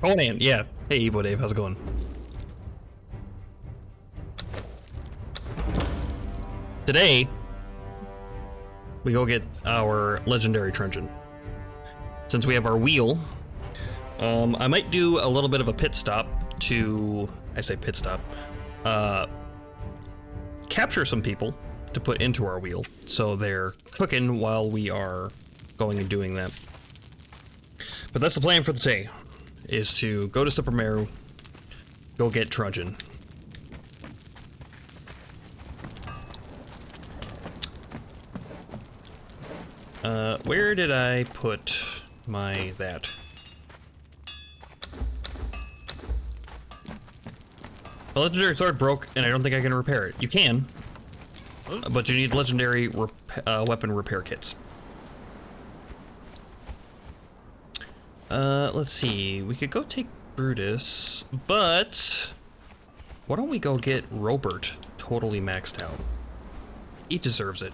Conan, yeah. Hey, Evo Dave, how's it going? Today, we go get our legendary truncheon. Since we have our wheel, I might do a little bit of a pit stop to, I say pit stop, capture some people to put into our wheel, so they're cooking while we are going and doing that. But that's the plan for the day, is to go to Super Maru, go get truncheon. Where did I put my that? The legendary sword broke, and I don't think I can repair it. You can, but you need legendary weapon repair kits. Let's see. We could go take Brutus, but why don't we go get Robert totally maxed out? He deserves it.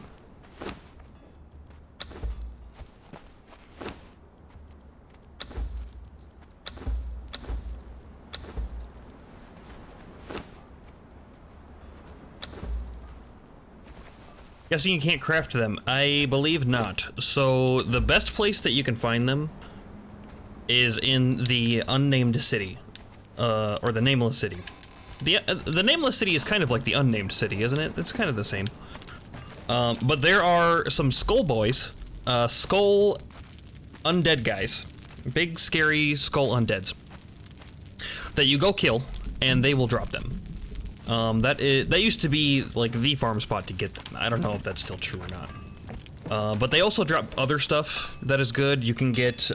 Guessing you can't craft them. I believe not. So the best place that you can find them is in the unnamed city, or the nameless city. The nameless city is kind of like the unnamed city, isn't it? It's kind of the same. But there are some skull boys, skull undead guys, big scary skull undeads that you go kill, and they will drop them. That used to be like the farm spot to get them. I don't know if that's still true or not. But they also drop other stuff that is good. You can get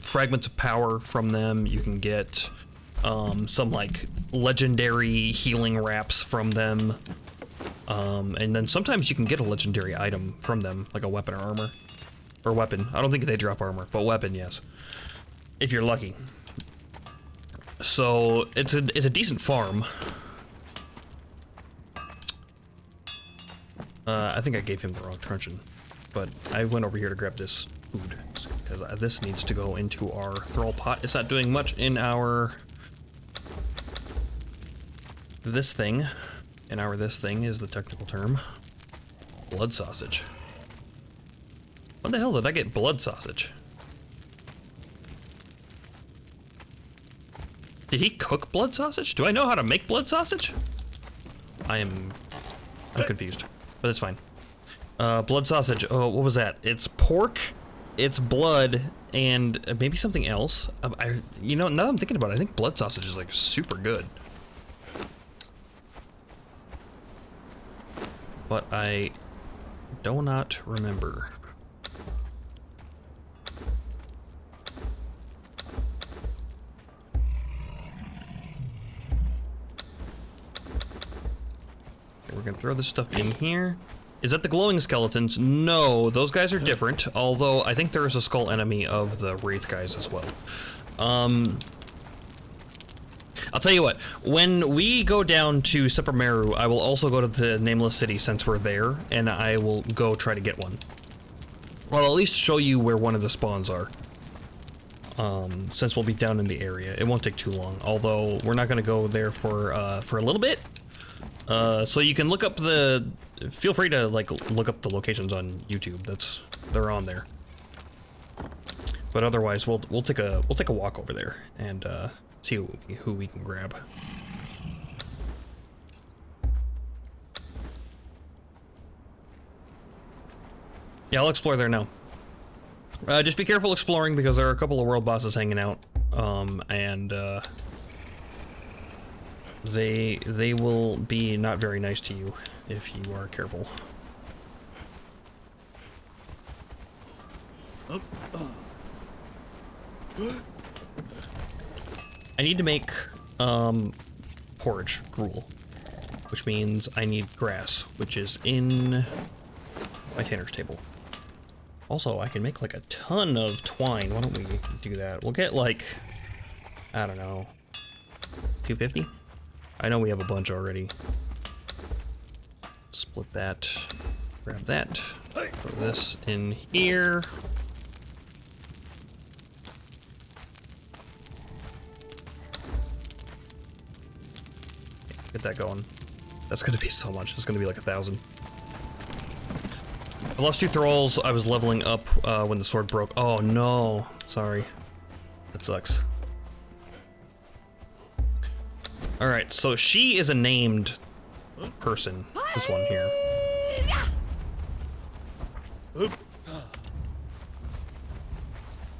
fragments of power from them. You can get some like legendary healing wraps from them. And then sometimes you can get a legendary item from them, like a weapon or armor. Or weapon. I don't think they drop armor, but weapon, yes. If you're lucky. So it's a decent farm. I think I gave him the wrong truncheon, but I went over here to grab this food, because this needs to go into our thrall pot. It's not doing much in our... this thing. And our this thing is the technical term. Blood sausage. When the hell did I get blood sausage? Did he cook blood sausage? Do I know how to make blood sausage? I'm confused. But it's fine. Blood sausage. Oh, what was that? It's pork, it's blood, and maybe something else. You know, now that I'm thinking about it, I think blood sausage is like super good. But I do not remember. We're gonna throw this stuff in here. Is that the glowing skeletons? No, those guys are different, although I think there is a skull enemy of the wraith guys as well. I'll tell you what, when we go down to Super Maru, I will also go to the nameless city since we're there, and I will go try to get one. Well, at least show you where one of the spawns are. Since we'll be down in the area. It won't take too long, although we're not gonna go there for a little bit. So you can look up feel free to like look up the locations on YouTube. They're on there. But otherwise, we'll take a walk over there and see who we can grab. Yeah, I'll explore there now. Just be careful exploring because there are a couple of world bosses hanging out, and they will be not very nice to you if you are careful. I need to make porridge gruel, which means I need grass, which is in my tanner's table. Also, I can make like a ton of twine. Why don't we do that? We'll get like, I don't know, 250? I know we have a bunch already. Split that, grab that, throw this in here. Get that going. That's gonna be so much. It's gonna be like 1,000. I lost 2 thralls. I was leveling up when the sword broke. Oh no. Sorry. That sucks. Alright, so she is a named person. This one here.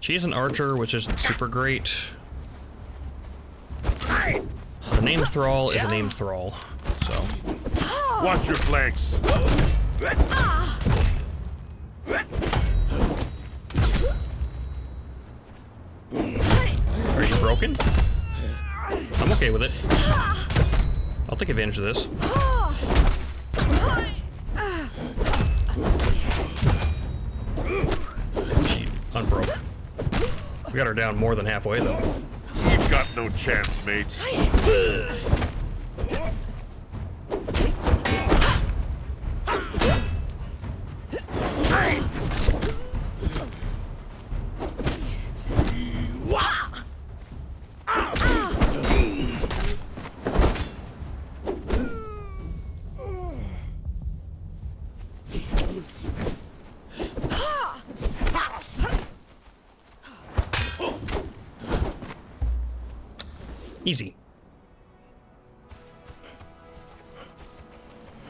She is an archer, which isn't super great. The named thrall is a named thrall, so. Watch your flanks. Are you broken? I'm okay with it. I'll take advantage of this. She unbroke. We got her down more than halfway, though. You've got no chance, mate. Easy.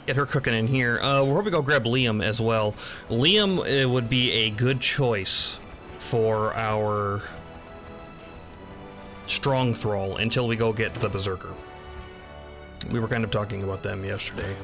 Get her cooking in here. We'll probably go grab Liam as well. Liam would be a good choice for our strong thrall until we go get the berserker. We were kind of talking about them yesterday.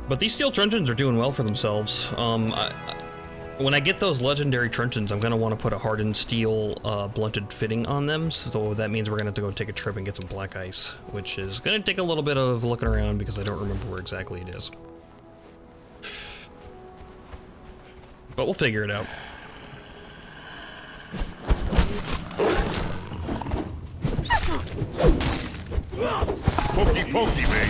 But these steel truncheons are doing well for themselves. When I get those legendary truncheons, I'm gonna want to put a hardened steel blunted fitting on them. So that means we're gonna have to go take a trip and get some black ice, which is gonna take a little bit of looking around because I don't remember where exactly it is. But we'll figure it out. Pokey pokey, mate.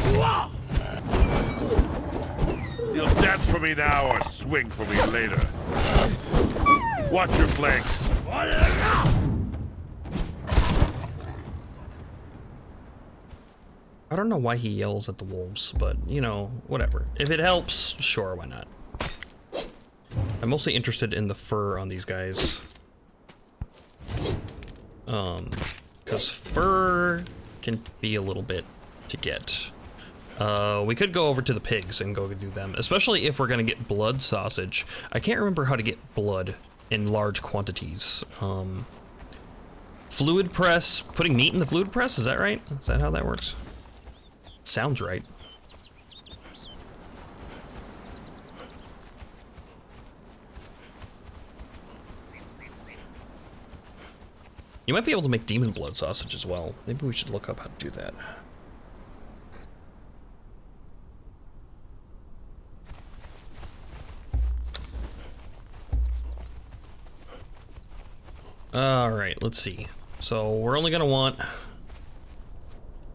You'll dance for me now or swing for me later. Watch your flanks. I don't know why he yells at the wolves, but, you know, whatever. If it helps, sure, why not? I'm mostly interested in the fur on these guys. Because fur can be a little bit to get. We could go over to the pigs and go do them, especially if we're gonna get blood sausage. I can't remember how to get blood in large quantities. Fluid press, putting meat in the fluid press, is that right? Is that how that works? Sounds right. You might be able to make demon blood sausage as well. Maybe we should look up how to do that. Alright, let's see. So we're only gonna want...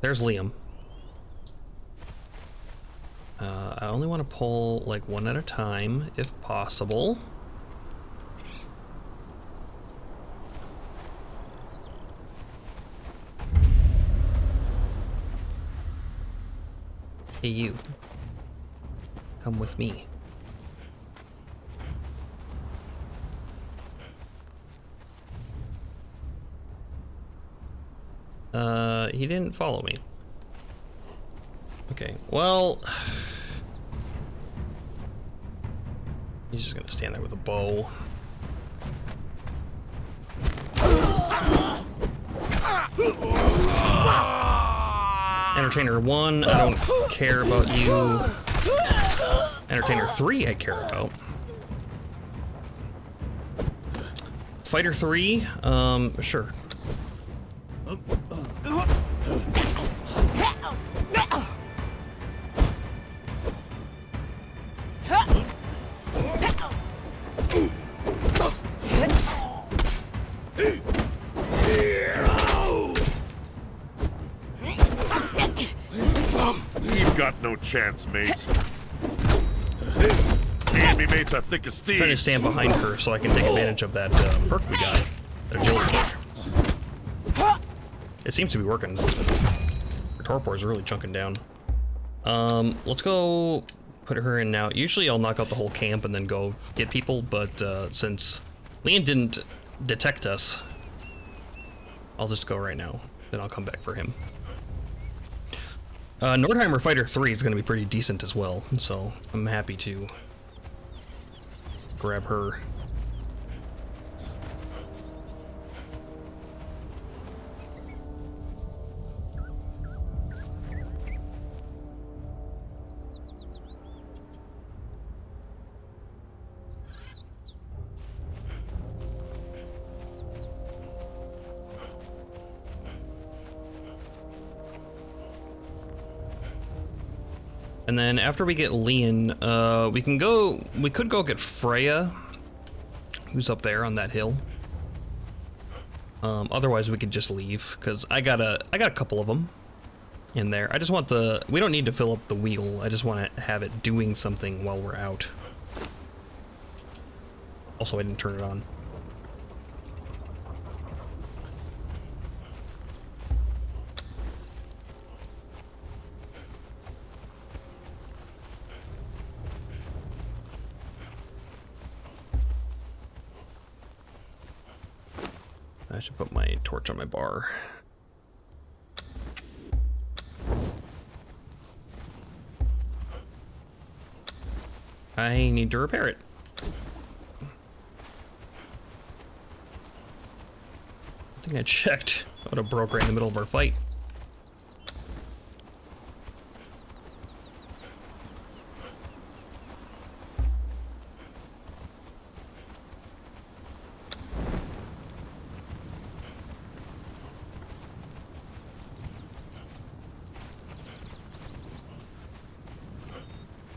There's Liam. I only want to pull like one at a time, if possible. Hey you. Come with me. He didn't follow me. Okay, well... He's just gonna stand there with a bow. Entertainer 1, I don't care about you. Entertainer 3, I care about. Fighter 3, sure. got no chance, mate. Me and me mates are thick as thieves. Trying to stand behind her so I can take advantage of that perk we got. That agility perk. It seems to be working. Her torpor is really chunking down. Let's go put her in now. Usually I'll knock out the whole camp and then go get people, but since Leon didn't detect us, I'll just go right now. Then I'll come back for him. Nordheimer Fighter 3 is going to be pretty decent as well, so I'm happy to grab her. And then after we get Leon, we could go get Freya, who's up there on that hill. Otherwise we could just leave, because I got a couple of them in there. I just want we don't need to fill up the wheel, I just want to have it doing something while we're out. Also, I didn't turn it on. I should put my torch on my bar. I need to repair it. I think I checked. I would have broke right in the middle of our fight.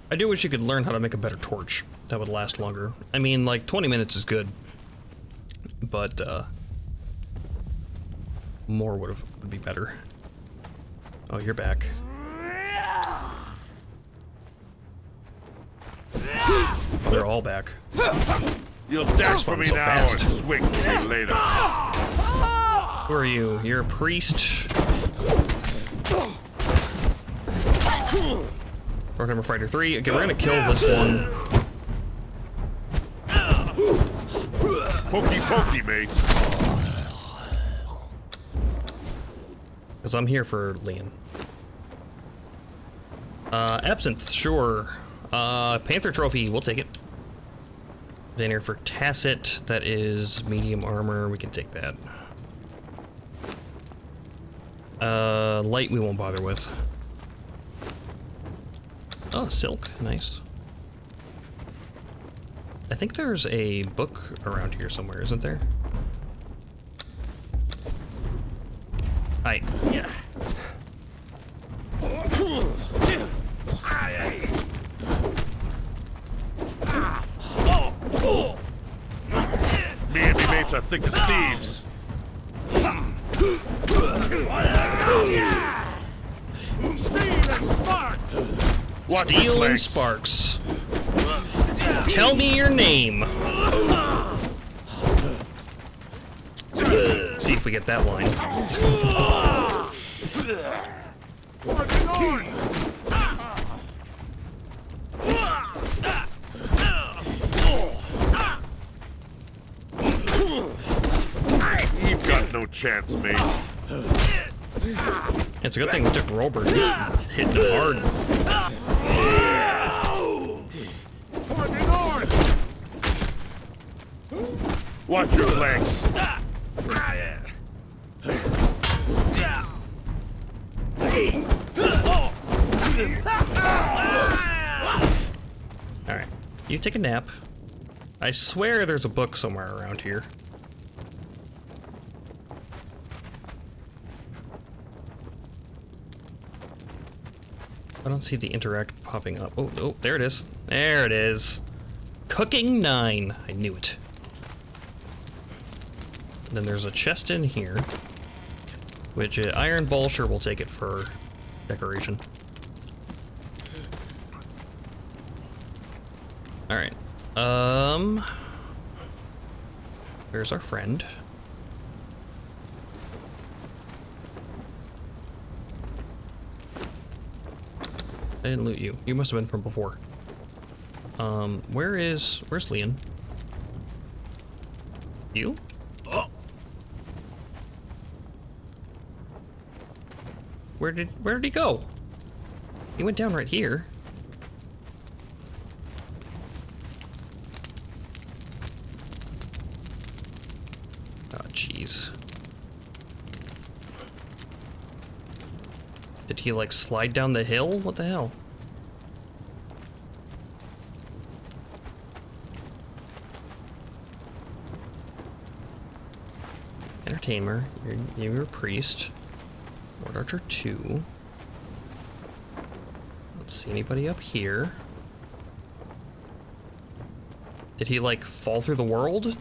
I do wish you could learn how to make a better torch that would last longer. I mean, like, 20 minutes is good, but more would be better. Oh, you're back. They're all back. You'll dash for me so now fast. or swing for me later. Who are you? You're a priest. Warhammer Fighter 3. Okay, we're gonna kill this one. Pokey pokey, mate. Because I'm here for Leon. Absinthe, sure. Panther Trophy, we'll take it. Then here for Tacit, that is medium armor, we can take that. Light we won't bother with. Oh, silk, nice. I think there's a book around here somewhere, isn't there? Hi. Yeah. Me and me mates are thick as thieves. Steel and sparks. Watch your Steel and flanks. Sparks. Tell me your name. See if we get that line. You've got no chance, mate. It's a good thing we took Robert. He's hitting it hard. Watch your flanks. Alright, you take a nap. I swear there's a book somewhere around here. I don't see the interact popping up. Oh, oh, there it is. There it is. Cooking 9. I knew it. Then there's a chest in here, which Iron Bowl, sure, we'll take it for decoration. Alright. Where's our friend? I didn't loot you. You must have been from before. Where's Leon? You? Oh. Where did he go? He went down right here. Oh, jeez. Did he, like, slide down the hill? What the hell? Entertainer, you're a priest. Lord Archer 2. Let's see anybody up here. Did he, like, fall through the world?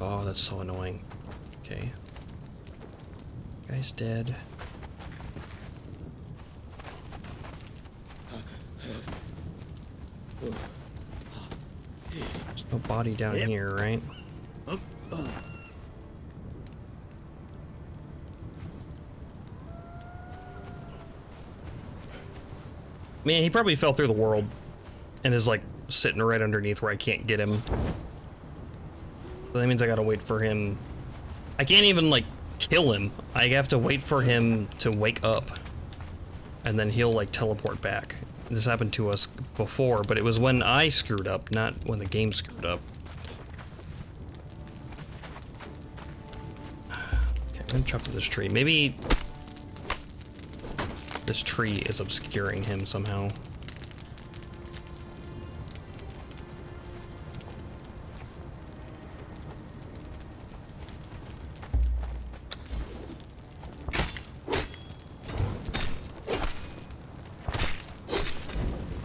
Oh, that's so annoying. Okay. Guy's dead. There's no body down here, right? Man, he probably fell through the world and is like sitting right underneath where I can't get him. So that means I gotta wait for him. I can't even like kill him. I have to wait for him to wake up and then he'll like teleport back. This happened to us before, but it was when I screwed up, not when the game screwed up. Okay, I'm gonna chop to this tree. Maybe this tree is obscuring him somehow.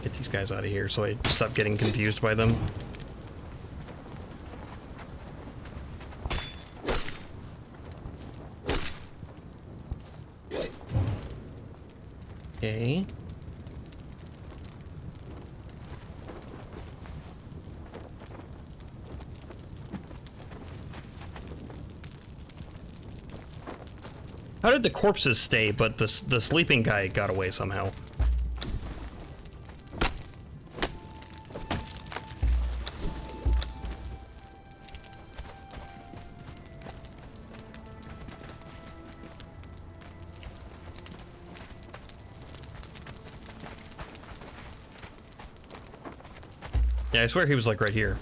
Get these guys out of here so I stop getting confused by them. Okay. How did the corpses stay, but the sleeping guy got away somehow? Yeah, I swear he was like right here.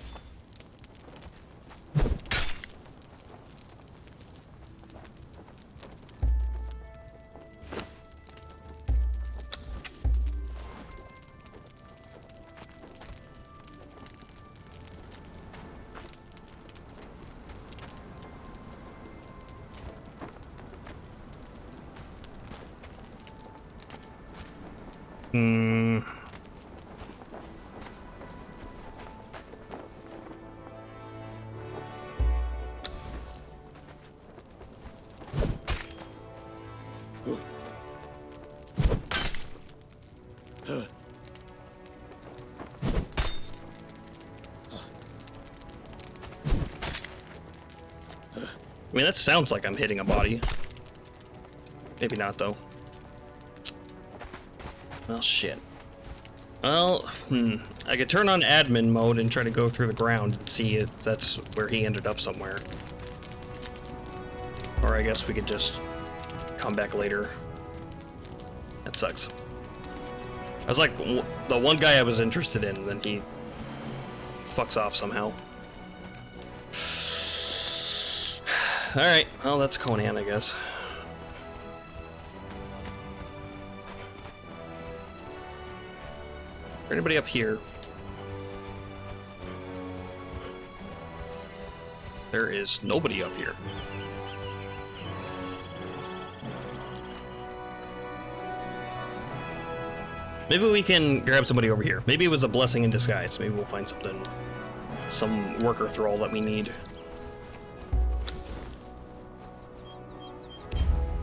I mean, that sounds like I'm hitting a body. Maybe not, though. Well, shit. Well, I could turn on admin mode and try to go through the ground and see if that's where he ended up somewhere. Or I guess we could just come back later. That sucks. I was like the one guy I was interested in, and then he fucks off somehow. Alright, well, that's Conan, I guess. Is there anybody up here? There is nobody up here. Maybe we can grab somebody over here. Maybe it was a blessing in disguise. Maybe we'll find something, some worker thrall that we need.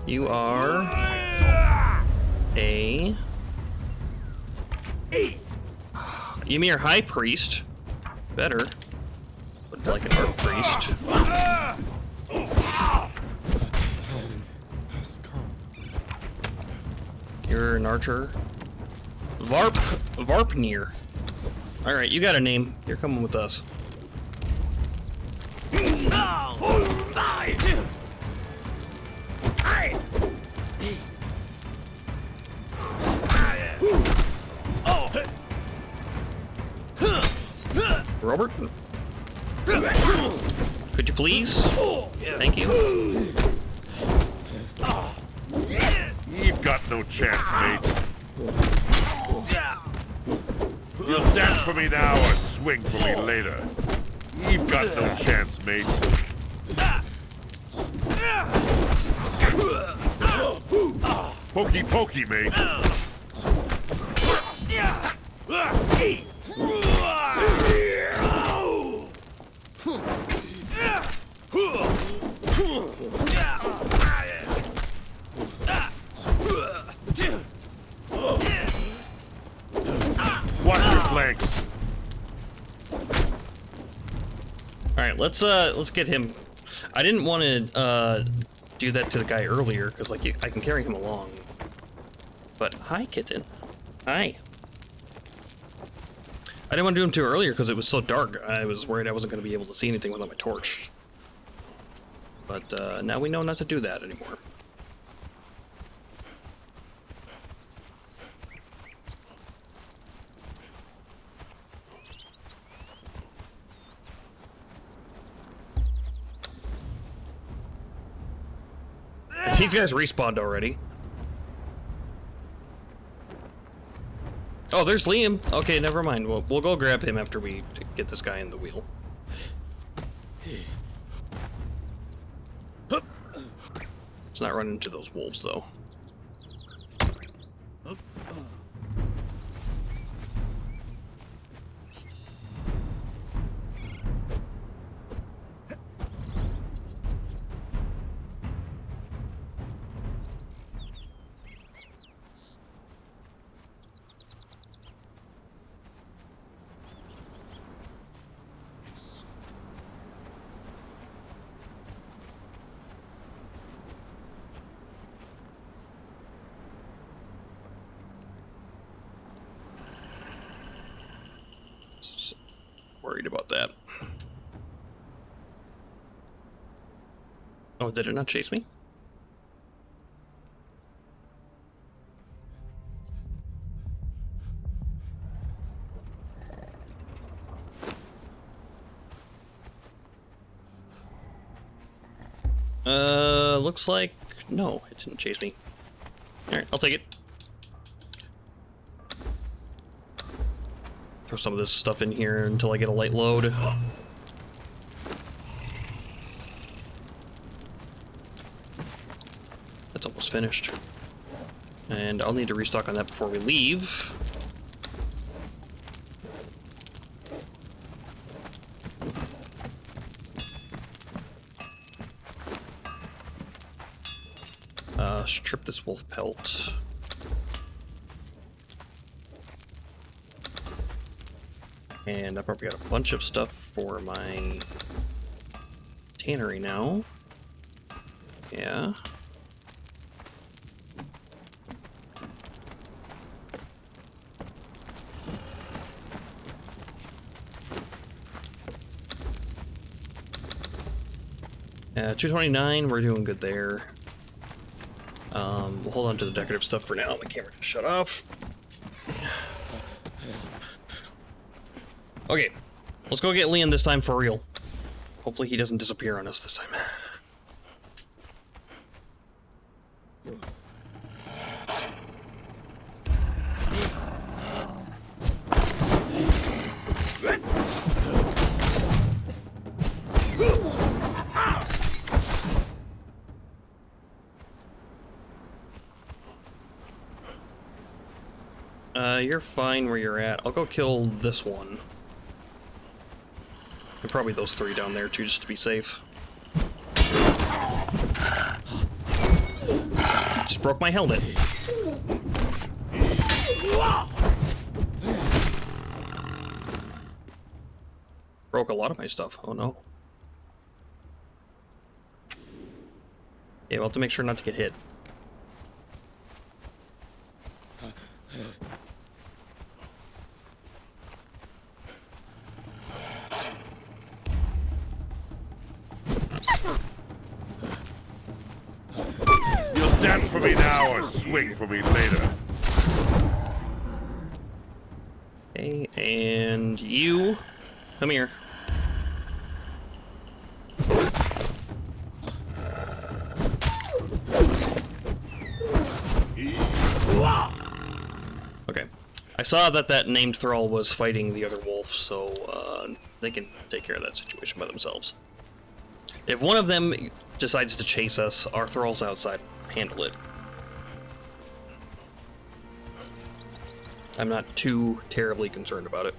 You are a Ymir High Priest. Better. But like an Arc Priest. You're an archer. Varpnir. Alright, you got a name. You're coming with us. Robert? Could you please? Thank you. You've got no chance, mate. You'll dance for me now or swing for me later. You've got no chance, mate. Pokey pokey, mate. Watch your flanks. Alright, let's get him. I didn't want to do that to the guy earlier because like I can carry him along. But hi, kitten. Hi. I didn't want to do him too earlier because it was so dark. I was worried I wasn't going to be able to see anything without my torch. But now we know not to do that anymore. These guys respawned already. Oh, there's Liam. Okay, never mind. We'll go grab him after we get this guy in the wheel. Let's not run into those wolves, though. Worried about that. Oh, did it not chase me? Looks like no, it didn't chase me. Alright, I'll take it. Throw some of this stuff in here until I get a light load. That's almost finished. And I'll need to restock on that before we leave. Strip this wolf pelt. And I've probably got a bunch of stuff for my tannery now. Yeah. Yeah, 229, we're doing good there. We'll hold on to the decorative stuff for now. My camera just shut off. Okay, let's go get Liam this time for real. Hopefully he doesn't disappear on us this time. You're fine where you're at. I'll go kill this one. And probably those three down there too, just to be safe. Just broke my helmet. You, 2 Broke a lot of my stuff. Oh no. Yeah, we'll have to make sure not to get hit. You'll dance for me now or swing for me later. Okay, and you, come here. Okay, I saw that named thrall was fighting the other wolf, so they can take care of that situation by themselves. If one of them decides to chase us, our thrall's outside. Handle it. I'm not too terribly concerned about it.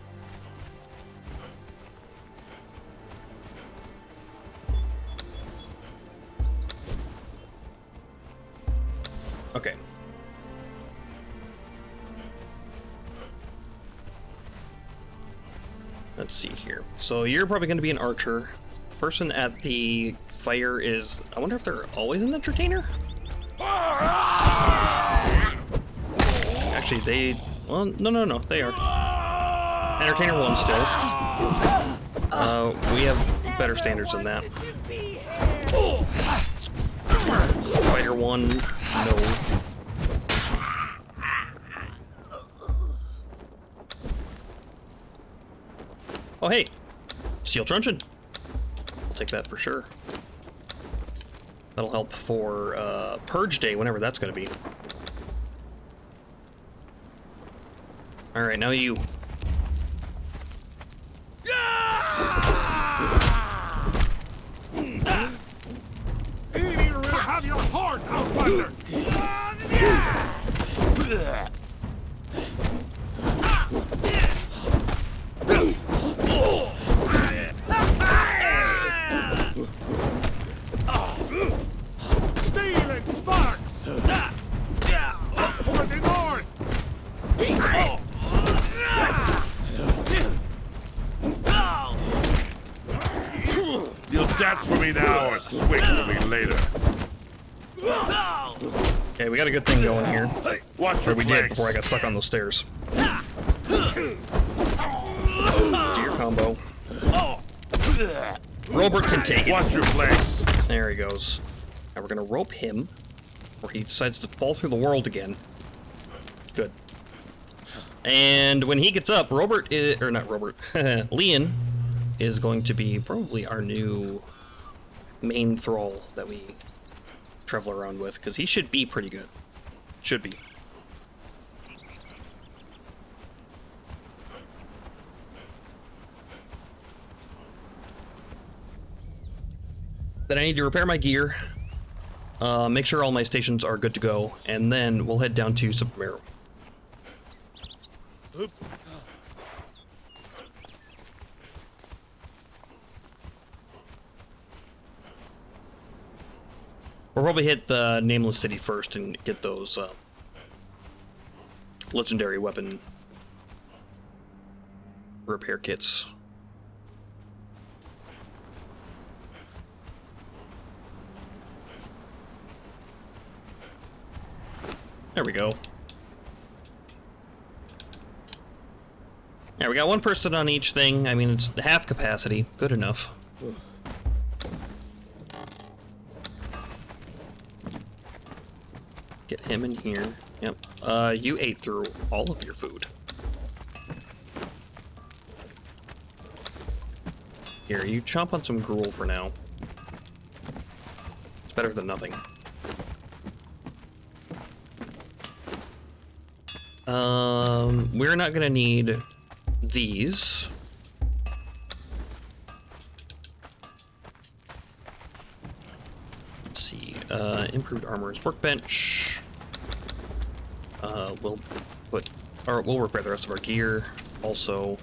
Okay. Let's see here. So you're probably going to be an archer. The person at the fire is... I wonder if they're always an entertainer? Actually, they... Well, no, they are. Entertainer 1 still. We have better standards than that. Fighter 1, no. Oh, hey! Steel Truncheon. I'll take that for sure. That'll help for Purge Day, whenever that's going to be. Alright, now you. Eater will have your heart, Outlander! Steel and sparks! Up for the north! You'll dance for me now or swing for me later. Okay, we got a good thing going here. Watch Or your we did flanks. before I got stuck on those stairs. Do your combo. Robert can take it. Watch your flanks. There he goes. Now we're gonna rope him, or he decides to fall through the world again. Good. And when he gets up, Robert is, or not Robert, Leon is going to be probably our new main thrall that we travel around with, because he should be pretty good. Should be. Then I need to repair my gear, make sure all my stations are good to go, and then we'll head down to Submariner. Oops. We'll probably hit the Nameless City first and get those legendary weapon repair kits. There we go. Yeah, we got one person on each thing. I mean, it's half capacity. Good enough. Get him in here. Yep. You ate through all of your food. Here, you chomp on some gruel for now. It's better than nothing. We're not gonna need these. Let's see, improved armor's workbench. We'll put, or we'll repair the rest of our gear. Also,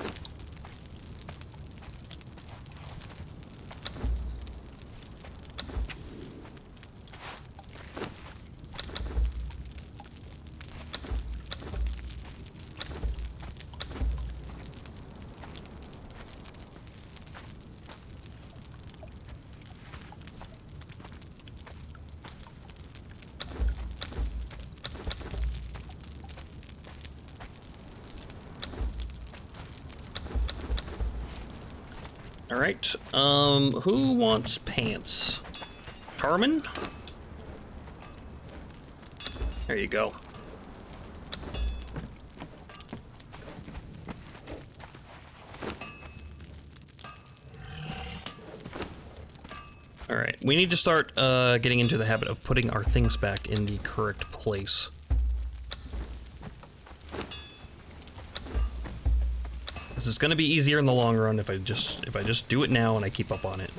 Alright, who wants pants? Tarman? There you go. Alright, we need to start getting into the habit of putting our things back in the correct place. This is gonna be easier in the long run if I just do it now and I keep up on it.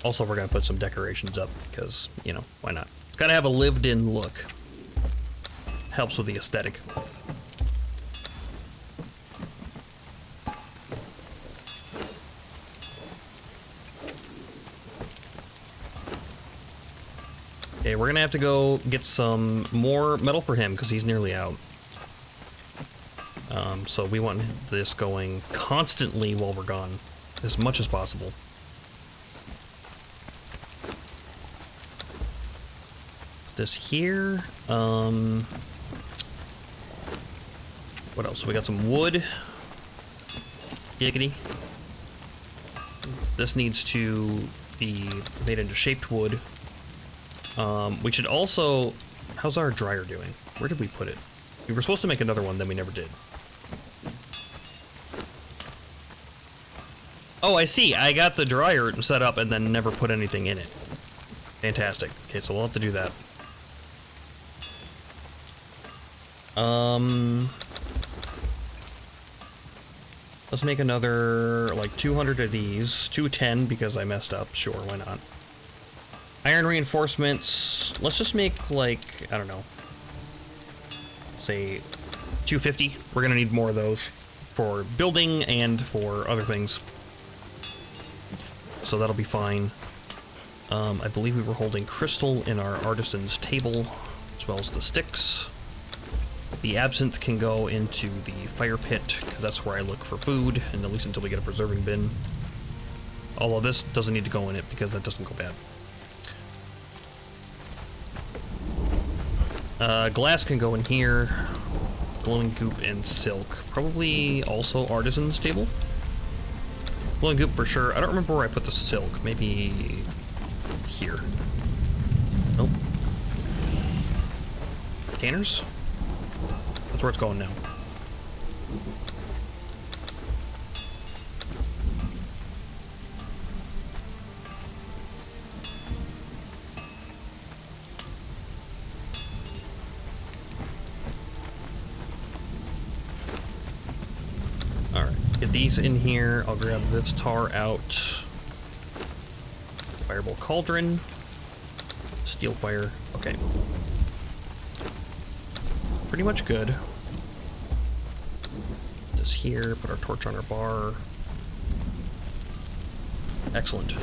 Also, we're gonna put some decorations up because, you know, why not? It's gotta have a lived-in look. Helps with the aesthetic. Okay, we're gonna have to go get some more metal for him because he's nearly out. So we want this going constantly while we're gone, as much as possible. This here, what else? We got some wood. Giggity. This needs to be made into shaped wood. We should also... How's our dryer doing? Where did we put it? We were supposed to make another one, then we never did. Oh, I see. I got the dryer set up and then never put anything in it. Fantastic. Okay, so we'll have to do that. Let's make another, like, 200 of these. 210 because I messed up. Sure, why not? Iron reinforcements. Let's just make, like, I don't know. Say 250. We're gonna need more of those for building and for other things. So that'll be fine. I believe we were holding crystal in our artisan's table, as well as the sticks. The absinthe can go into the fire pit, because that's where I look for food, and at least until we get a preserving bin. Although this doesn't need to go in it, because that doesn't go bad. Glass can go in here. Glowing goop and silk. Probably also artisan's table. Glowing goop for sure. I don't remember where I put the silk. Maybe here. Nope. Containers? That's where it's going now. Alright, get these in here. I'll grab this tar out. Fireball cauldron. Steel fire. Okay. Pretty much good. This here, put our torch on our bar. Excellent.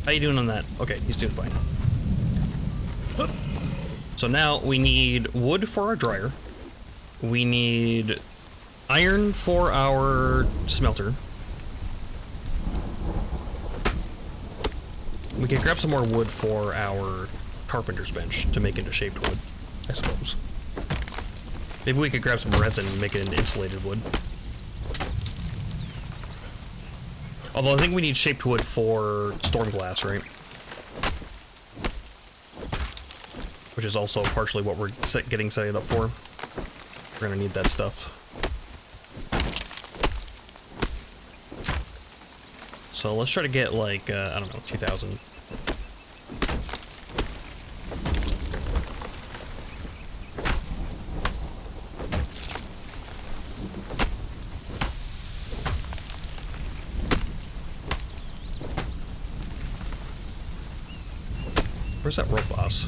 How you doing on that? Okay, he's doing fine. So now we need wood for our dryer. We need iron for our smelter. We can grab some more wood for our carpenter's bench to make into shaped wood, I suppose. Maybe we could grab some resin and make it into insulated wood. Although I think we need shaped wood for storm glass, right? Which is also partially what we're getting set up for. We're gonna need that stuff. So let's try to get like, I don't know, 2,000. Where's that rope boss?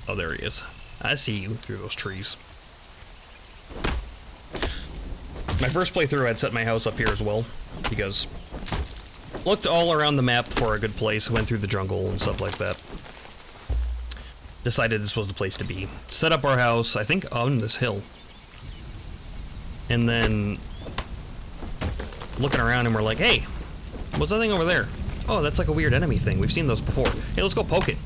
Oh, there he is. I see you through those trees. My first playthrough, I'd set my house up here as well, because looked all around the map for a good place, went through the jungle and stuff like that. Decided this was the place to be. Set up our house, I think, on this hill. And then looking around and we're like, hey, what's that thing over there? Oh, that's like a weird enemy thing. We've seen those before. Hey, let's go poke it.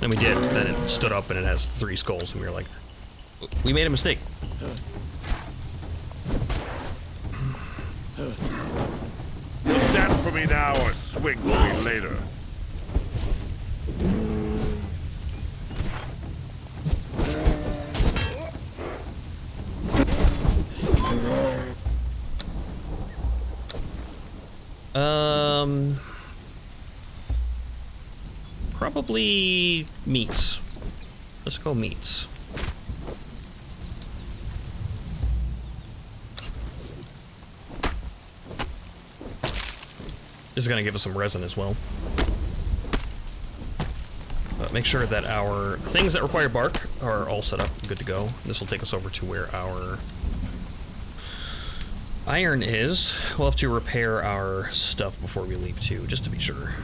And we did. Then it stood up and it has 3 skulls, and we were like, we made a mistake. You'll dance for me now or swing for me later. Probably meats. Let's go meats. This is gonna give us some resin as well. Make sure that our things that require bark are all set up, good to go. This will take us over to where our iron is. We'll have to repair our stuff before we leave too, just to be sure.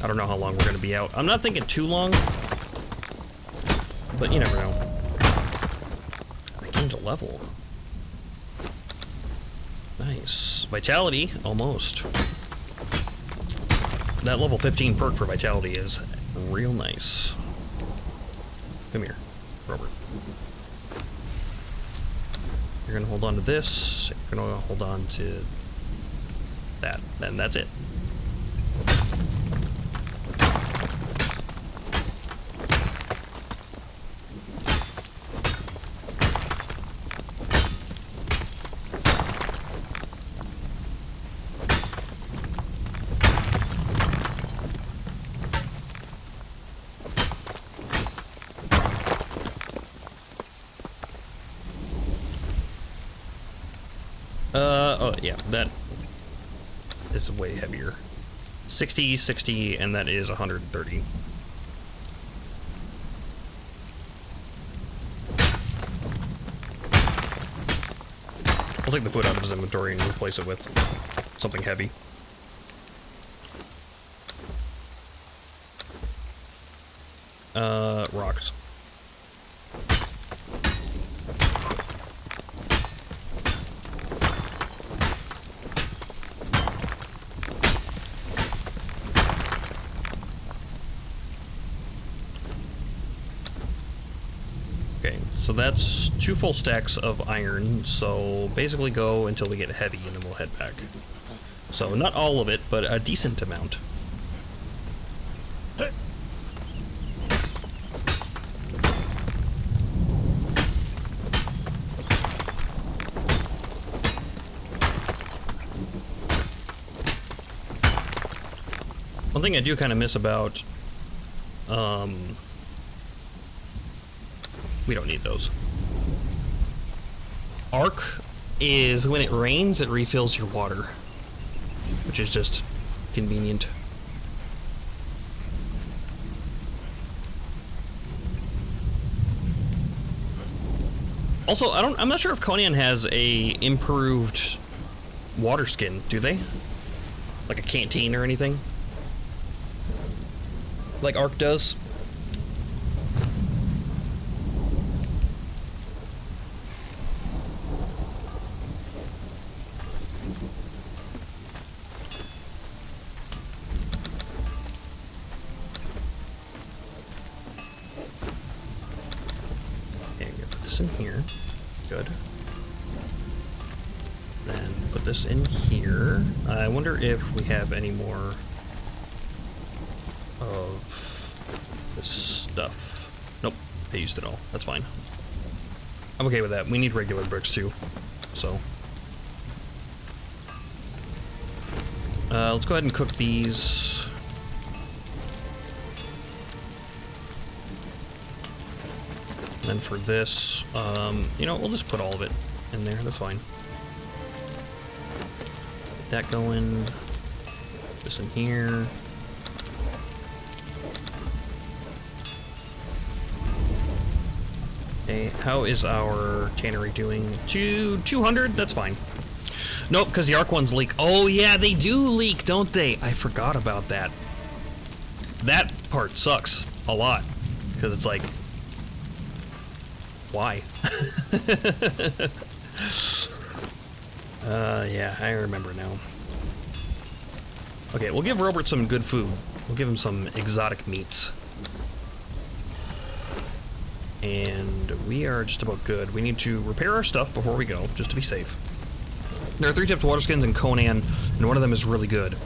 I don't know how long we're gonna be out. I'm not thinking too long, but you never know. I gained a level. Nice. Vitality, almost. That level 15 perk for Vitality is real nice. Come here, Robert. You're gonna hold on to this, you're gonna hold on to that, and that's it. Oh, yeah, that is way heavier. 60, 60, and that is 130. I'll take the food out of his inventory and replace it with something heavy. Rocks. Okay, so that's 2 full stacks of iron, so basically go until we get heavy and then we'll head back. So not all of it, but a decent amount. One thing I do kind of miss about, we don't need those. Arc is when it rains, it refills your water, which is just convenient. Also, I'm not sure if Conan has a improved water skin, do they? Like a canteen or anything? Like Arc does? Okay, I'm gonna put this in here. Good. Then put this in here. I wonder if we have any more of this stuff. Nope, I used it all. That's fine. I'm okay with that. We need regular bricks too, so. Let's go ahead and cook these. And then for this, you know, we'll just put all of it in there. That's fine. Get that going. This in here. Okay, how is our tannery doing? 200? That's fine. Nope, because the arc ones leak. Oh yeah, they do leak, don't they? I forgot about that. That part sucks a lot, because it's like, why? Yeah, I remember now. Okay, we'll give Robert some good food. We'll give him some exotic meats. And we are just about good. We need to repair our stuff before we go, just to be safe. There are 3 types of water skins in Conan, and one of them is really good.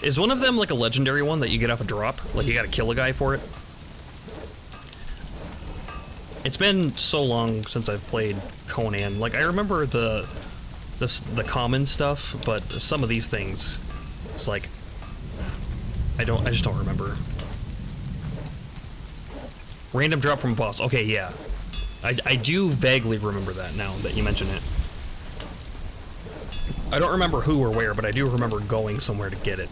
Is one of them like a legendary one that you get off a drop? Like you gotta kill a guy for it? It's been so long since I've played Conan. Like I remember the common stuff, but some of these things, it's like I just don't remember. Random drop from a boss. Okay, yeah. I do vaguely remember that now that you mention it. I don't remember who or where, but I do remember going somewhere to get it.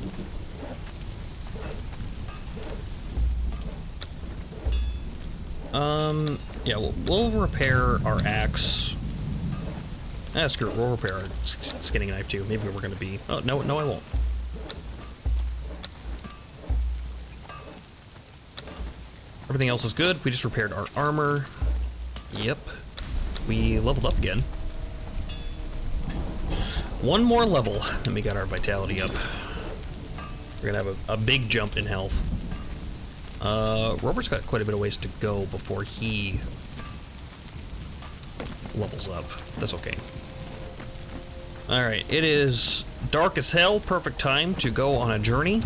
Yeah, we'll repair our axe. Screw it, we'll repair our skinning knife too. Maybe we're gonna be... Oh, no, I won't. Everything else is good. We just repaired our armor. Yep. We leveled up again. One more level, and we got our vitality up. We're gonna have a big jump in health. Robert's got quite a bit of ways to go before he levels up. That's okay. Alright, it is dark as hell. Perfect time to go on a journey.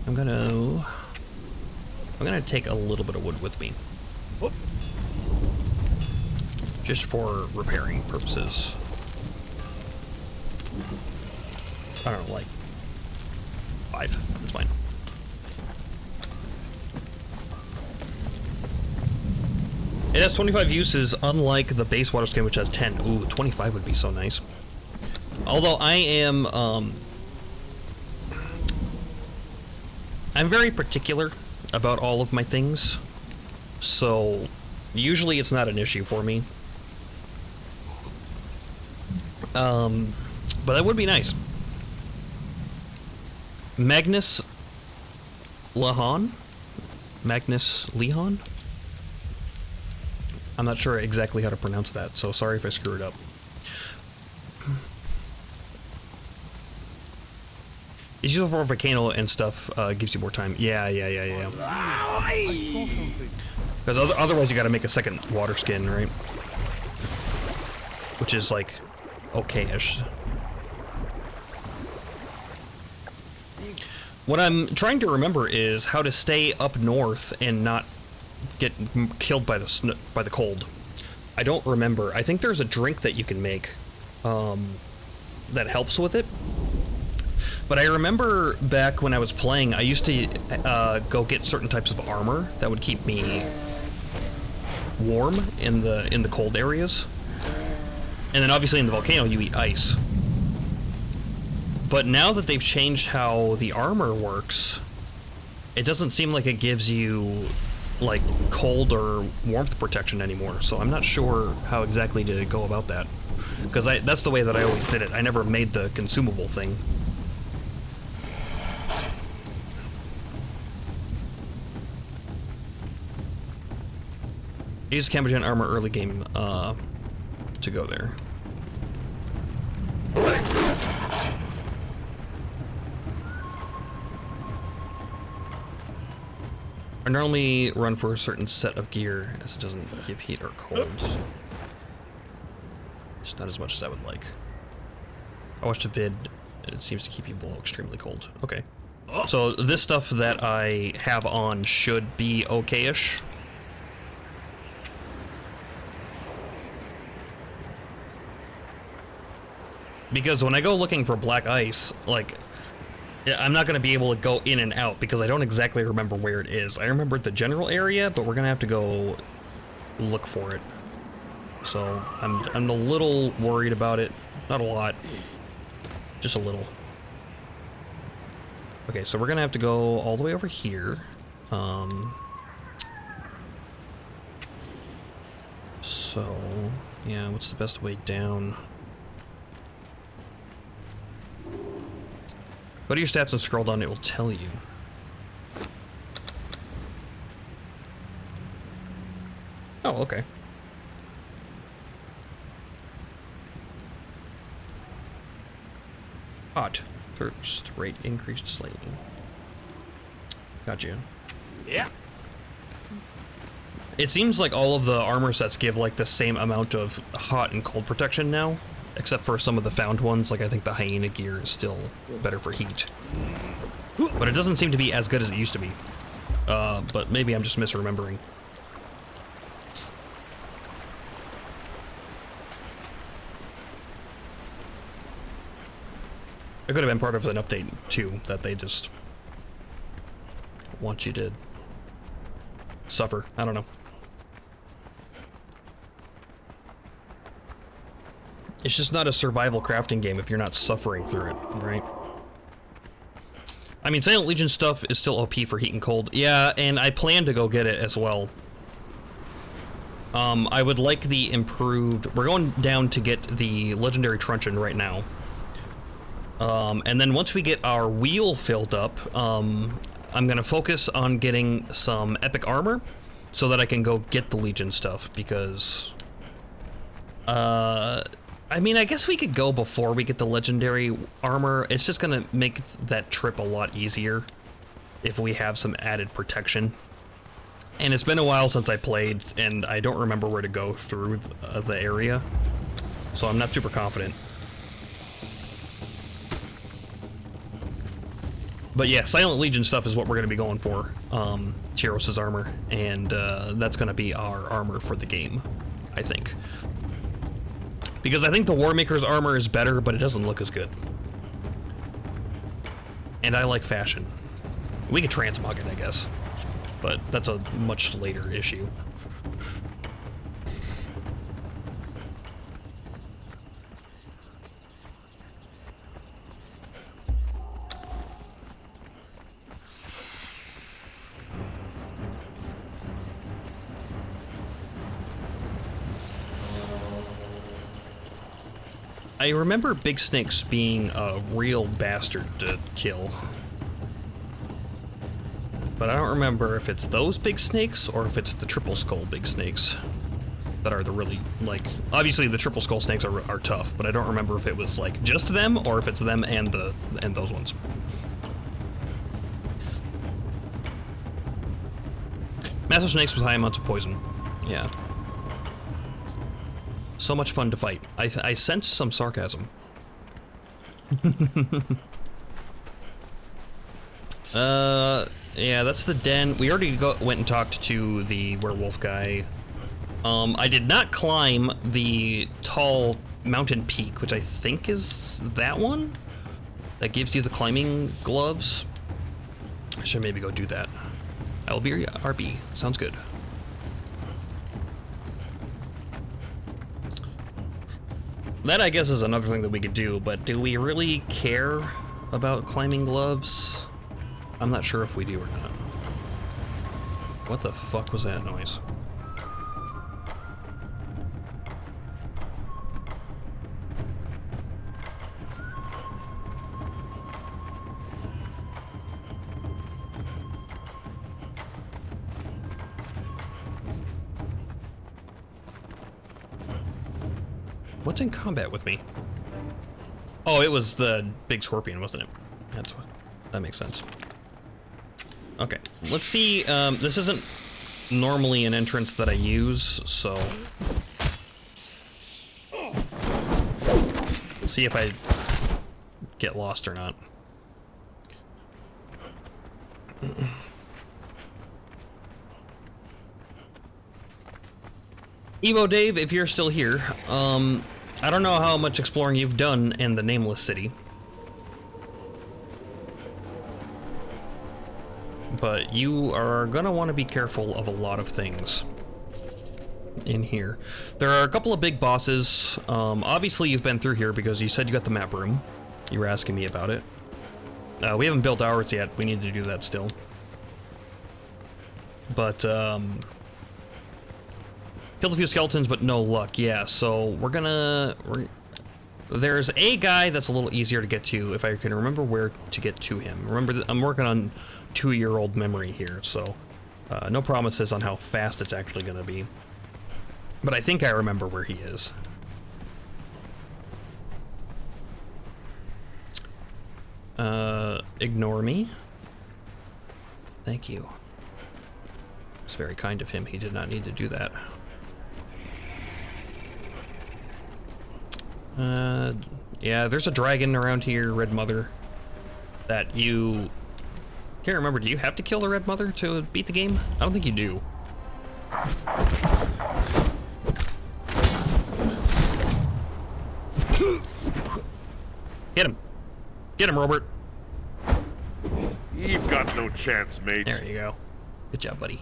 I'm gonna take a little bit of wood with me. Just for repairing purposes. I don't know, like 5. That's fine. It has 25 uses, unlike the base water skin, which has 10. Ooh, 25 would be so nice. Although I am, I'm very particular about all of my things, so usually it's not an issue for me. But that would be nice. Magnus Lehon? Magnus Lehon? I'm not sure exactly how to pronounce that, so sorry if I screw it up. It's useful for Volcano and stuff, gives you more time. Yeah. I saw something. Because otherwise you gotta make a second water skin, right? Which is like, okay-ish. What I'm trying to remember is how to stay up north and not get killed by the cold. I don't remember. I think there's a drink that you can make that helps with it. But I remember back when I was playing, I used to go get certain types of armor that would keep me warm in the cold areas. And then obviously in the volcano you eat ice. But now that they've changed how the armor works, it doesn't seem like it gives you like cold or warmth protection anymore. So I'm not sure how exactly to go about that. Because that's the way that I always did it. I never made the consumable thing. Use Cambodian armor early game to go there. I normally run for a certain set of gear as it doesn't give heat or cold. It's not as much as I would like. I watched a vid and it seems to keep you below extremely cold. Okay. So this stuff that I have on should be okay-ish. Because when I go looking for black ice, like, I'm not going to be able to go in and out because I don't exactly remember where it is. I remember the general area, but we're going to have to go look for it. So I'm a little worried about it. Not a lot. Just a little. Okay, so we're going to have to go all the way over here. So, yeah, what's the best way down? Go to your stats and scroll down, it will tell you. Oh, okay. Hot. Thirst rate increased slightly. Gotcha. Yeah. It seems like all of the armor sets give like the same amount of hot and cold protection now, except for some of the found ones. Like I think the hyena gear is still better for heat. But it doesn't seem to be as good as it used to be. But maybe I'm just misremembering. It could have been part of an update too, that they just want you to suffer. I don't know. It's just not a survival crafting game if you're not suffering through it, right? I mean, Silent Legion stuff is still OP for heat and cold. Yeah, and I plan to go get it as well. I would like the improved... We're going down to get the Legendary Truncheon right now. And then once we get our wheel filled up, I'm going to focus on getting some epic armor so that I can go get the Legion stuff, because... I mean, I guess we could go before we get the legendary armor. It's just gonna make that trip a lot easier if we have some added protection. And it's been a while since I played, and I don't remember where to go through the area, so I'm not super confident. But yeah, Silent Legion stuff is what we're gonna be going for. Tyros' armor, and that's gonna be our armor for the game, I think. Because I think the Warmaker's armor is better, but it doesn't look as good. And I like fashion. We could transmog it, I guess. But that's a much later issue. I remember big snakes being a real bastard to kill. But I don't remember if it's those big snakes or if it's the triple skull big snakes that are the really, like, obviously the triple skull snakes are tough, but I don't remember if it was like just them or if it's them and those ones. Massive snakes with high amounts of poison. Yeah. So much fun to fight. I sense some sarcasm. Yeah, that's the den. We already went and talked to the werewolf guy. I did not climb the tall mountain peak, which I think is that one? That gives you the climbing gloves. I should maybe go do that. LB or RB. Sounds good. That, I guess, is another thing that we could do, but do we really care about climbing gloves? I'm not sure if we do or not. What the fuck was that noise? What's in combat with me? Oh, it was the big scorpion, wasn't it? That's what. That makes sense. Okay, let's see. This isn't normally an entrance that I use, so let's see if I get lost or not. Evo Dave, if you're still here, I don't know how much exploring you've done in the Nameless City, but you are gonna want to be careful of a lot of things in here. There are a couple of big bosses. Obviously you've been through here because you said you got the map room. You were asking me about it. We haven't built ours yet. We need to do that still. But, killed a few skeletons, but no luck. Yeah, so there's a guy that's a little easier to get to if I can remember where to get to him. Remember, I'm working on 2-year-old memory here, so no promises on how fast it's actually going to be. But I think I remember where he is. Ignore me. Thank you. It's very kind of him. He did not need to do that. Yeah, there's a dragon around here, Red Mother, that you... Can't remember, do you have to kill the Red Mother to beat the game? I don't think you do. Get him. Get him, Robert. You've got no chance, mate. There you go. Good job, buddy.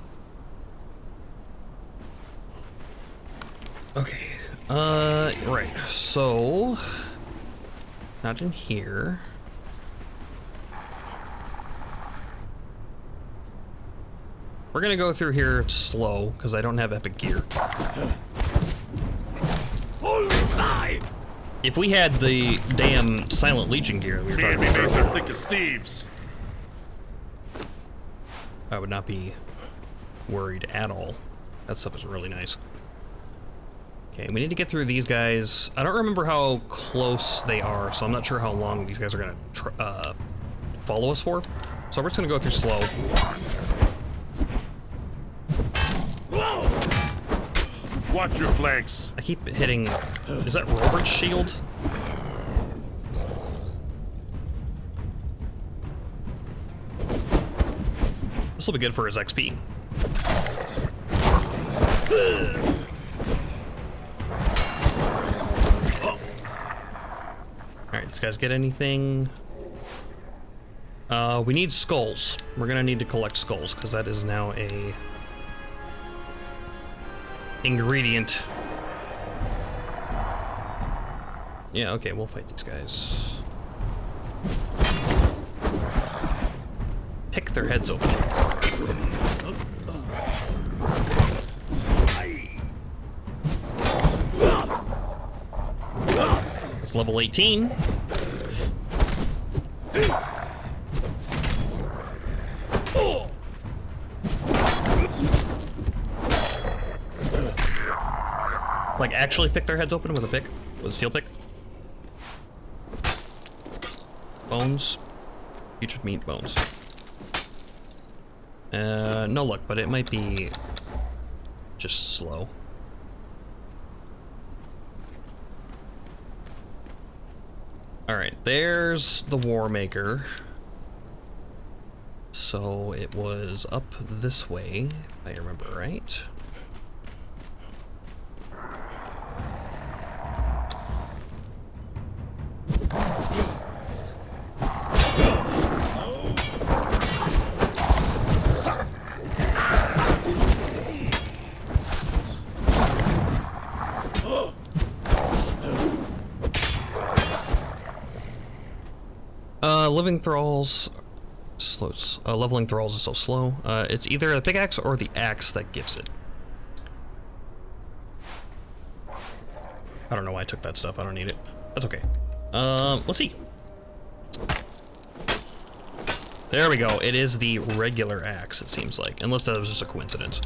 Okay. Right. So... Not in here. We're gonna go through here slow, because I don't have epic gear. If we had the damn Silent Legion gear we were Me talking and me about, mates are thick as thieves. I would not be worried at all. That stuff is really nice. Okay, we need to get through these guys. I don't remember how close they are, so I'm not sure how long these guys are gonna follow us for. So we're just gonna go through slow. Watch your flanks. I keep hitting... Is that Robert's shield? This will be good for his XP. Alright, these guys get anything? We need skulls. We're gonna need to collect skulls, because that is now a... ingredient. Yeah, okay, we'll fight these guys. Pick their heads open. It's level 18. Like, actually pick their heads open with a pick? With a steel pick? Bones. Putrid meat bones. No luck, but it might be just slow. Alright, there's the War Maker. So it was up this way, if I remember right. Living thralls, slow. Leveling thralls is so slow. It's either the pickaxe or the axe that gives it. I don't know why I took that stuff. I don't need it. That's okay. Let's see. There we go. It is the regular axe, it seems like. Unless that was just a coincidence.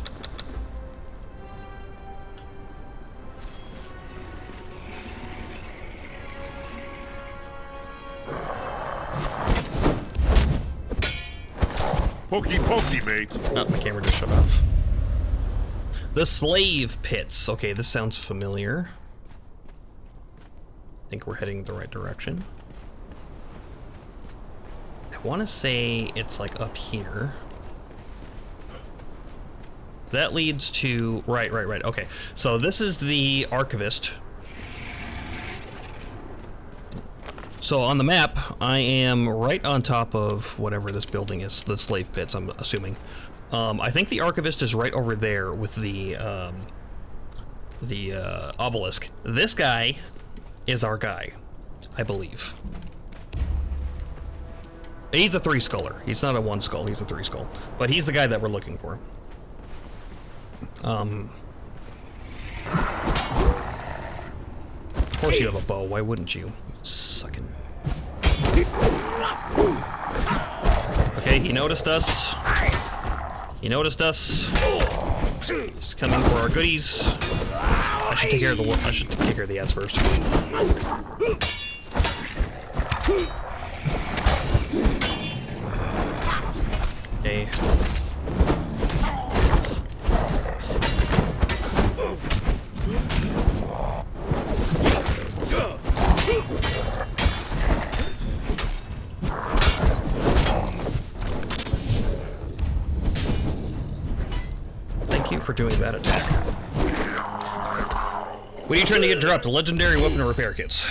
Pokey pokey, mate. Oh, my camera just shut off. The slave pits. Okay, this sounds familiar. I think we're heading the right direction. I want to say it's like up here. That leads to... Right. Okay, so this is the Archivist. So on the map, I am right on top of whatever this building is, the slave pits, I'm assuming. I think the Archivist is right over there with the obelisk. This guy is our guy, I believe. He's a 3-sculler. He's not a 1-skull, he's a 3-skull. But he's the guy that we're looking for. Of course you have a bow, why wouldn't you? Sucking. Okay, he noticed us. He noticed us. He's coming for our goodies. I should take care of the ads first. Okay. Thank you for doing that attack. What are you trying to get dropped? A legendary weapon or repair kits?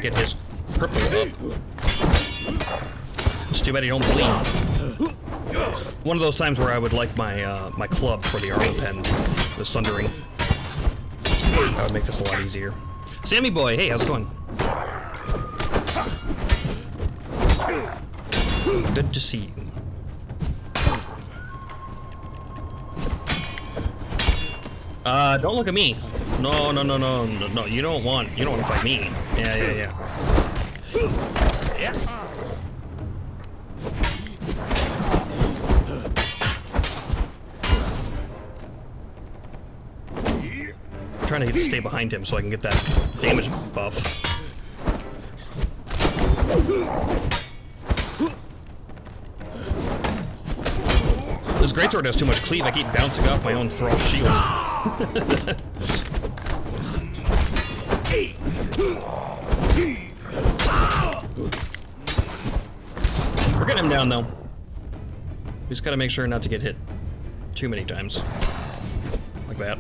Get his cripple up. It's too bad he don't bleed. One of those times where I would like my my club for the armor pen, the sundering. That would make this a lot easier. Sammy boy, hey, how's it going? Good to see you. Don't look at me. No, you don't want to fight me. Yeah. I'm trying to stay behind him so I can get that damage buff. This greatsword has too much cleave. I keep bouncing off my own thrall shield. We're getting him down though. We just gotta make sure not to get hit too many times. Like that.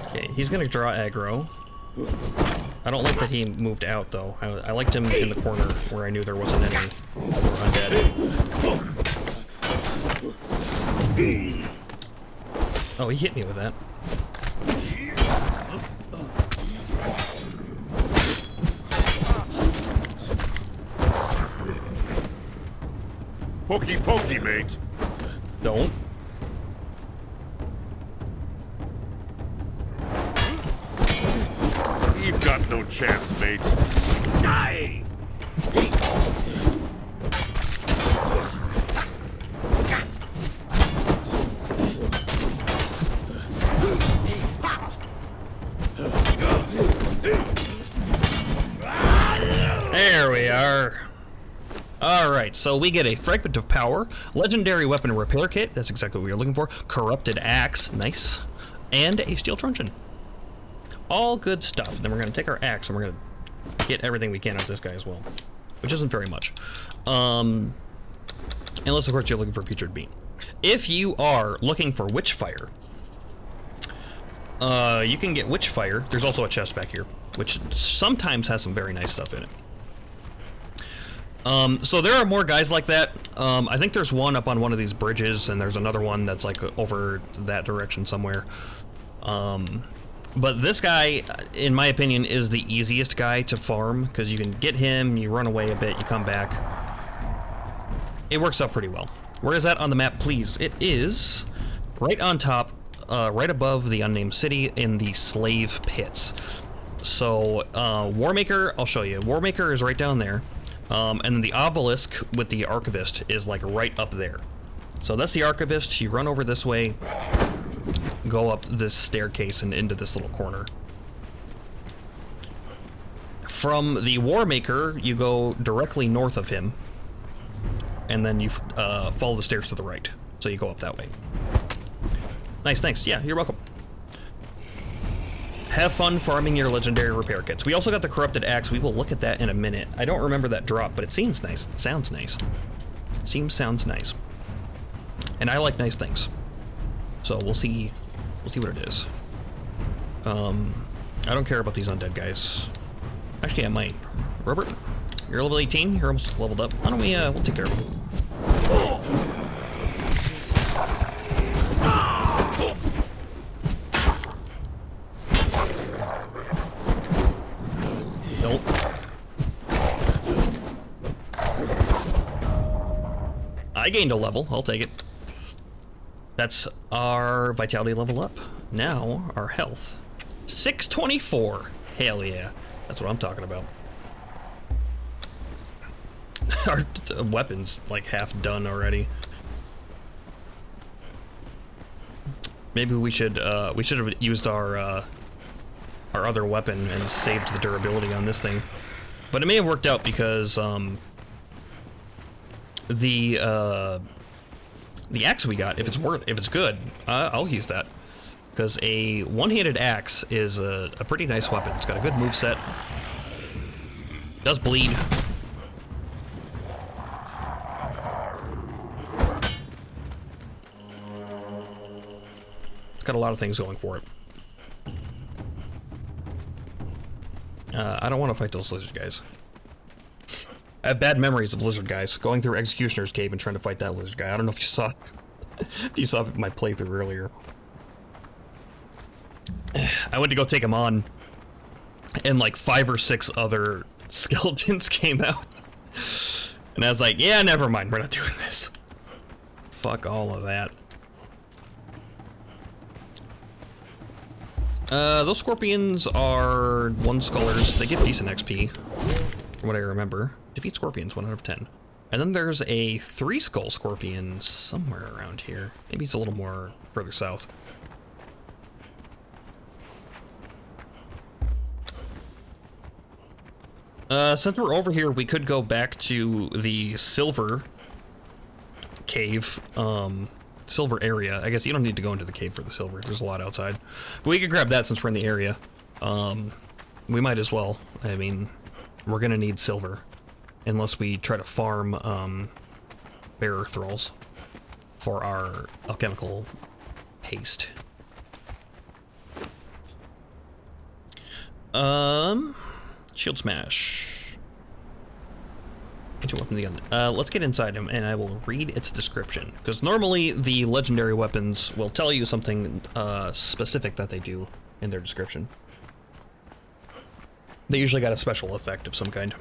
Okay, he's gonna draw aggro. I don't like that he moved out though. I liked him in the corner where I knew there wasn't any undead. Oh, he hit me with that. Pokey pokey, mate. Don't. You've got no chance, mate. Die! There we are. Alright, so we get a Fragment of Power, Legendary Weapon Repair Kit, that's exactly what we were looking for, Corrupted Axe, nice, and a Steel Truncheon. All good stuff. Then we're going to take our axe and we're going to get everything we can out of this guy as well, which isn't very much. Unless, of course, you're looking for Putrid Bean. If you are looking for Witchfire, you can get Witchfire. There's also a chest back here, which sometimes has some very nice stuff in it. So there are more guys like that. I think there's one up on one of these bridges, and there's another one that's like over that direction somewhere. But this guy, in my opinion, is the easiest guy to farm, because you can get him, you run away a bit, you come back. It works out pretty well. Where is that on the map, please? It is right on top, right above the unnamed city in the slave pits. So, Warmaker, I'll show you. Warmaker is right down there. And then the obelisk with the archivist is like right up there. So that's the archivist. You run over this way, go up this staircase and into this little corner. From the Warmaker, you go directly north of him, and then you follow the stairs to the right. So you go up that way. Nice, thanks. Yeah, you're welcome. Have fun farming your legendary repair kits. We also got the Corrupted Axe. We will look at that in a minute. I don't remember that drop, but it seems nice. It sounds nice. Sounds nice. And I like nice things. So we'll see what it is. I don't care about these undead guys. Actually, I might. Robert, you're level 18. You're almost leveled up. Why don't we, we'll take care of him. Nope. I gained a level. I'll take it. That's our vitality level up. Now, our health. 624. Hell yeah. That's what I'm talking about. Our weapon's like half done already. Maybe we should have used our other weapon and saved the durability on this thing. But it may have worked out because the axe we got, if it's good, I'll use that. Because a one-handed axe is a pretty nice weapon. It's got a good moveset. Does bleed. It's got a lot of things going for it. I don't want to fight those lizard guys. I have bad memories of lizard guys. Going through Executioner's Cave and trying to fight that lizard guy. I don't know if you saw if you saw my playthrough earlier. I went to go take him on, and like 5 or 6 other skeletons came out. And I was like, yeah, never mind, we're not doing this. Fuck all of that. Those scorpions are 1 scholars. They give decent XP, from what I remember. Defeat scorpions, 1 out of 10. And then there's a 3 skull scorpion somewhere around here. Maybe it's a little more further south. Since we're over here, we could go back to the silver cave, silver area. I guess you don't need to go into the cave for the silver. There's a lot outside. But we could grab that since we're in the area. We might as well. I mean, we're gonna need silver. Unless we try to farm, bearer thralls for our alchemical paste. Shield smash. Weapon again. Let's get inside him, and I will read its description. Because normally the legendary weapons will tell you something specific that they do in their description. They usually got a special effect of some kind.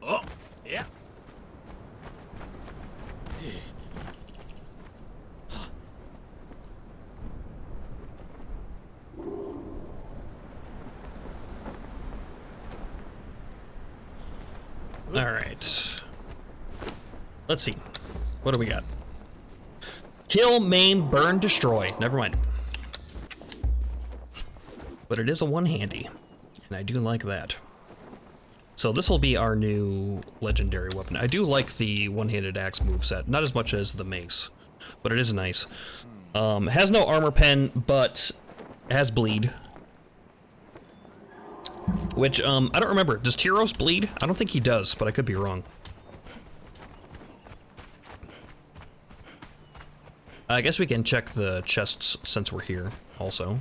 Oh, yeah. All right. Let's see. What do we got? Kill, maim, burn, destroy. Never mind. But it is a one-handy, and I do like that. So this will be our new legendary weapon. I do like the one-handed axe moveset, not as much as the mace, but it is nice. It has no armor pen, but it has bleed. Which, I don't remember. Does Tyros bleed? I don't think he does, but I could be wrong. I guess we can check the chests since we're here, also.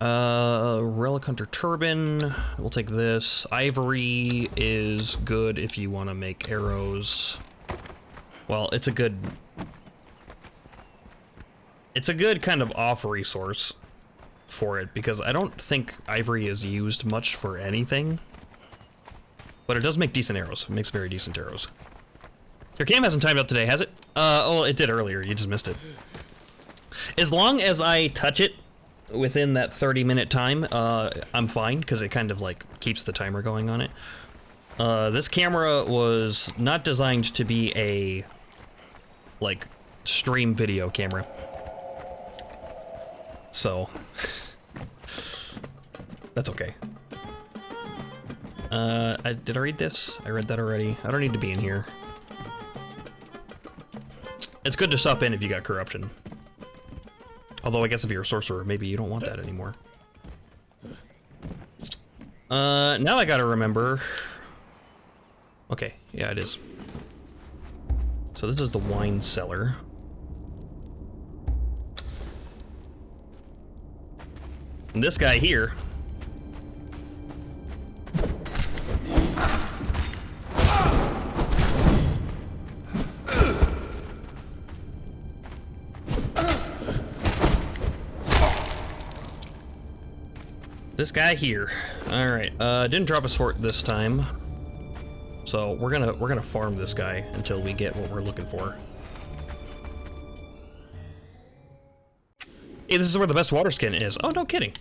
Relic Hunter Turban, we'll take this. Ivory is good if you want to make arrows. Well, it's a good kind of off resource for it, because I don't think ivory is used much for anything. But it does make decent arrows. It makes very decent arrows. Your cam hasn't timed out today, has it? Oh, it did earlier. You just missed it. As long as I touch it within that 30-minute time, I'm fine, because it kind of, like, keeps the timer going on it. This camera was not designed to be a, like, stream video camera. So, that's okay. Did I read this? I read that already. I don't need to be in here. It's good to stop in if you got corruption. Although I guess if you're a sorcerer, maybe you don't want that anymore. Now I gotta remember. Okay, yeah, it is. So this is the wine cellar. And this guy here. this guy here. All right, didn't drop us fort this time. So we're gonna farm this guy until we get what we're looking for. Hey, this is where the best water skin is. Oh, no kidding.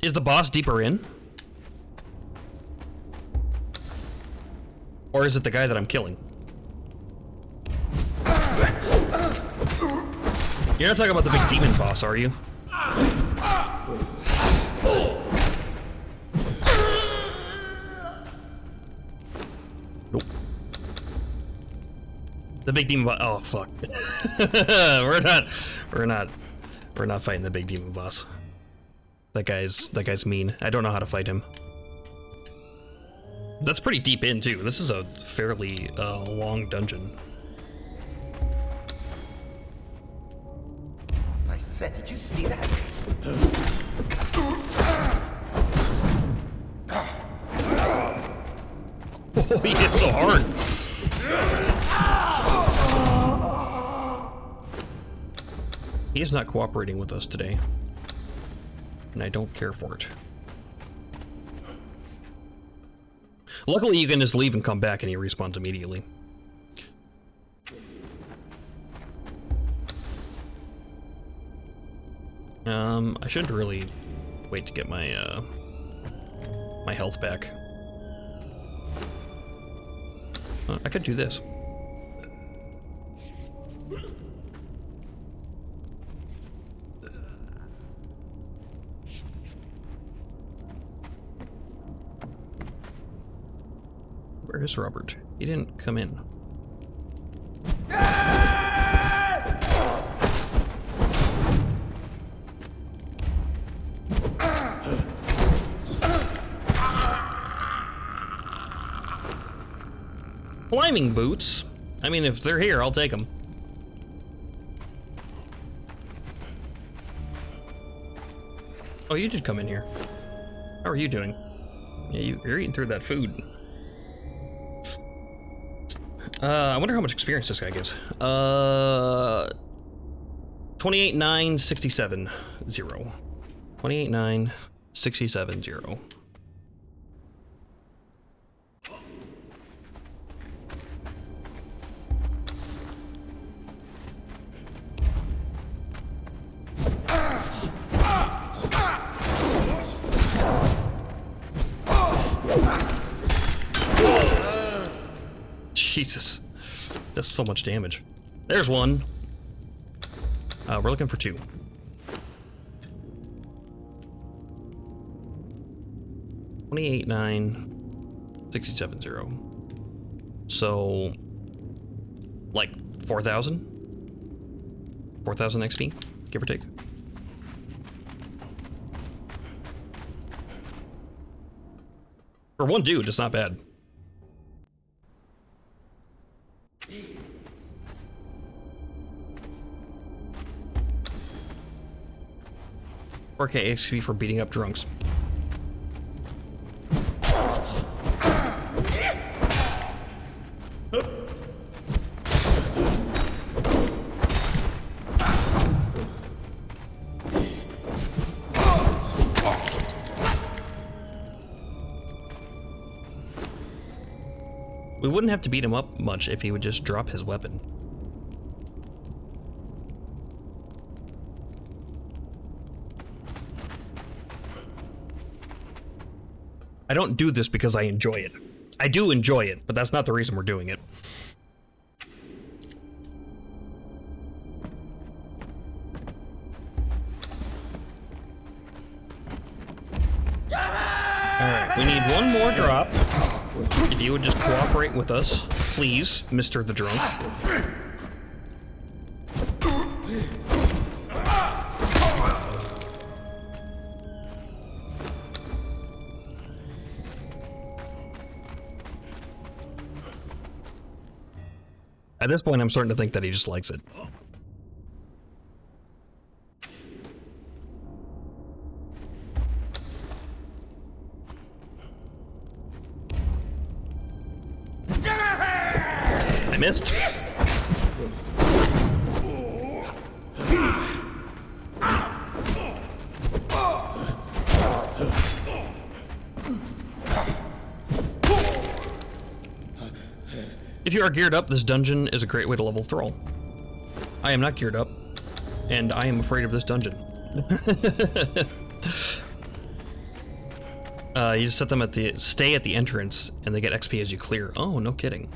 Is the boss deeper in? Or is it the guy that I'm killing? You're not talking about the big demon boss, are you? Nope. The big demon boss. Oh fuck. We're not fighting the big demon boss. That guy's mean. I don't know how to fight him. That's pretty deep in too. This is a fairly long dungeon. I said, did you see that? Oh, he hit so hard. He is not cooperating with us today, and I don't care for it. Luckily, you can just leave and come back, and he respawns immediately. I should really wait to get my my health back. I could do this. Where is Robert? He didn't come in. Climbing boots? I mean, if they're here, I'll take them. Oh, you did come in here. How are you doing? Yeah, you're eating through that food. I wonder how much experience this guy gives. 28,9, 67, 0. 28,9, 67, 0. Jesus, that's so much damage. There's one. We're looking for two. 28,9, 67, 0. So, like 4,000? 4,000 XP, give or take. For one dude, it's not bad. Okay, XP for beating up drunks. We wouldn't have to beat him up much if he would just drop his weapon. I don't do this because I enjoy it. I do enjoy it, but that's not the reason we're doing it. Alright, we need one more drop. If you would just cooperate with us, please, Mr. the Drunk. At this point, I'm starting to think that he just likes it. I missed. If you are geared up, this dungeon is a great way to level Thrall. I am not geared up, and I am afraid of this dungeon. You just set them stay at the entrance, and they get XP as you clear. Oh, no kidding.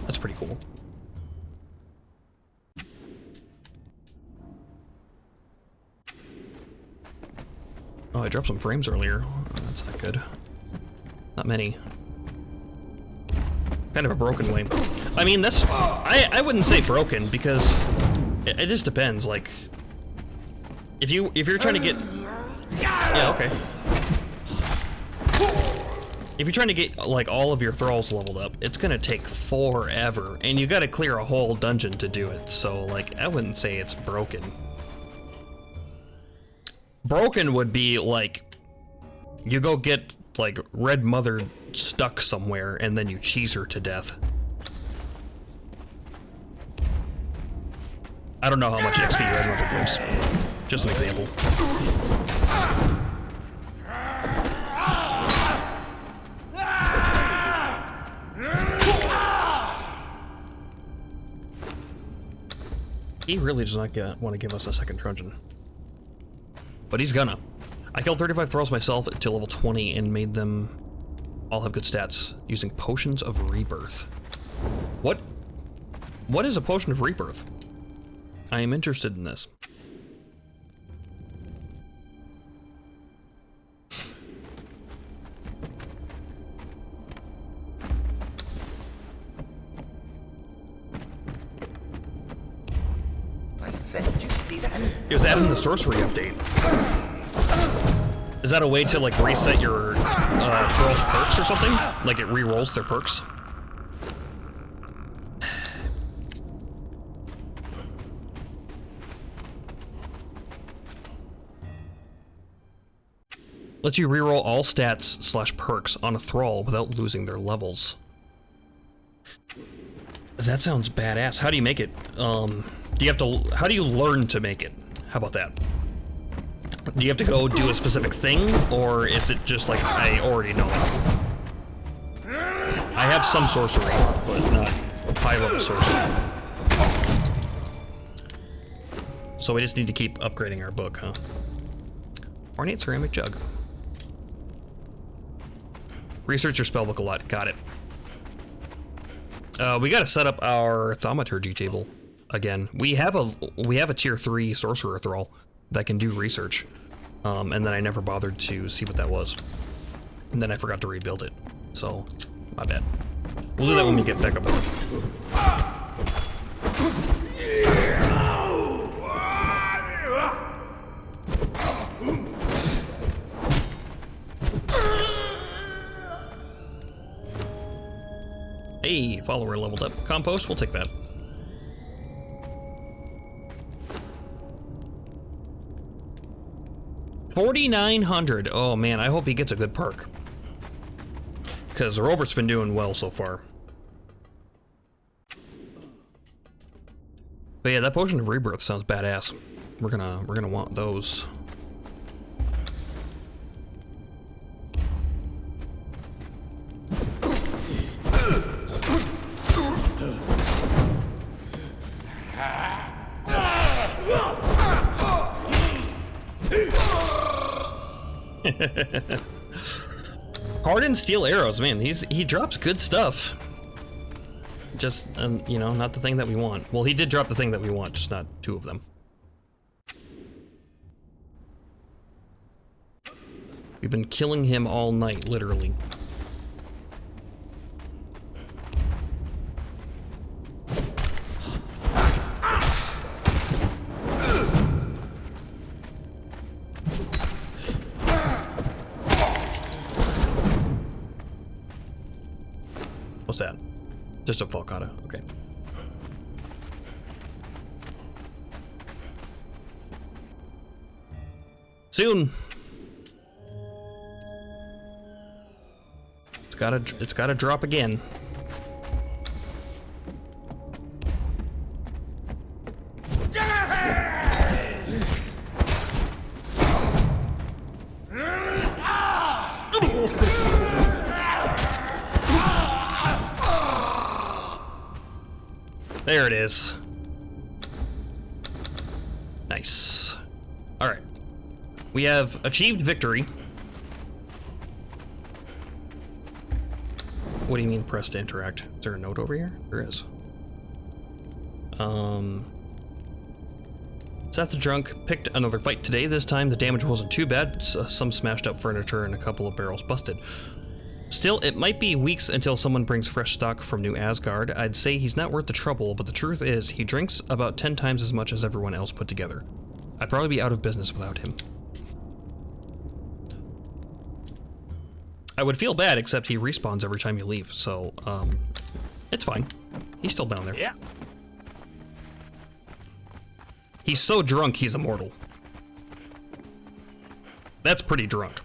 That's pretty cool. Oh, I dropped some frames earlier. Oh, that's not good. Not many. Kind of a broken way. I mean, that's... I wouldn't say broken, because it just depends. Like, if you're trying to get... Yeah, okay. If you're trying to get, like, all of your thralls leveled up, it's gonna take forever, and you gotta clear a whole dungeon to do it, so, like, I wouldn't say it's broken. Broken would be, like, you go get, like, Red Mother stuck somewhere, and then you cheese her to death. I don't know how much XP Red Mother gives. Just an example. He really does not want to give us a second Trojan. But he's gonna. I killed 35 thralls myself to level 20 and made them all have good stats using potions of rebirth. What is a potion of rebirth? I am interested in this. I said, did you see that? It was added in the Sorcery update. Is that a way to, like, reset your thralls' perks or something? Like, it re-rolls their perks? Lets you re-roll all stats / perks on a thrall without losing their levels. That sounds badass. How do you make it? How do you learn to make it? How about that? Do you have to go do a specific thing, or is it just like, I already know it? I have some sorcery, but not high-level sorcery. So we just need to keep upgrading our book, huh? Ornate ceramic jug. Research your spellbook a lot. Got it. We gotta set up our thaumaturgy table again. We have a tier 3 sorcerer thrall that can do research, and then I never bothered to see what that was, and then I forgot to rebuild it. So, my bad. We'll do that when we get back up. Hey, follower leveled up. Compost, we'll take that. $4,900. Oh man, I hope he gets a good perk. Because Robert's been doing well so far. But yeah, that potion of rebirth sounds badass. We're gonna want those. Hardened steel arrows, man. He drops good stuff. Just you know, not the thing that we want. Well, he did drop the thing that we want, just not 2 of them. We've been killing him all night, literally. What's that? Just a Volcano, okay. Soon. It's gotta drop again. There it is. Nice. Alright. We have achieved victory. What do you mean press to interact? Is there a note over here? There is. Seth the Drunk picked another fight today. This time the damage wasn't too bad. Some smashed up furniture and a couple of barrels busted. Still, it might be weeks until someone brings fresh stock from New Asgard. I'd say he's not worth the trouble, but the truth is, he drinks about 10 times as much as everyone else put together. I'd probably be out of business without him. I would feel bad, except he respawns every time you leave, so, it's fine. He's still down there. Yeah. He's so drunk, he's immortal. That's pretty drunk.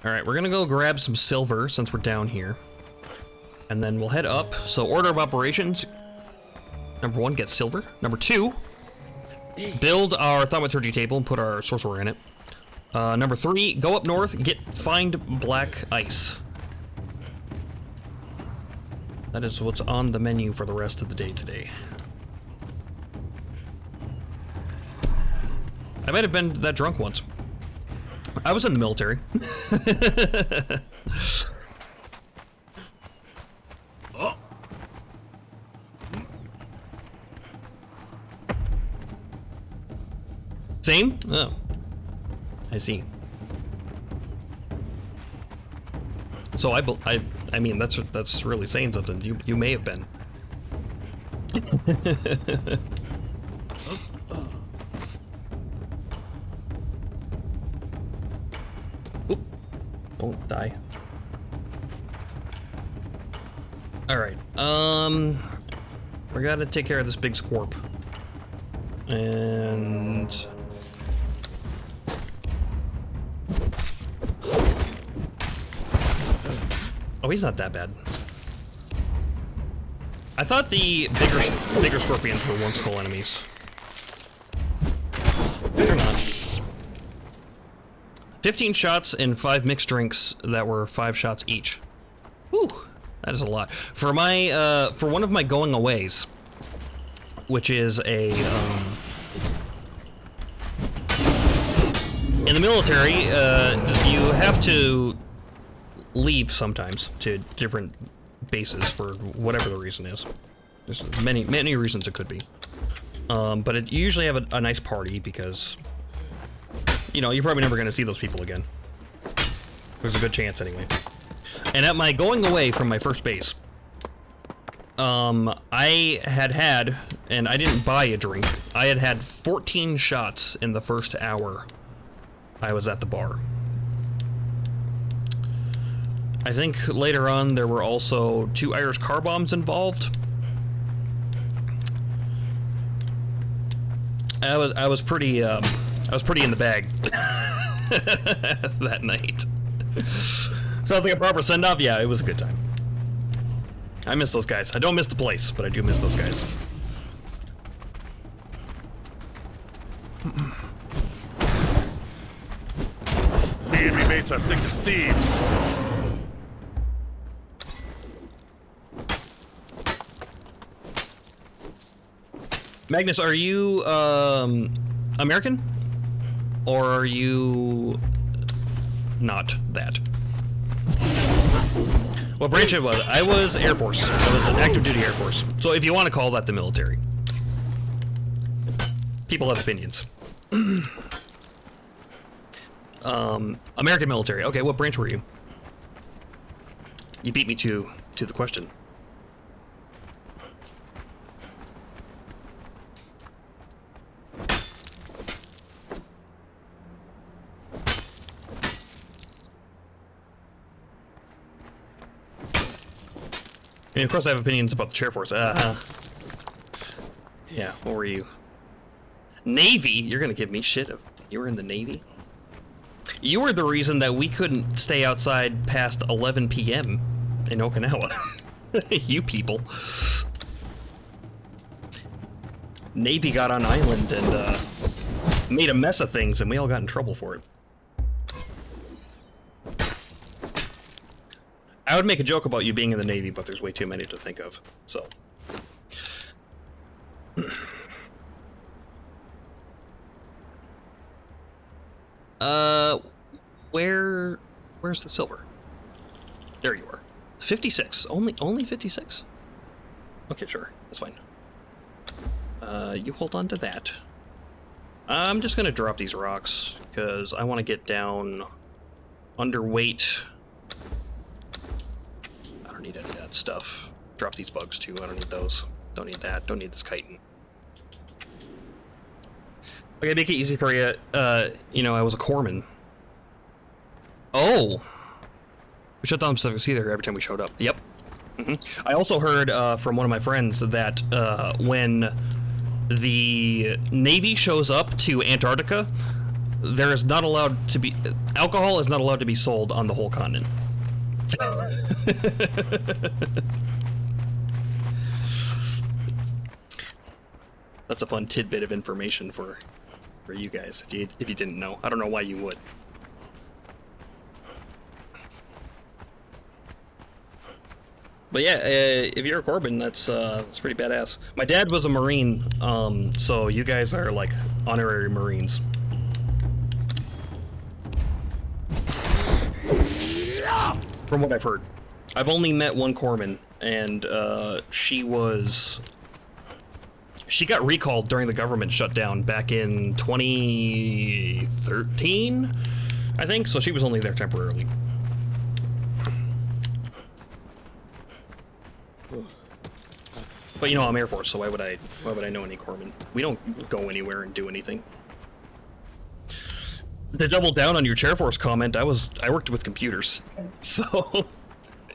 Alright, we're gonna go grab some silver since we're down here. And then we'll head up. So order of operations. Number 1, get silver. Number 2, build our thaumaturgy table and put our sorcerer in it. Number 3, go up north, find black ice. That is what's on the menu for the rest of the day today. I might have been that drunk once. I was in the military. Oh. Same? Oh. I see. So I mean that's really saying something. You may have been. Oop. Won't die. Alright. We gotta take care of this big scorp. And oh, he's not that bad. I thought the bigger scorpions were 1 skull enemies. They're not. 15 shots and 5 mixed drinks that were 5 shots each. Whew, that is a lot. For my for one of my going aways, which is a in the military, you have to leave sometimes to different bases for whatever the reason is. There's many reasons it could be. But you usually have a nice party because, you know, you're probably never going to see those people again. There's a good chance anyway. And at my going away from my first base, I had, and I didn't buy a drink, I had 14 shots in the first hour I was at the bar. I think later on there were also 2 Irish car bombs involved. I was pretty in the bag that night. Sounds like a proper send off. Yeah, it was a good time. I miss those guys. I don't miss the place, but I do miss those guys. Me and me mates are thick as thieves. Magnus, are you American? Or are you not that? What branch it was? I was Air Force. I was an active duty Air Force. So if you want to call that the military. People have opinions. American military. Okay, what branch were you? You beat me to the question. I mean, of course I have opinions about the Chair Force. Yeah, what were you? Navy? You're gonna give me shit. You were in the Navy? You were the reason that we couldn't stay outside past 11 p.m. in Okinawa. You people. Navy got on island and made a mess of things, and we all got in trouble for it. I would make a joke about you being in the Navy, but there's way too many to think of, so. Where's the silver? There you are. 56. Only 56? Okay, sure. That's fine. You hold on to that. I'm just gonna drop these rocks, because I want to get down underweight. I don't need any of that stuff. Drop these bugs, too. I don't need those. Don't need that. Don't need this chitin. Okay, make it easy for you. You know, I was a corpsman. Oh! We shut down Pacific Sea there every time we showed up. Yep. I also heard from one of my friends that when the Navy shows up to Antarctica, there is not allowed to be... alcohol is not allowed to be sold on the whole continent. That's a fun tidbit of information for you guys, if you didn't know. I don't know why you would. But yeah, if you're a Corbin, that's pretty badass. My dad was a Marine, so you guys are like honorary Marines. From what I've heard. I've only met one corpsman, and she got recalled during the government shutdown back in 2013, I think, so she was only there temporarily. But you know, I'm Air Force, so why would I know any corpsmen? We don't go anywhere and do anything. To double down on your Chair Force comment, I worked with computers, so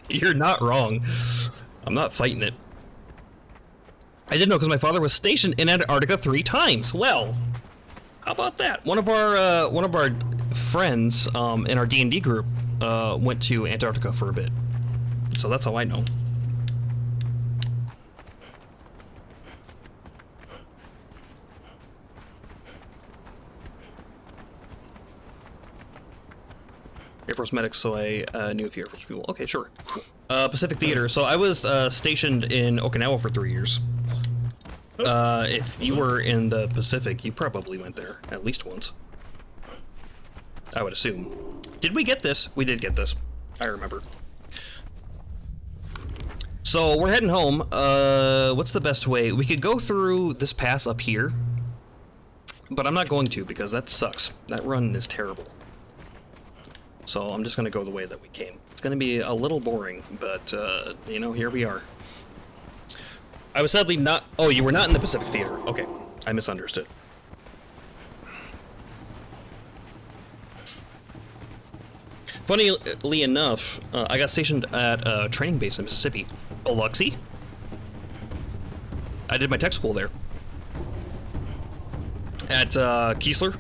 you're not wrong. I'm not fighting it. I didn't know because my father was stationed in Antarctica 3 times. Well, how about that? One of our friends in our D&D group went to Antarctica for a bit, so that's how I know. Air Force medics, so I knew a few Air Force people. Okay, sure. Pacific Theater. So I was stationed in Okinawa for 3 years. If you were in the Pacific, you probably went there at least once. I would assume. Did we get this? We did get this. I remember. So we're heading home. What's the best way? We could go through this pass up here, but I'm not going to because that sucks. That run is terrible. So I'm just going to go the way that we came. It's going to be a little boring, but, you know, here we are. I was sadly not... Oh, you were not in the Pacific Theater. Okay, I misunderstood. Funnily enough, I got stationed at a training base in Mississippi. Biloxi? I did my tech school there. At Keesler.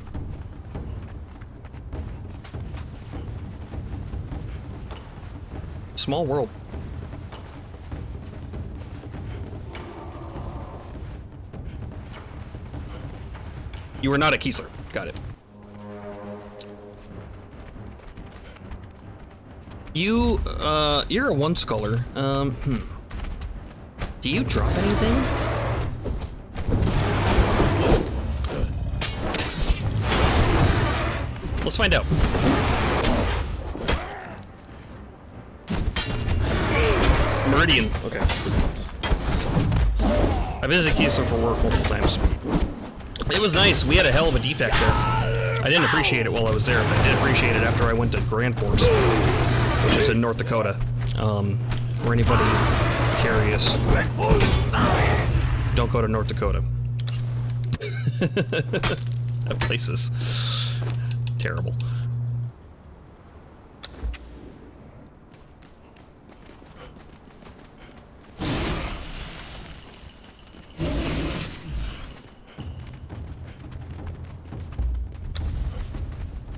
Small world. You were not a Keesler. Got it. You're a one scholar. Do you drop anything? Let's find out. Meridian. Okay. I visited Keesler for work multiple times. It was nice. We had a hell of a defect there. I didn't appreciate it while I was there, but I did appreciate it after I went to Grand Forks, which is in North Dakota. For anybody curious, don't go to North Dakota. That place is terrible.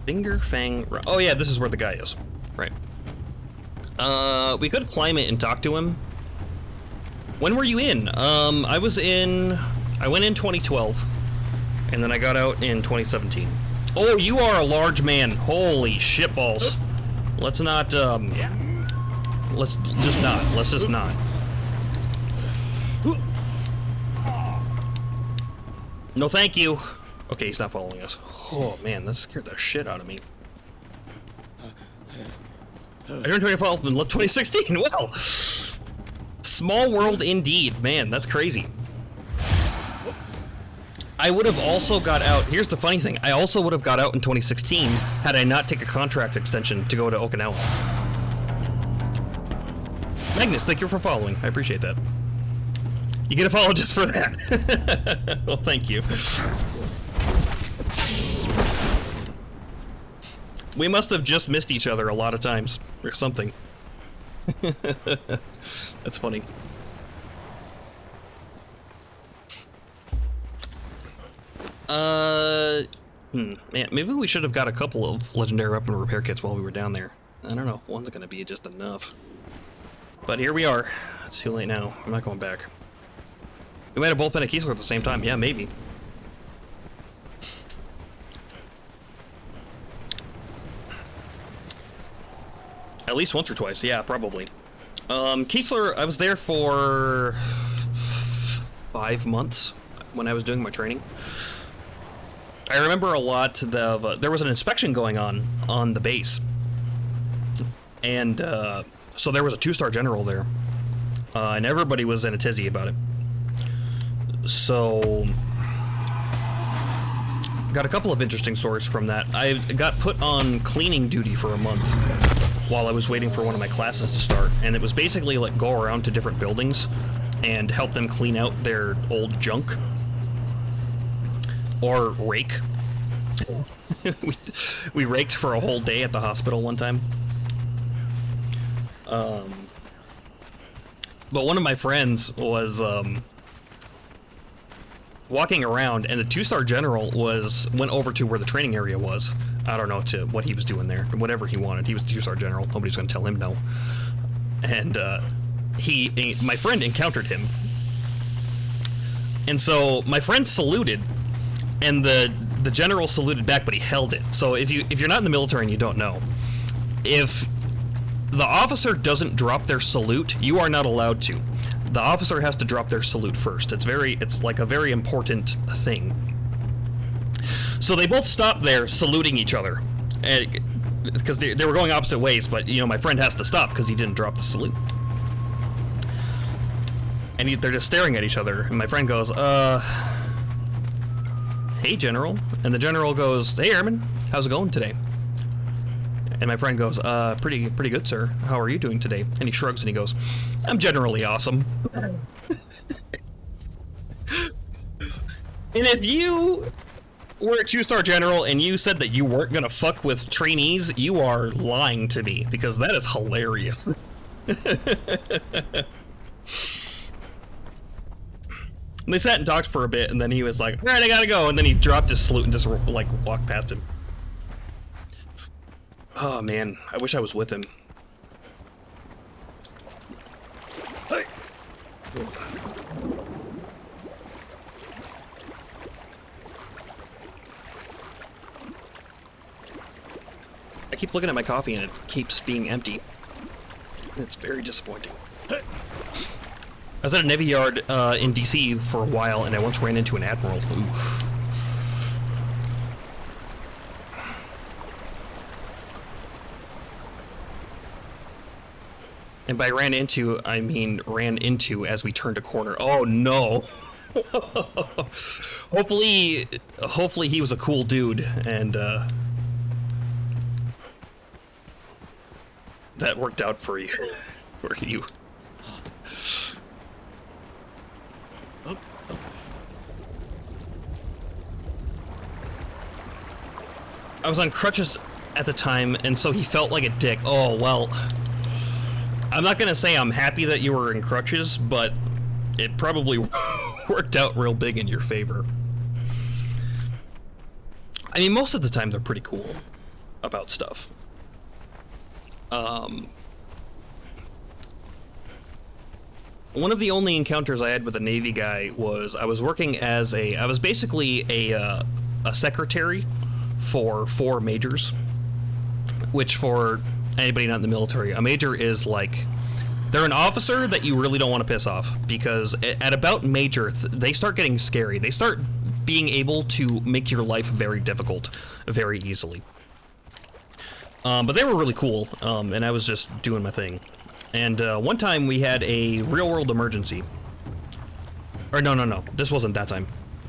Finger Fang. Oh yeah, this is where the guy is. Right. We could climb it and talk to him. When were you in? I went in 2012, and then I got out in 2017. Oh, you are a large man. Holy shitballs. Let's not Let's just not. Let's just not. No, thank you. Okay, he's not following us. Oh man, that scared the shit out of me. I turned 25 in 2016. Well, small world indeed, man. That's crazy. I would have also got out. Here's the funny thing. I also would have got out in 2016 had I not taken a contract extension to go to Okinawa. Magnus, thank you for following. I appreciate that. You get a follow just for that. Well, thank you. We must have just missed each other a lot of times, or something. That's funny. Man, maybe we should have got a couple of legendary weapon repair kits while we were down there. I don't know, one's gonna be just enough. But here we are. It's too late now. I'm not going back. We might have both been at Kiesler at the same time. Yeah, maybe. At least once or twice. Yeah, probably. Kiesler, I was there for 5 months when I was doing my training. I remember a lot of, there was an inspection going on the base. And, so there was a 2-star general there. And everybody was in a tizzy about it. So, got a couple of interesting stories from that. I got put on cleaning duty for a month while I was waiting for one of my classes to start. And it was basically like go around to different buildings and help them clean out their old junk. Or rake. we raked for a whole day at the hospital one time. But one of my friends was walking around, and the 2-star general went over to where the training area was. I don't know to what he was doing there, whatever he wanted. He was the 2-star general. Nobody's gonna tell him no. And my friend encountered him, and so my friend saluted. And the general saluted back, but he held it. So if you're not in the military and you don't know, if the officer doesn't drop their salute, you are not allowed to. The officer has to drop their salute first. It's like a very important thing. So they both stopped there saluting each other, because they were going opposite ways. But you know, my friend has to stop because he didn't drop the salute. And they're just staring at each other. And my friend goes, "Hey, General." And the general goes, "Hey, Airman, how's it going today?" And my friend goes, pretty good, sir. How are you doing today?" And he shrugs and he goes, "I'm generally awesome." And if you were a 2-star general and you said that you weren't gonna fuck with trainees, you are lying to me, because that is hilarious. And they sat and talked for a bit, and then he was like, "All right, I gotta go," and then he dropped his salute and just, like, walked past him. Oh, man. I wish I was with him. Hey. I keep looking at my coffee, and it keeps being empty. It's very disappointing. Hey. I was at a Navy Yard in DC for a while, and I once ran into an admiral. Oof. And by ran into, I mean ran into as we turned a corner. Oh no! Hopefully he was a cool dude, and that worked out for you. For you. I was on crutches at the time, and so he felt like a dick. Oh, well. I'm not gonna say I'm happy that you were in crutches, but it probably worked out real big in your favor. I mean, most of the time they're pretty cool about stuff. One of the only encounters I had with a Navy guy was I was working as I was basically a secretary for 4 majors, which for anybody not in the military, a major is like They're an officer that you really don't want to piss off, because at about Major, they start getting scary. They start being able to make your life very difficult, very easily. But they were really cool, and I was just doing my thing. And one time we had a real-world emergency. Or no, this wasn't that time.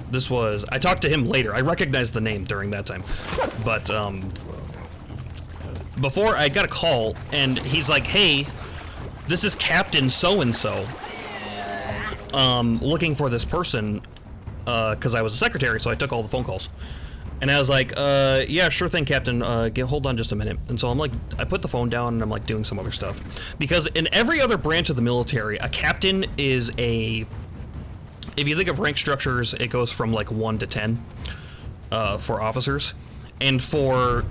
This was, I talked to him later. I recognized the name during that time. But, before I got a call, and he's like, hey, this is Captain so-and-so, looking for this person, because I was a secretary, so I took all the phone calls. And I was like, yeah, sure thing, Captain, hold on just a minute. And so I'm like, I put the phone down, and I'm like doing some other stuff. Because in every other branch of the military, a captain is a... If you think of rank structures, it goes from like 1 to 10 for officers. And for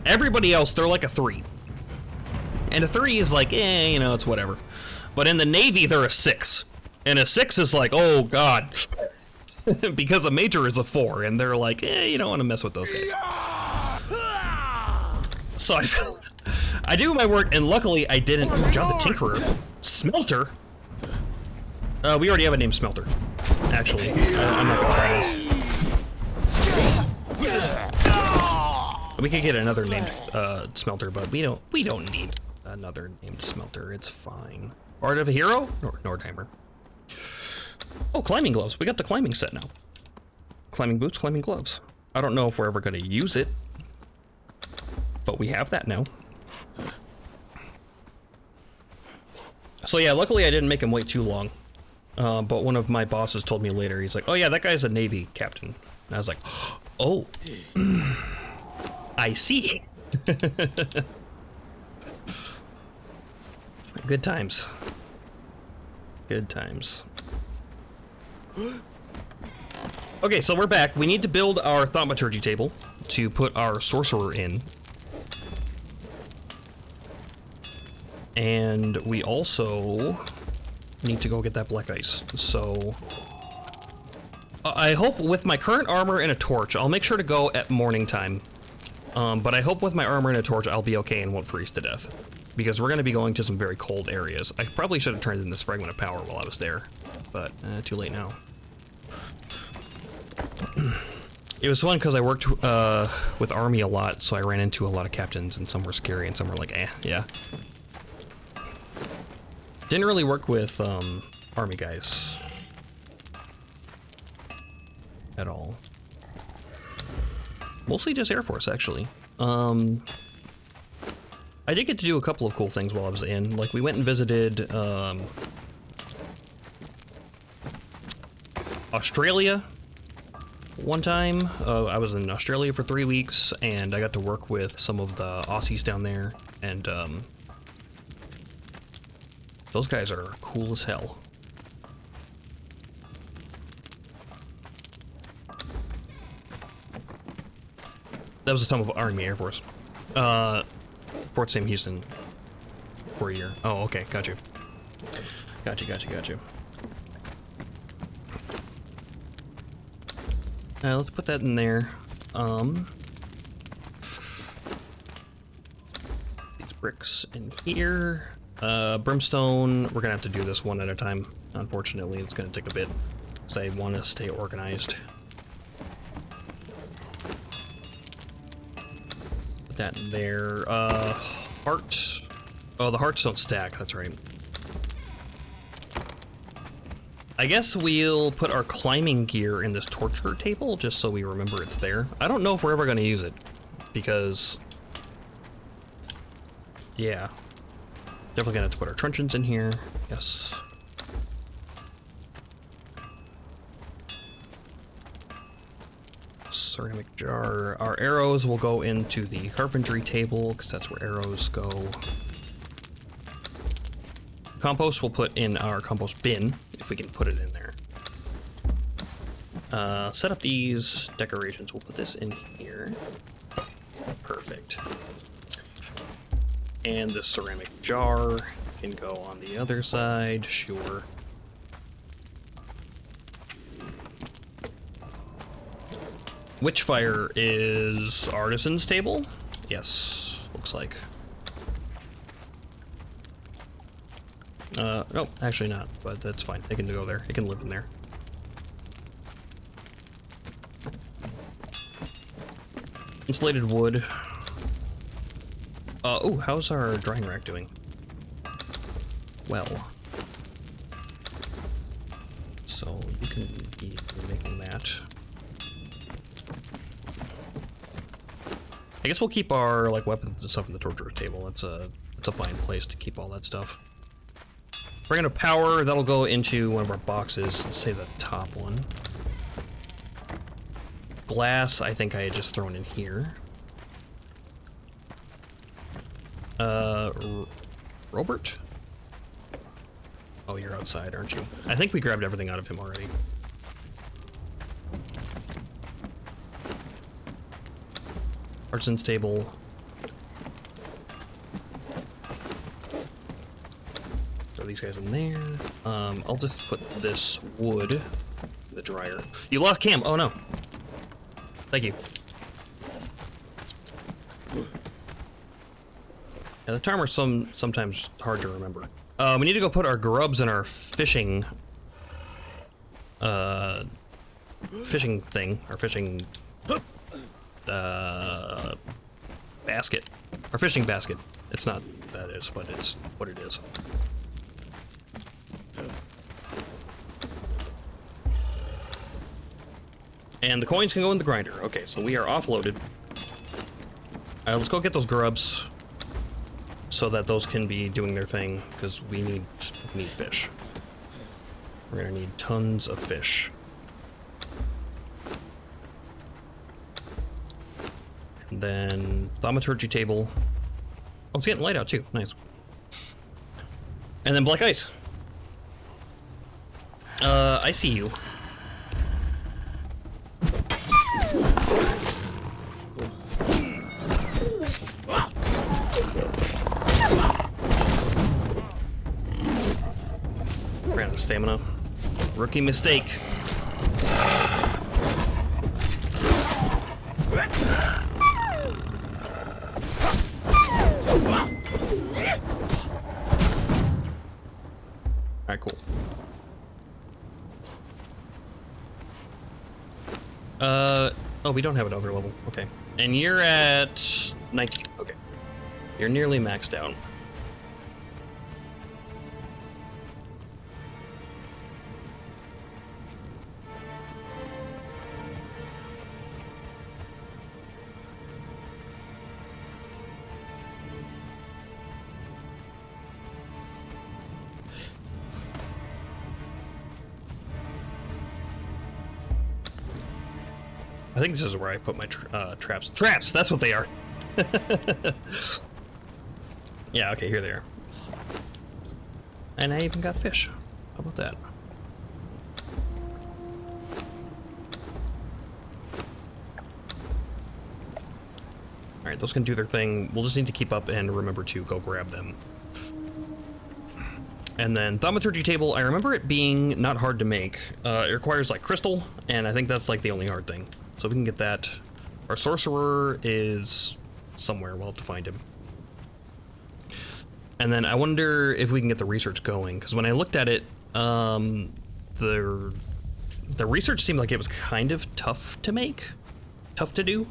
everybody else, they're like a 3. And a 3 is like, you know, it's whatever. But in the Navy, they're a 6. And a 6 is like, oh, God. Because a major is a 4, and they're like, you don't want to mess with those guys. So I do my work, and luckily I didn't... Ooh, John the Tinkerer. Smelter? We already have a name, Smelter. Actually, I'm not gonna lie. We could get another named Smelter, but we don't need another named Smelter. It's fine. Art of a Hero? Nordheimer. Oh, climbing gloves. We got the climbing set now. Climbing boots, climbing gloves. I don't know if we're ever gonna use it, but we have that now. So yeah, luckily I didn't make him wait too long. But one of my bosses told me later, he's like, oh yeah, that guy's a Navy captain. And I was like, oh, I see. Good times. Good times. Okay, so we're back. We need to build our thaumaturgy table to put our sorcerer in. And we also need to go get that black ice. So I hope with my current armor and a torch, I'll make sure to go at morning time. But I hope with my armor and a torch, I'll be okay and won't freeze to death. Because we're going to be going to some very cold areas. I probably should have turned in this fragment of power while I was there. But too late now. It was fun because I worked with Army a lot, so I ran into a lot of captains, and some were scary and some were like, yeah. Didn't really work with Army guys at all. Mostly just Air Force, actually. I did get to do a couple of cool things while I was in. Like, we went and visited Australia one time. I was in Australia for 3 weeks, and I got to work with some of the Aussies down there, and those guys are cool as hell. That was a time of Army Air Force. Fort Sam Houston for a year. Oh, okay, got you. Got you. Let's put that in there. These bricks in here. Brimstone, we're gonna have to do this one at a time. Unfortunately, it's gonna take a bit, because I want to stay organized. Put that in there. Heart. Oh, the hearts don't stack, that's right. I guess we'll put our climbing gear in this torture table, just so we remember it's there. I don't know if we're ever gonna use it, because... yeah. Definitely gonna have to put our truncheons in here. Yes. Ceramic jar. Our arrows will go into the carpentry table, because that's where arrows go. Compost we'll put in our compost bin, if we can put it in there. Set up these decorations. We'll put this in here. Perfect. And the ceramic jar can go on the other side, sure. Witchfire is artisan's table? Yes, looks like. No, actually not, but that's fine. They can go there. They can live in there. Insulated wood. Oh, how's our drying rack doing? Well. So, you can be making that. I guess we'll keep our, like, weapons and stuff in the torture table. It's a fine place to keep all that stuff. Bring in a power, that'll go into one of our boxes, let's say the top one. Glass, I think I had just thrown in here. Robert? Oh, you're outside, aren't you? I think we grabbed everything out of him already. Artisan's table. Throw these guys in there. I'll just put this wood in the dryer. You lost Cam. Oh no. Thank you. Yeah, the timer's sometimes hard to remember. We need to go put our grubs in our fishing thing, our fishing basket. Our fishing basket. It's not that is, but it's what it is. And the coins can go in the grinder. Okay, so we are offloaded. Let's go get those grubs so that those can be doing their thing, because we need fish. We're gonna need tons of fish. And then thaumaturgy table. Oh, it's getting light out too. Nice. And then black ice. I see you. Ran out of stamina. Rookie mistake. Alright, cool. Oh, we don't have an other level. Okay. And you're at 19. Okay. You're nearly maxed out. I think this is where I put my traps. Traps! That's what they are! Yeah, okay, here they are. And I even got fish. How about that? Alright, those can do their thing. We'll just need to keep up and remember to go grab them. And then thaumaturgy table, I remember it being not hard to make. It requires like crystal, and I think that's like the only hard thing. So we can get that. Our sorcerer is somewhere. We'll have to find him. And then I wonder if we can get the research going, because when I looked at it, the research seemed like it was kind of tough to make, tough to do.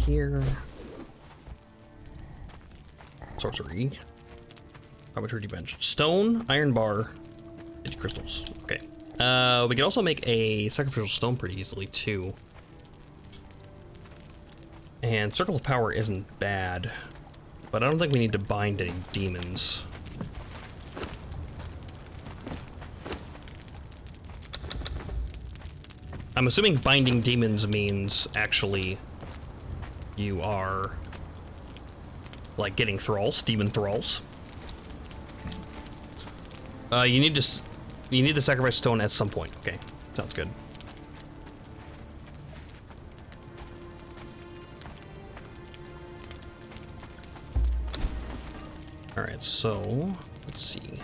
Here. Sorcery. Thaumaturgy bench. Stone, iron bar, 50 crystals. Okay. We can also make a sacrificial stone pretty easily too. And circle of power isn't bad, but I don't think we need to bind any demons. I'm assuming binding demons means actually you are like getting thralls, demon thralls. You need the sacrifice stone at some point. Okay, sounds good. Alright, so let's see.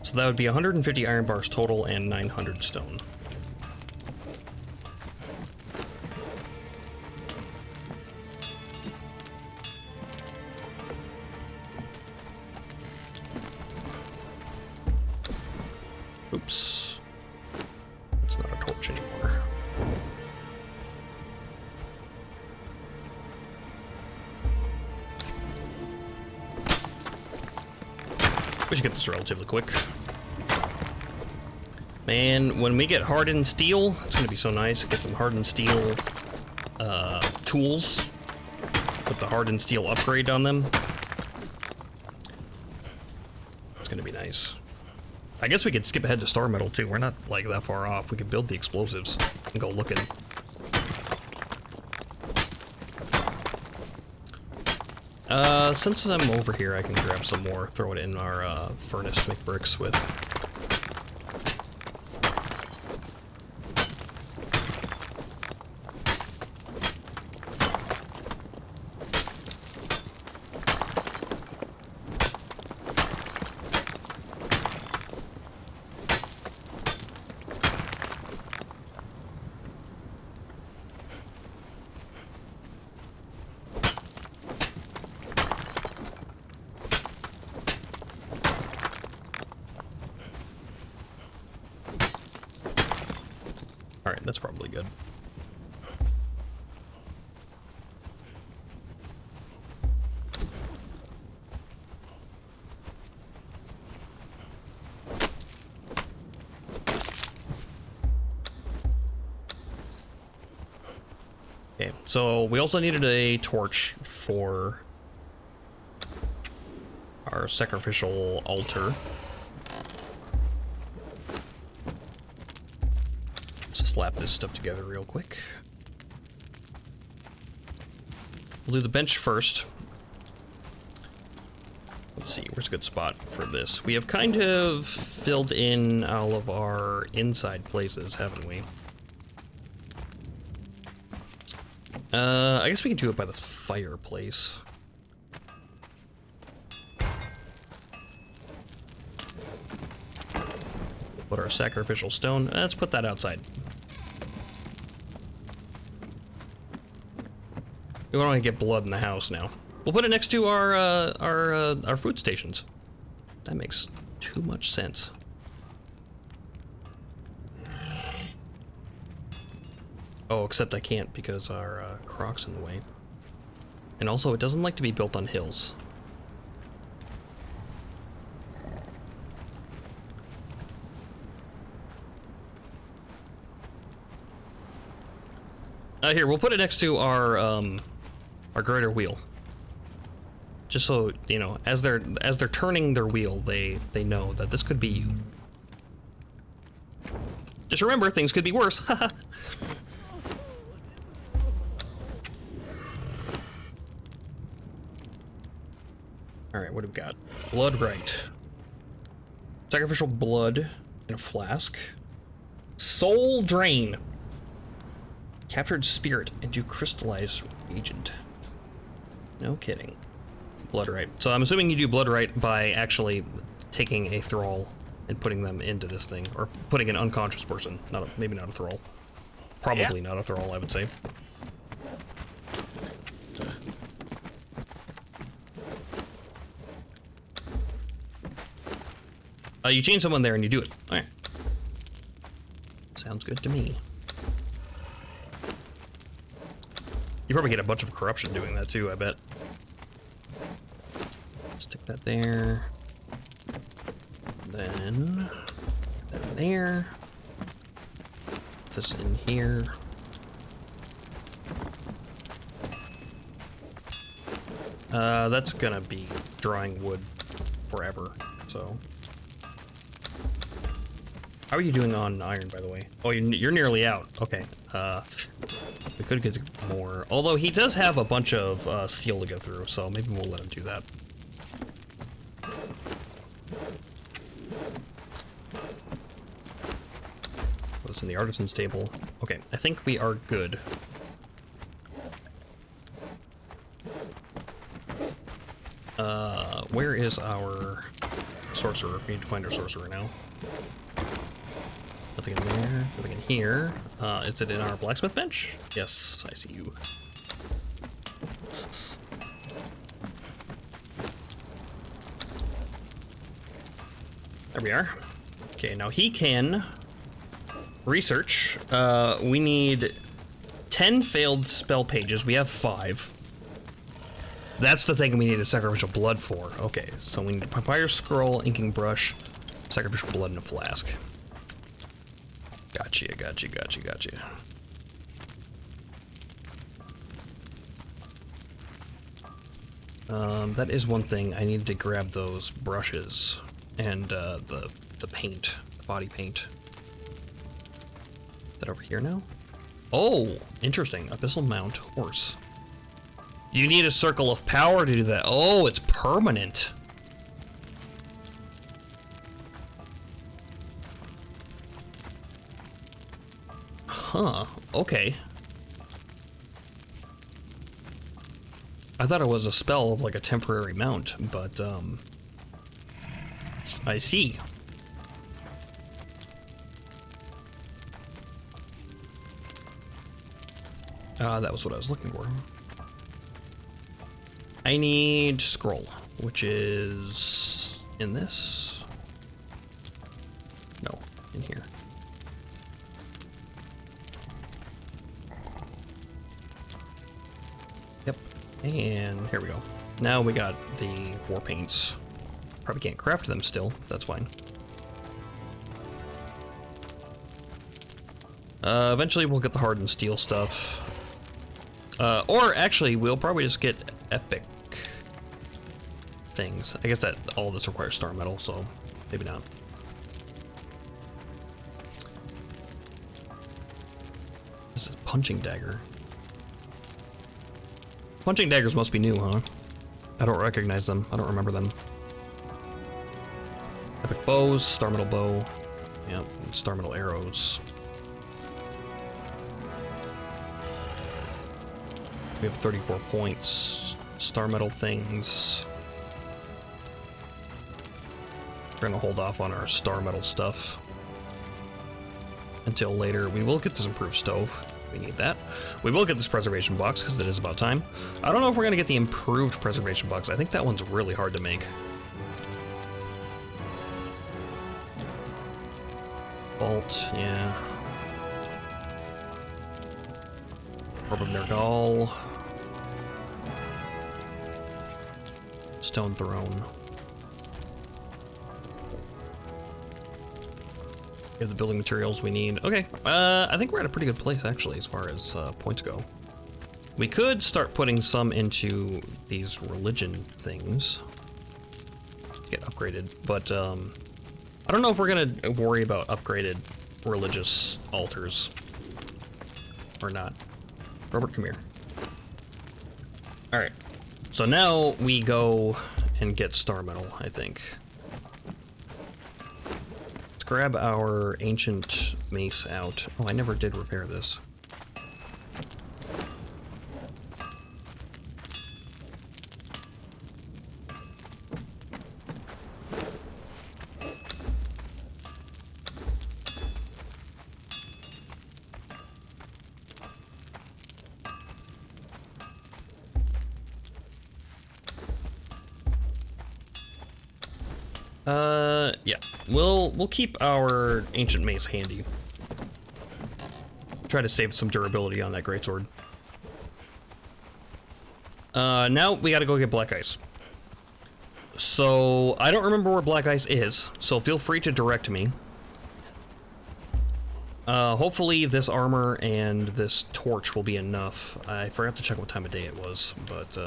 So that would be 150 iron bars total and 900 stone. Oops. It's not a torch anymore. We should get this relatively quick. Man, when we get hardened steel, it's gonna be so nice. Get some hardened steel tools. Put the hardened steel upgrade on them. It's gonna be nice. I guess we could skip ahead to star metal too. We're not like that far off. We could build the explosives and go looking. Since I'm over here, I can grab some more, throw it in our furnace to make bricks with. Alright, that's probably good. Okay, so we also needed a torch for our sacrificial altar. Slap this stuff together real quick. We'll do the bench first. Let's see, where's a good spot for this? We have kind of filled in all of our inside places, haven't we? I guess we can do it by the fireplace. Put our sacrificial stone. Let's put that outside. We don't want to get blood in the house now. We'll put it next to our food stations. That makes too much sense. Oh, except I can't because our croc's in the way. And also, it doesn't like to be built on hills. Here, we'll put it next to our greater wheel. Just so, you know, as they're turning their wheel, they know that this could be you. Just remember, things could be worse. Haha. Alright, what do we got? Blood right. Sacrificial blood in a flask. Soul drain. Captured spirit into crystallized agent. No kidding. Blood right. So I'm assuming you do blood right by actually taking a thrall and putting them into this thing, or putting an unconscious person. Maybe not a thrall. Probably not a thrall, I would say. You chain someone there and you do it. Alright. Sounds good to me. You probably get a bunch of corruption doing that too, I bet. Stick that there. Then that there. This in here. That's gonna be drawing wood forever, so. How are you doing on iron, by the way? Oh, you're nearly out. Okay. We could get more. Although he does have a bunch of steel to go through, so maybe we'll let him do that. What's in the artisan's table? Okay, I think we are good. where is our sorcerer? We need to find our sorcerer now. Nothing in there, nothing in here. Is it in our blacksmith bench? Yes, I see you. There we are. Okay, now he can research. We need 10 failed spell pages. We have 5. That's the thing we need a sacrificial blood for. Okay, so we need a papyrus scroll, inking brush, sacrificial blood, and a flask. Gotcha. That is one thing. I needed to grab those brushes and the paint, body paint. Is that over here now? Oh, interesting. Abyssal Mount horse. You need a circle of power to do that. Oh, it's permanent. Huh, okay. I thought it was a spell of like a temporary mount, but I see. That was what I was looking for. I need scroll, which is in this. No, in here. Yep, and here we go. Now we got the war paints. Probably can't craft them still, that's fine. Eventually we'll get the hardened steel stuff. Or actually, we'll probably just get epic things. I guess that all this requires star metal, so maybe not. This is punching dagger. Punching daggers must be new, huh? I don't recognize them. I don't remember them. Epic bows, star metal bow. Yep, and star metal arrows. We have 34 points. Star metal things. We're gonna hold off on our star metal stuff until later. We will get this improved stove. We need that. We will get this preservation box because it is about time. I don't know if we're gonna get the improved preservation box. I think that one's really hard to make. Bolt, yeah. Orb of Nergal. Stone Throne. We have the building materials we need. Okay, I think we're at a pretty good place actually as far as points go. We could start putting some into these religion things to get upgraded, but I don't know if we're gonna worry about upgraded religious altars or not. Robert, come here. All right. So now we go and get star metal, I think. Let's grab our ancient mace out. Oh, I never did repair this. Yeah, we'll keep our ancient mace handy. Try to save some durability on that greatsword. Now we gotta go get black ice. So I don't remember where black ice is, so feel free to direct me. Hopefully this armor and this torch will be enough. I forgot to check what time of day it was, but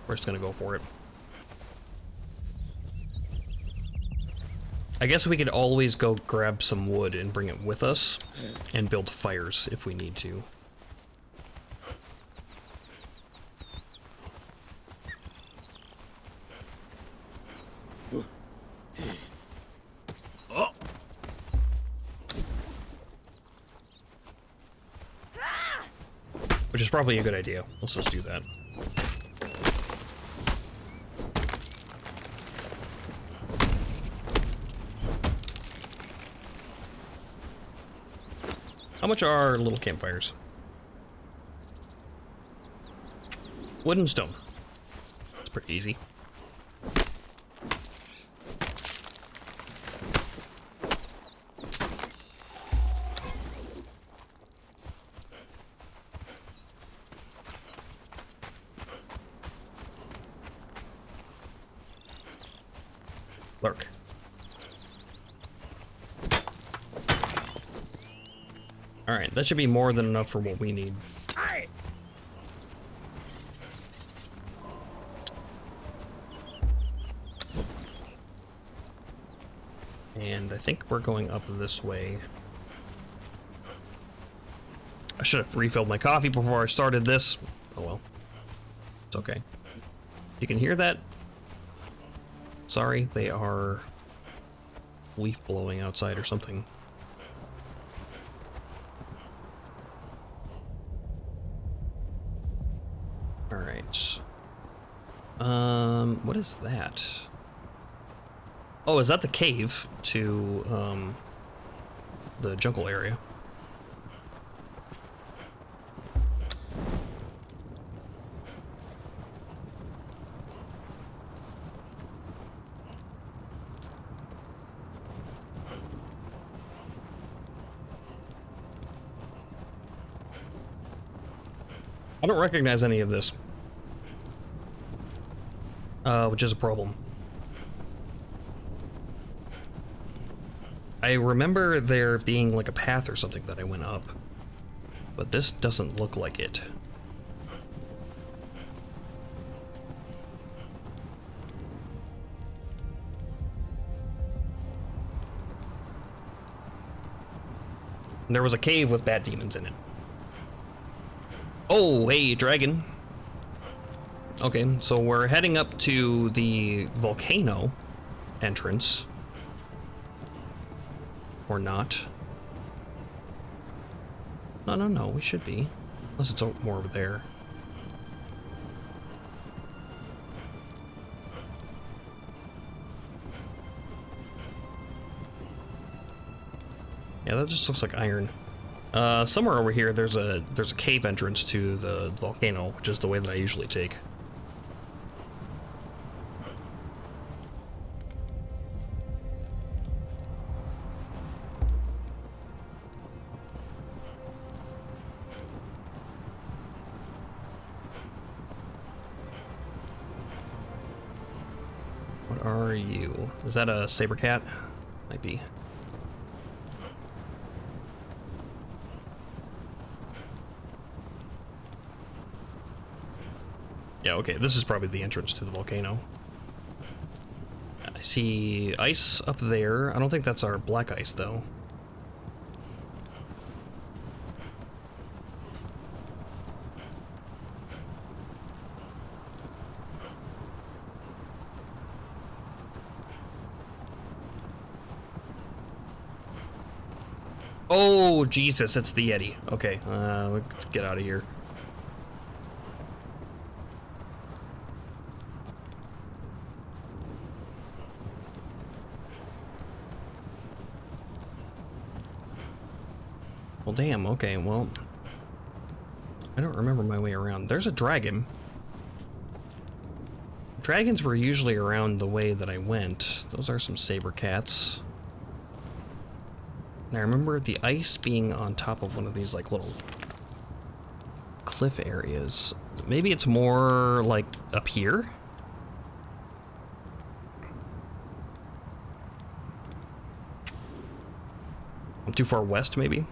we're just gonna go for it. I guess we could always go grab some wood and bring it with us and build fires if we need to. Oh. Which is probably a good idea. Let's just do that. How much are little campfires? Wood and stone. It's pretty easy. Lurk. Alright, that should be more than enough for what we need. Aye. And I think we're going up this way. I should have refilled my coffee before I started this. Oh well. It's okay. You can hear that? Sorry, they are leaf blowing outside or something. Alright. What is that? Oh, is that the cave to, the jungle area? I don't recognize any of this. Which is a problem. I remember there being like a path or something that I went up, but this doesn't look like it. And there was a cave with bad demons in it. Oh, hey, dragon. Okay, so we're heading up to the volcano entrance. Or not. No, we should be. Unless it's more over there. Yeah, that just looks like iron. Somewhere over here, there's a cave entrance to the volcano, which is the way that I usually take. What are you? Is that a saber cat? Might be. Yeah, okay, this is probably the entrance to the volcano. I see ice up there. I don't think that's our black ice, though. Oh, Jesus, it's the Yeti. Okay, let's get out of here. Well, damn, okay, well, I don't remember my way around. There's a dragon. Dragons were usually around the way that I went. Those are some saber cats. And I remember the ice being on top of one of these, like, little cliff areas. Maybe it's more, like, up here? I'm too far west, maybe?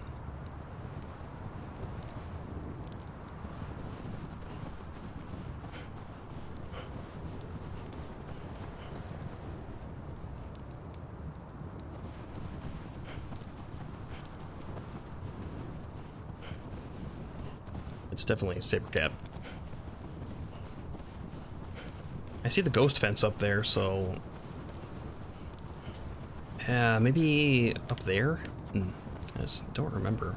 It's definitely a saber cat. I see the ghost fence up there, so... Yeah, maybe up there? I just don't remember.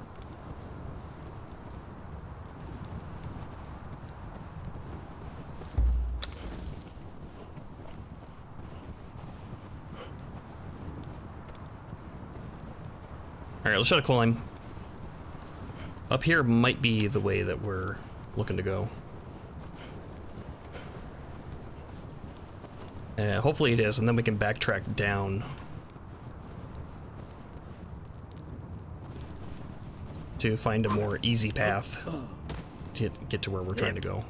Alright, let's try to climb. Up here might be the way that we're looking to go. Hopefully it is, and then we can backtrack down to find a more easy path to get to where we're trying to go.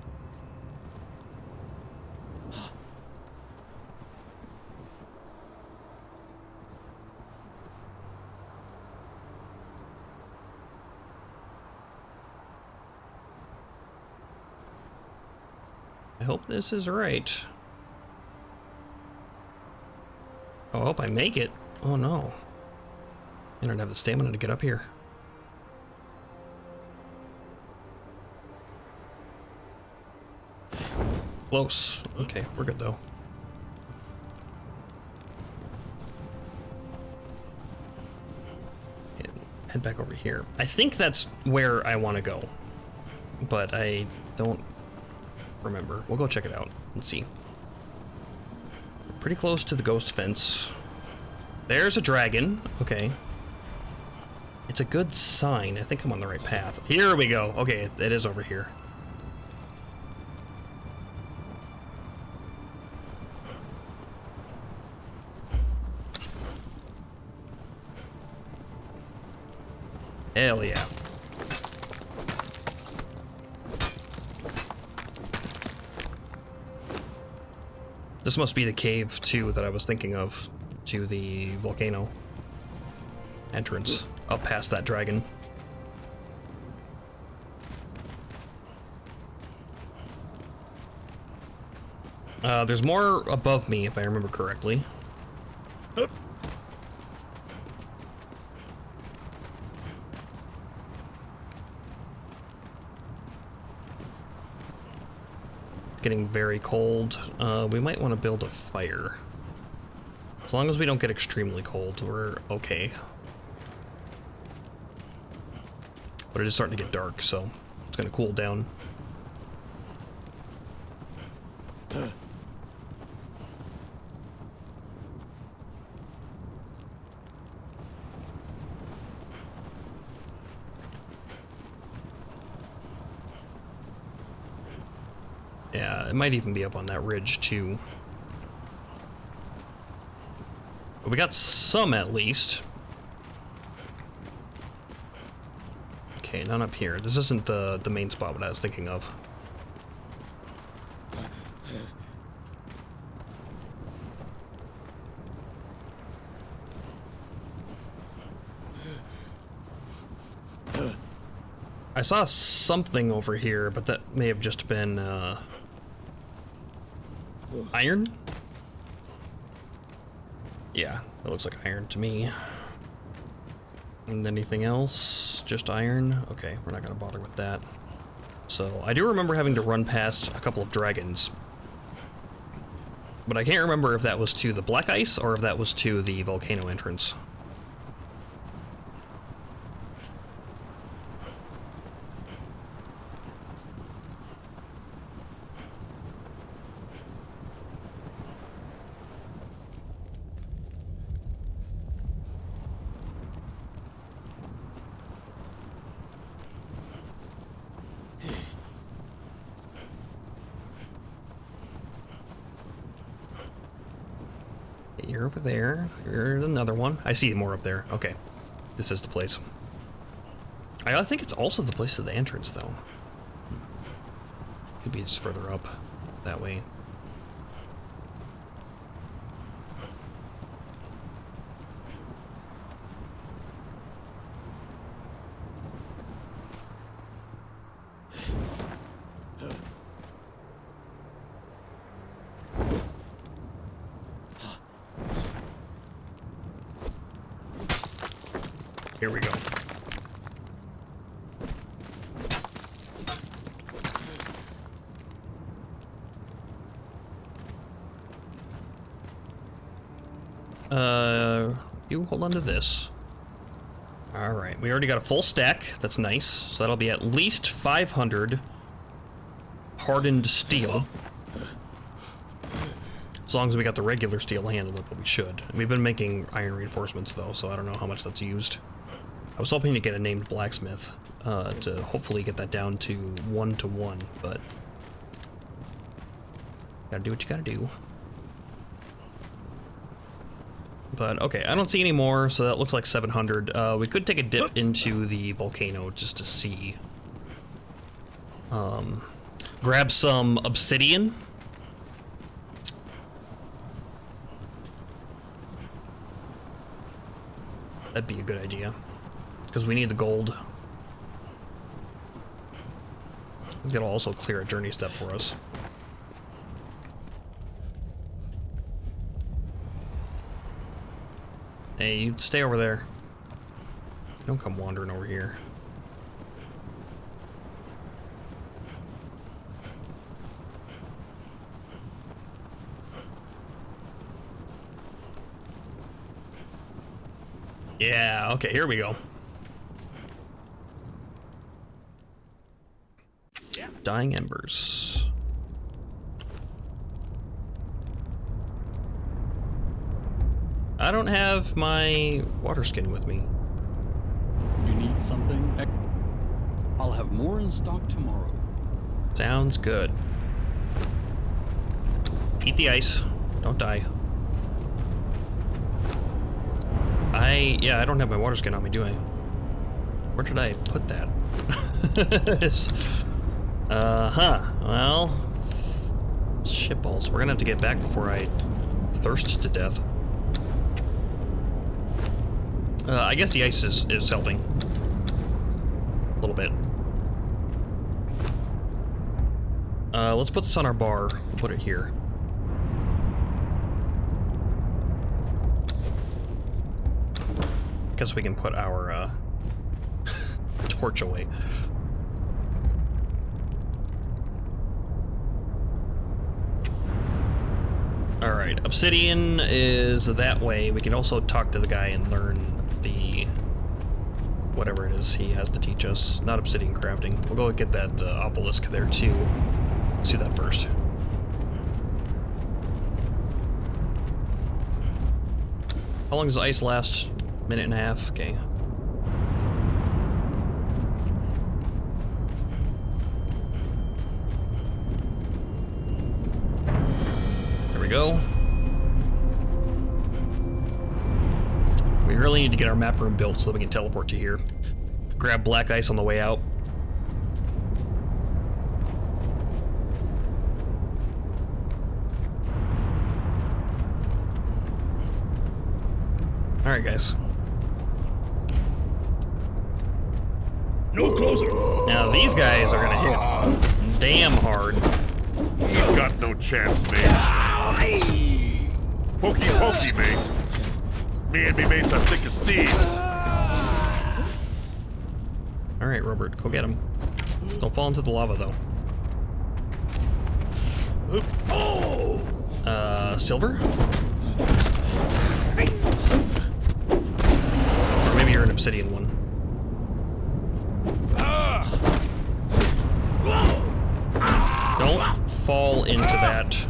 I hope this is right. Oh, I hope I make it. Oh no. I don't have the stamina to get up here. Close. Okay, we're good though. And head back over here. I think that's where I want to go, but I don't remember. We'll go check it out and see. Pretty close to the ghost fence. There's a dragon. Okay. It's a good sign. I think I'm on the right path. Here we go. Okay, it is over here. Hell yeah. This must be the cave, too, that I was thinking of, to the volcano entrance, up past that dragon. There's more above me, if I remember correctly. Getting very cold. We might want to build a fire. As long as we don't get extremely cold, we're okay. But it is starting to get dark, so it's going to cool down. Yeah, it might even be up on that ridge, too. But we got some, at least. Okay, none up here. This isn't the main spot what I was thinking of. I saw something over here, but that may have just been, iron? Yeah, that looks like iron to me. And anything else? Just iron? Okay, we're not gonna bother with that. So, I do remember having to run past a couple of dragons. But I can't remember if that was to the black ice or if that was to the volcano entrance. You're over there. Here's another one. I see more up there. Okay. This is the place. I think it's also the place to the entrance, though. Could be just further up that way. Here we go. You hold on to this. Alright, we already got a full stack. That's nice. So that'll be at least 500 hardened steel. As long as we got the regular steel to handle it, but we should. We've been making iron reinforcements, though, so I don't know how much that's used. I was hoping to get a named blacksmith. to hopefully get that down to 1 to 1, but gotta do what you gotta do. But okay, I don't see any more, so that looks like 700. We could take a dip into the volcano just to see. Grab some obsidian. That'd be a good idea, because we need the gold. That'll also clear a journey step for us. Hey, you stay over there. Don't come wandering over here. Yeah, okay, here we go. Yeah. Dying embers. I don't have my water skin with me. You need something? I'll have more in stock tomorrow. Sounds good. Eat the ice. Don't die. Yeah, I don't have my water skin on me, do I? Where did I put that? Well, shitballs. We're gonna have to get back before I thirst to death. I guess the ice is helping. A little bit. Let's put this on our bar. We'll put it here. Guess we can put our torch away. Alright, obsidian is that way. We can also talk to the guy and learn the whatever it is he has to teach us. Not obsidian crafting. We'll go get that obelisk there too. Let's do that first. How long does ice last? Minute and a half, okay. There we go. We really need to get our map room built so that we can teleport to here. Grab black ice on the way out. Alright, guys. No closer. Now these guys are gonna hit damn hard. You've got no chance, mate. Pokey pokey, mate. Me and me mates are thick as thieves. Alright, Robert, go get him. Don't fall into the lava, though. Silver? Or maybe you're an obsidian one. Don't fall into that.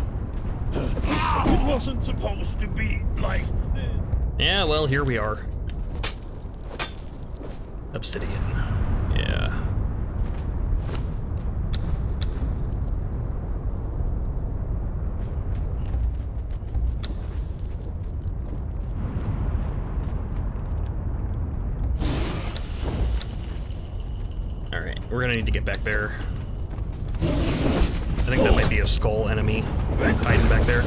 It wasn't supposed to be like this. Yeah, well, here we are. Obsidian. Yeah. Alright, we're gonna need to get back there. I think that might be a skull enemy hiding back there.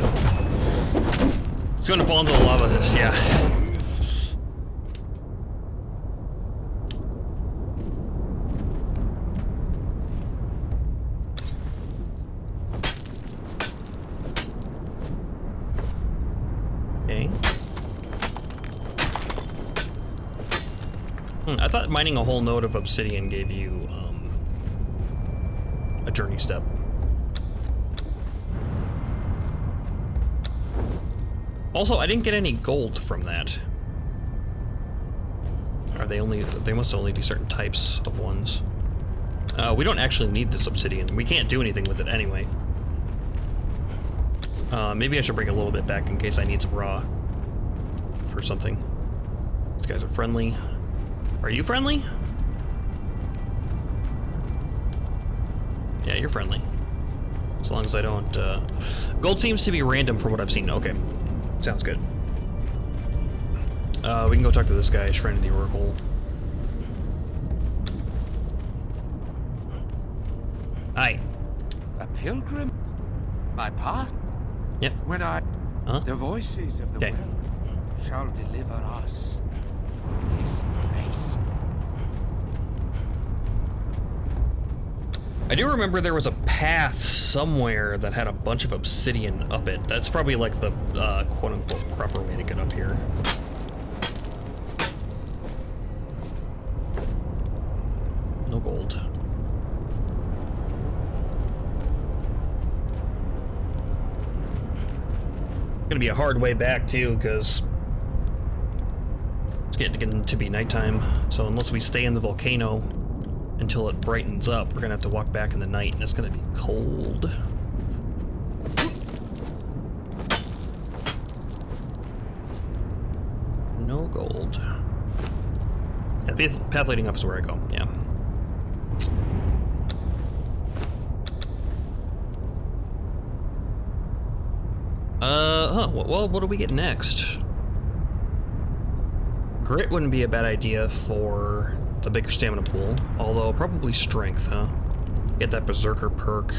It's gonna fall into the lava, yeah. Okay. I thought mining a whole node of obsidian gave you, a journey step. Also, I didn't get any gold from that. Are they only, they must only be certain types of ones. We don't actually need this obsidian. We can't do anything with it anyway. Maybe I should bring a little bit back in case I need some raw for something. These guys are friendly. Are you friendly? Yeah, you're friendly. As long as I don't, Gold seems to be random from what I've seen. Okay. Sounds good. We can go talk to this guy, Shrine of the Oracle. Hi. A pilgrim? My path? Yep. When I... Huh? The voices of the Okay. well shall deliver us from this place. I do remember there was a path somewhere that had a bunch of obsidian up it. That's probably like the quote-unquote proper way to get up here. No gold. Gonna be a hard way back too, because it's getting to be nighttime. So unless we stay in the volcano until it brightens up, we're gonna have to walk back in the night, and it's gonna be cold. No gold. Yeah, path leading up is where I go, yeah. Well, what do we get next? Grit wouldn't be a bad idea for the bigger stamina pool, although probably strength, huh? Get that berserker perk.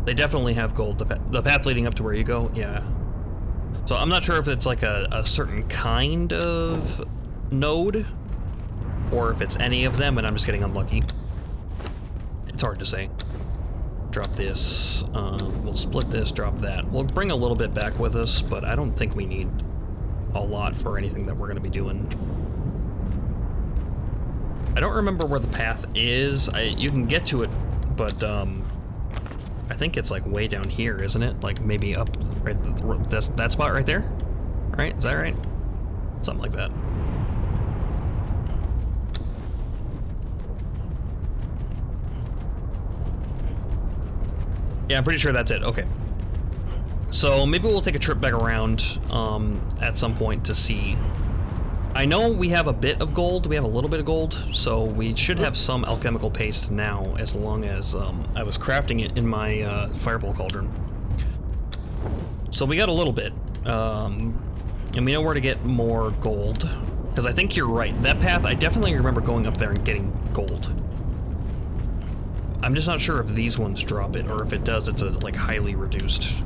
They definitely have gold. The path leading up to where you go, yeah. So I'm not sure if it's like a certain kind of node, or if it's any of them and I'm just getting unlucky. It's hard to say. Drop this, we'll split this, drop that. We'll bring a little bit back with us, but I don't think we need a lot for anything that we're gonna be doing. I don't remember where the path is. You can get to it, but I think it's like way down here, isn't it? Like maybe up right that spot right there? Right? Is that right? Something like that. Yeah, I'm pretty sure that's it. Okay. So maybe we'll take a trip back around at some point to see. I know we have a bit of gold. We have a little bit of gold, so we should have some alchemical paste now, as long as I was crafting it in my fireball cauldron. So we got a little bit, and we know where to get more gold. Because I think you're right. That path, I definitely remember going up there and getting gold. I'm just not sure if these ones drop it, or if it does, it's a like highly reduced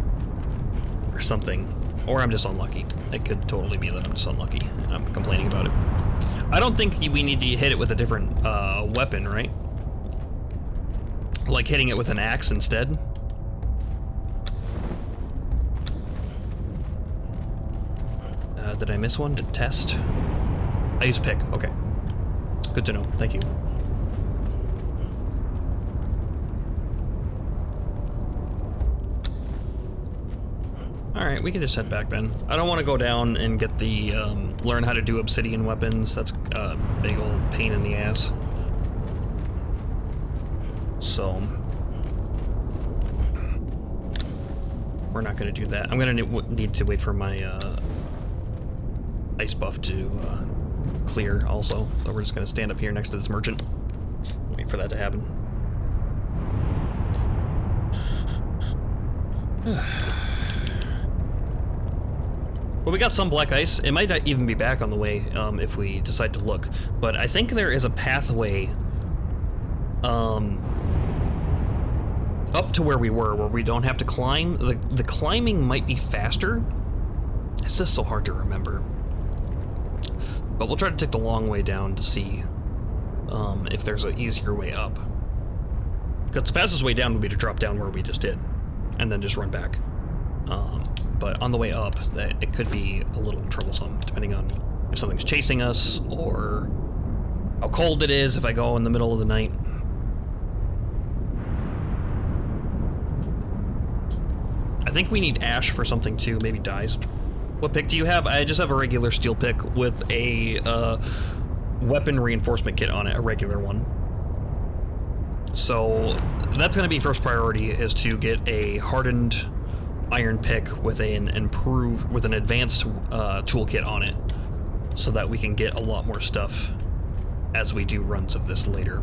or something. Or I'm just unlucky. It could totally be that I'm just unlucky and I'm complaining about it. I don't think we need to hit it with a different weapon, right? Like hitting it with an axe instead. Did I miss one to test? I used pick, okay. Good to know, thank you. Alright, we can just head back then. I don't want to go down and get the, learn how to do obsidian weapons. That's a big old pain in the ass. So, we're not going to do that. I'm going to need to wait for my, ice buff to, clear also. So we're just going to stand up here next to this merchant. Wait for that to happen. Well, we got some black ice. It might not even be back on the way if we decide to look. But I think there is a pathway up to where we were, where we don't have to climb. The climbing might be faster. It's just so hard to remember. But we'll try to take the long way down to see if there's an easier way up. Because the fastest way down would be to drop down where we just did, and then just run back. But on the way up, it could be a little troublesome, depending on if something's chasing us, or how cold it is if I go in the middle of the night. I think we need ash for something too, maybe dyes. What pick do you have? I just have a regular steel pick with a weapon reinforcement kit on it, a regular one. So that's going to be first priority, is to get a hardened iron pick with an advanced toolkit on it, so that we can get a lot more stuff as we do runs of this later.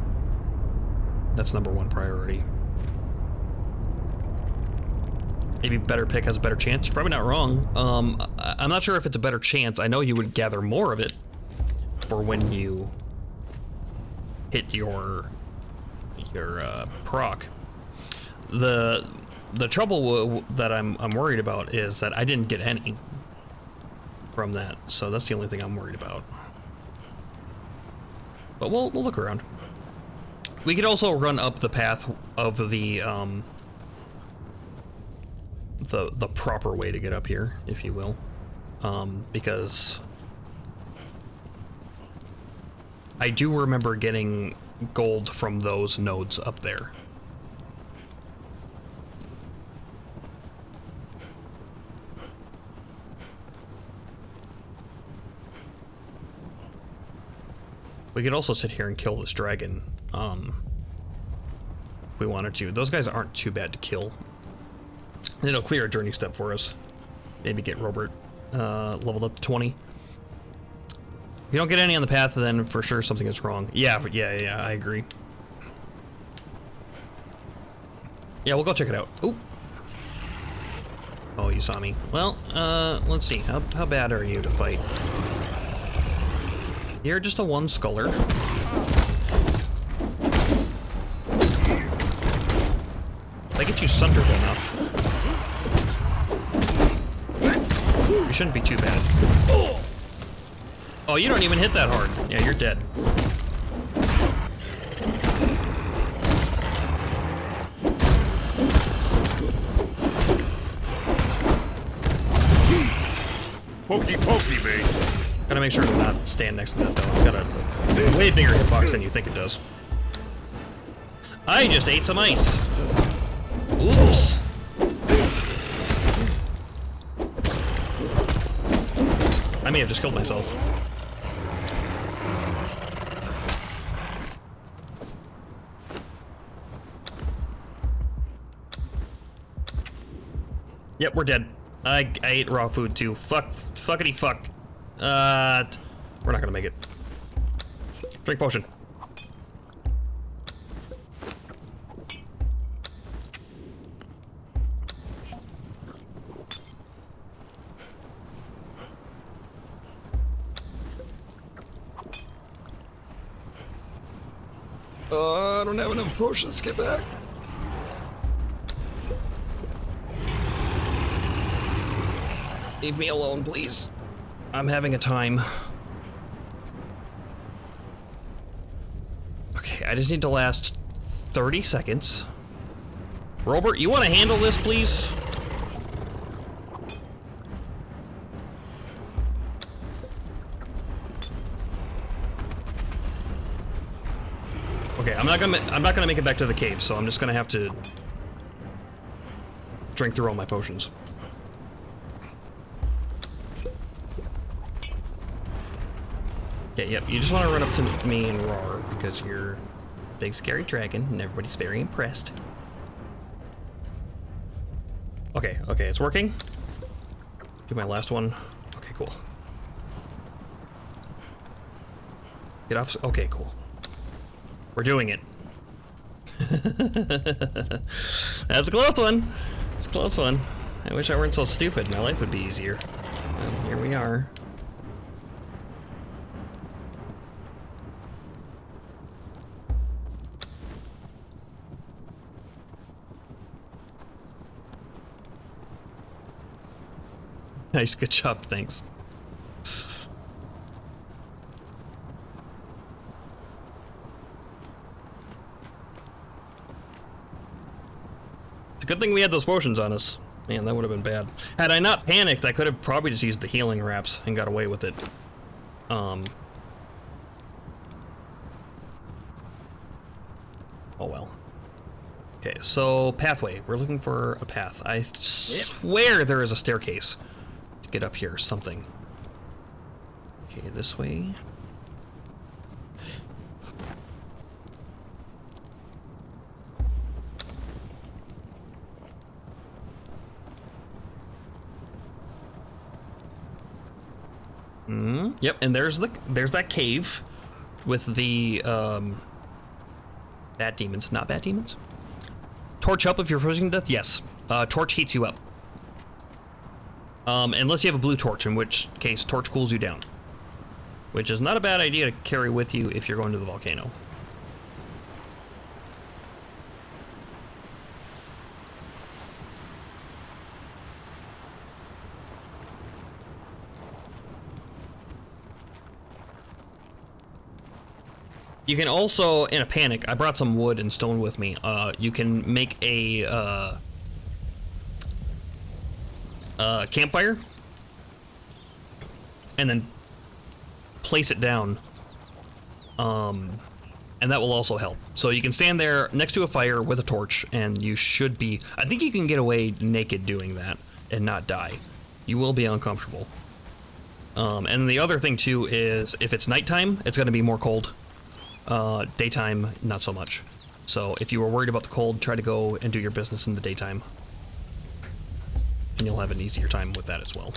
That's number one priority. Maybe better pick has a better chance. You're probably not wrong. I'm not sure if it's a better chance. I know you would gather more of it for when you hit your proc. The trouble that I'm worried about is that I didn't get any from that, so that's the only thing I'm worried about. But we'll look around. We could also run up the path of the proper way to get up here, if you will, because I do remember getting gold from those nodes up there. We could also sit here and kill this dragon, if we wanted to. Those guys aren't too bad to kill. And it'll clear a journey step for us. Maybe get Robert leveled up to 20. If you don't get any on the path, then for sure something is wrong. Yeah, I agree. Yeah, we'll go check it out. Ooh. Oh, you saw me. Well, let's see. How bad are you to fight? You're just a one sculler. If I get you sundered enough, you shouldn't be too bad. Oh, you don't even hit that hard. Yeah, you're dead. Pokey, mate. Gotta make sure to not stand next to that, though. It's got a way bigger hitbox than you think it does. I just ate some ice. Oops. I may have just killed myself. Yep, we're dead. I ate raw food too. Fuckity fuck. We're not gonna make it. Drink potion. I don't have enough potions to get back. Leave me alone, please. I'm having a time. Okay, I just need to last 30 seconds. Robert, you want to handle this, please? Okay, I'm not gonna make it back to the cave, so I'm just gonna have to drink through all my potions. Okay, yep, you just want to run up to me and roar, because you're a big scary dragon, and everybody's very impressed. Okay, it's working. Do my last one. Okay, cool. Get off. Okay, cool. We're doing it. That's a close one. It's a close one. I wish I weren't so stupid. My life would be easier. Well, here we are. Nice, good job, thanks. It's a good thing we had those potions on us. Man, that would have been bad. Had I not panicked, I could have probably just used the healing wraps and got away with it. Oh well. Okay, so pathway. We're looking for a path. I swear there is a staircase to get up here or something. Okay, this way. Yep, and there's that cave with the Bat demons, not bat demons. Torch up if you're freezing to death? Yes. Torch heats you up. Unless you have a blue torch, in which case torch cools you down. Which is not a bad idea to carry with you if you're going to the volcano. You can also, in a panic, I brought some wood and stone with me. You can make a campfire and then place it down. And that will also help. So you can stand there next to a fire with a torch, and you should be... I think you can get away naked doing that and not die. You will be uncomfortable. And the other thing, too, is if it's nighttime, it's going to be more cold. Daytime, not so much. So if you were worried about the cold, try to go and do your business in the daytime. And you'll have an easier time with that as well.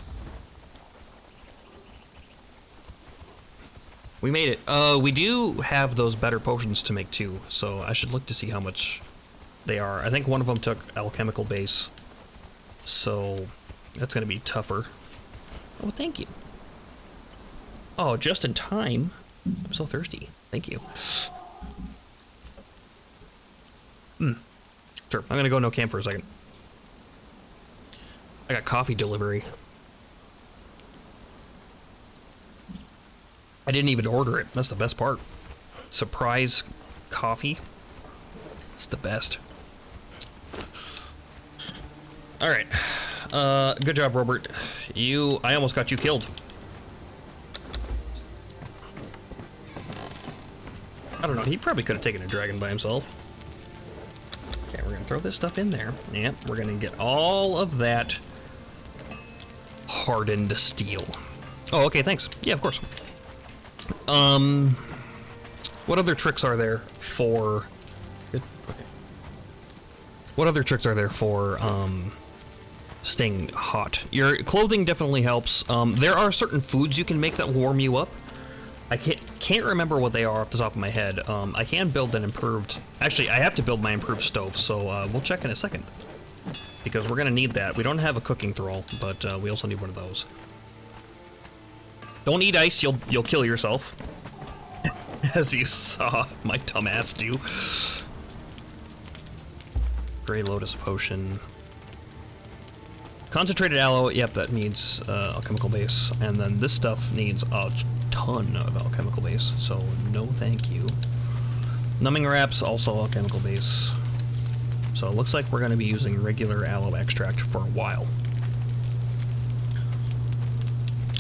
We made it. We do have those better potions to make too, so I should look to see how much they are. I think one of them took alchemical base, so that's gonna be tougher. Oh, thank you. Oh, just in time. I'm so thirsty. Thank you. Sure, I'm gonna go no camp for a second. I got coffee delivery. I didn't even order it. That's the best part. Surprise coffee. It's the best. All right. Good job, Robert. I almost got you killed. I don't know. He probably could have taken a dragon by himself. Okay, we're gonna throw this stuff in there. Yep, we're gonna get all of that hardened steel. Oh, okay, thanks. Yeah, of course. What other tricks are there for... Good, okay. What other tricks are there for, staying hot? Your clothing definitely helps. There are certain foods you can make that warm you up. I can't remember what they are off the top of my head. I can build an improved... Actually, I have to build my improved stove, so we'll check in a second. Because we're gonna need that. We don't have a cooking thrall, but we also need one of those. Don't eat ice, you'll kill yourself. As you saw my dumbass do. Gray Lotus Potion. Concentrated aloe, yep, that needs alchemical base. And then this stuff needs a ton of alchemical base, so no thank you. Numbing wraps, also alchemical base. So it looks like we're going to be using regular aloe extract for a while.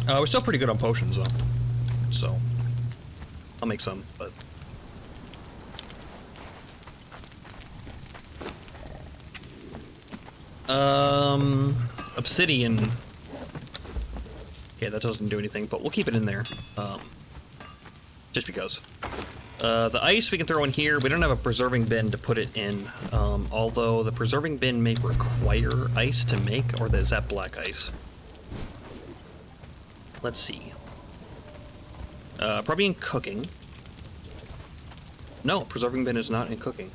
We're still pretty good on potions, though. So, I'll make some, but... Obsidian. Okay, that doesn't do anything, but we'll keep it in there. Just because. The ice we can throw in here. We don't have a preserving bin to put it in. Although the preserving bin may require ice to make, or is that black ice? Let's see. Probably in cooking. No, preserving bin is not in cooking.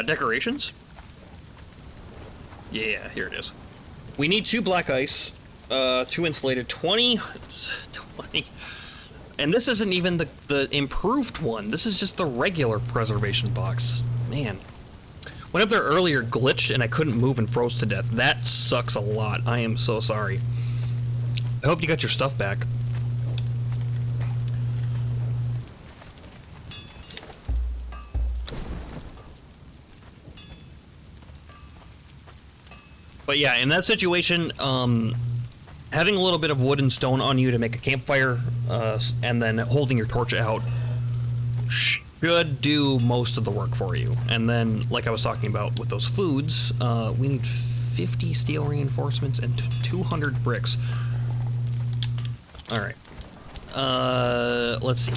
Decorations? Yeah, here it is. We need 2 black ice, 2 insulated, 20, and this isn't even the improved one. This is just the regular preservation box. Man. Went up there earlier, glitched, and I couldn't move and froze to death. That sucks a lot. I am so sorry. I hope you got your stuff back. But yeah, in that situation, having a little bit of wood and stone on you to make a campfire, and then holding your torch out should do most of the work for you. And then, like I was talking about with those foods, we need 50 steel reinforcements and 200 bricks. Alright. Let's see.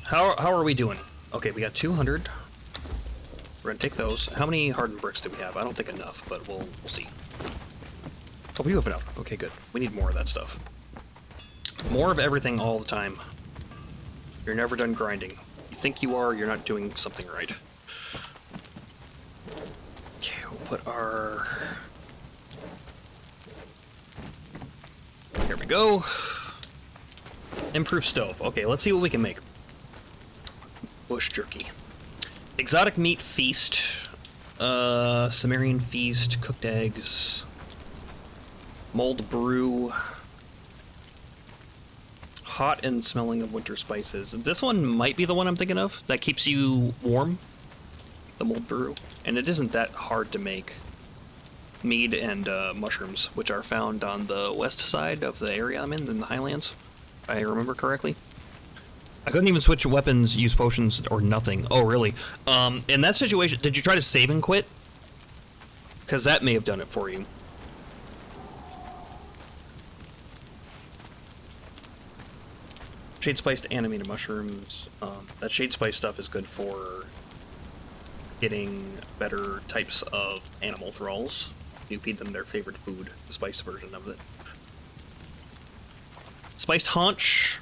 How are we doing? Okay, we got 200. We're gonna take those. How many hardened bricks do we have? I don't think enough, but we'll see. Oh, we do have enough. Okay, good. We need more of that stuff. More of everything all the time. You're never done grinding. You think you are, you're not doing something right. Okay, we'll put our... Here we go. Improved stove. Okay, let's see what we can make. Bush jerky. Exotic meat feast. Sumerian feast. Cooked eggs. Mulled brew. Hot and smelling of winter spices. This one might be the one I'm thinking of. That keeps you warm. The mulled brew. And it isn't that hard to make. Mead and mushrooms, which are found on the west side of the area I'm in the Highlands, if I remember correctly. I couldn't even switch weapons, use potions, or nothing. Oh, really? In that situation, did you try to save and quit? Because that may have done it for you. Shade spiced animated mushrooms. That shade spice stuff is good for getting better types of animal thralls. You feed them their favorite food, the spiced version of it. Spiced haunch,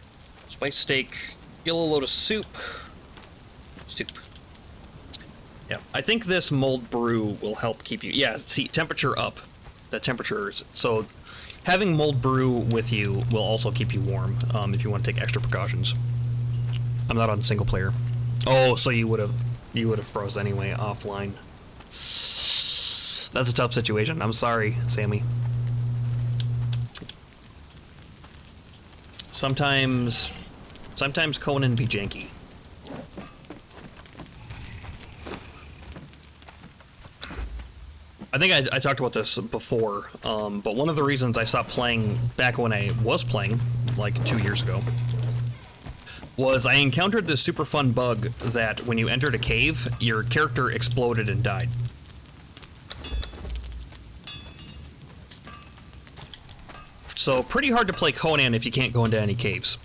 spiced steak, yellow lotus soup. Yeah, I think this mulled brew will help keep you. Yeah, see, temperature up. The temperatures. So having mulled brew with you will also keep you warm if you want to take extra precautions. I'm not on single player. Oh, so you would have froze anyway offline. That's a tough situation. I'm sorry, Sammy. Sometimes Conan be janky. I think I talked about this before, but one of the reasons I stopped playing back when I was playing, like 2 years ago, was I encountered this super fun bug that when you entered a cave, your character exploded and died. So pretty hard to play Conan if you can't go into any caves.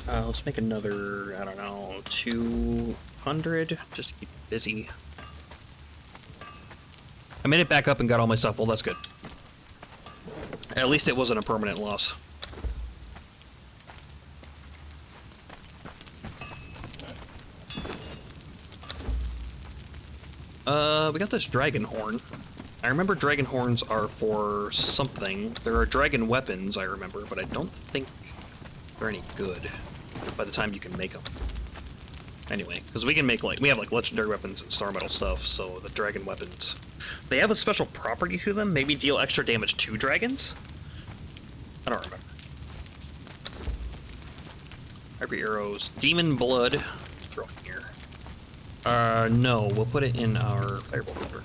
Let's make another, I don't know, 200, just to keep busy. I made it back up and got all my stuff. Well, that's good. At least it wasn't a permanent loss. We got this dragon horn. I remember dragon horns are for something. There are dragon weapons, I remember, but I don't think they're any good by the time you can make them. Anyway, because we can make, like, we have, like, legendary weapons and star metal stuff, so the dragon weapons, they have a special property to them, maybe deal extra damage to dragons? I don't remember. Every arrow's demon blood. Throw it here. No, we'll put it in our fireball folder.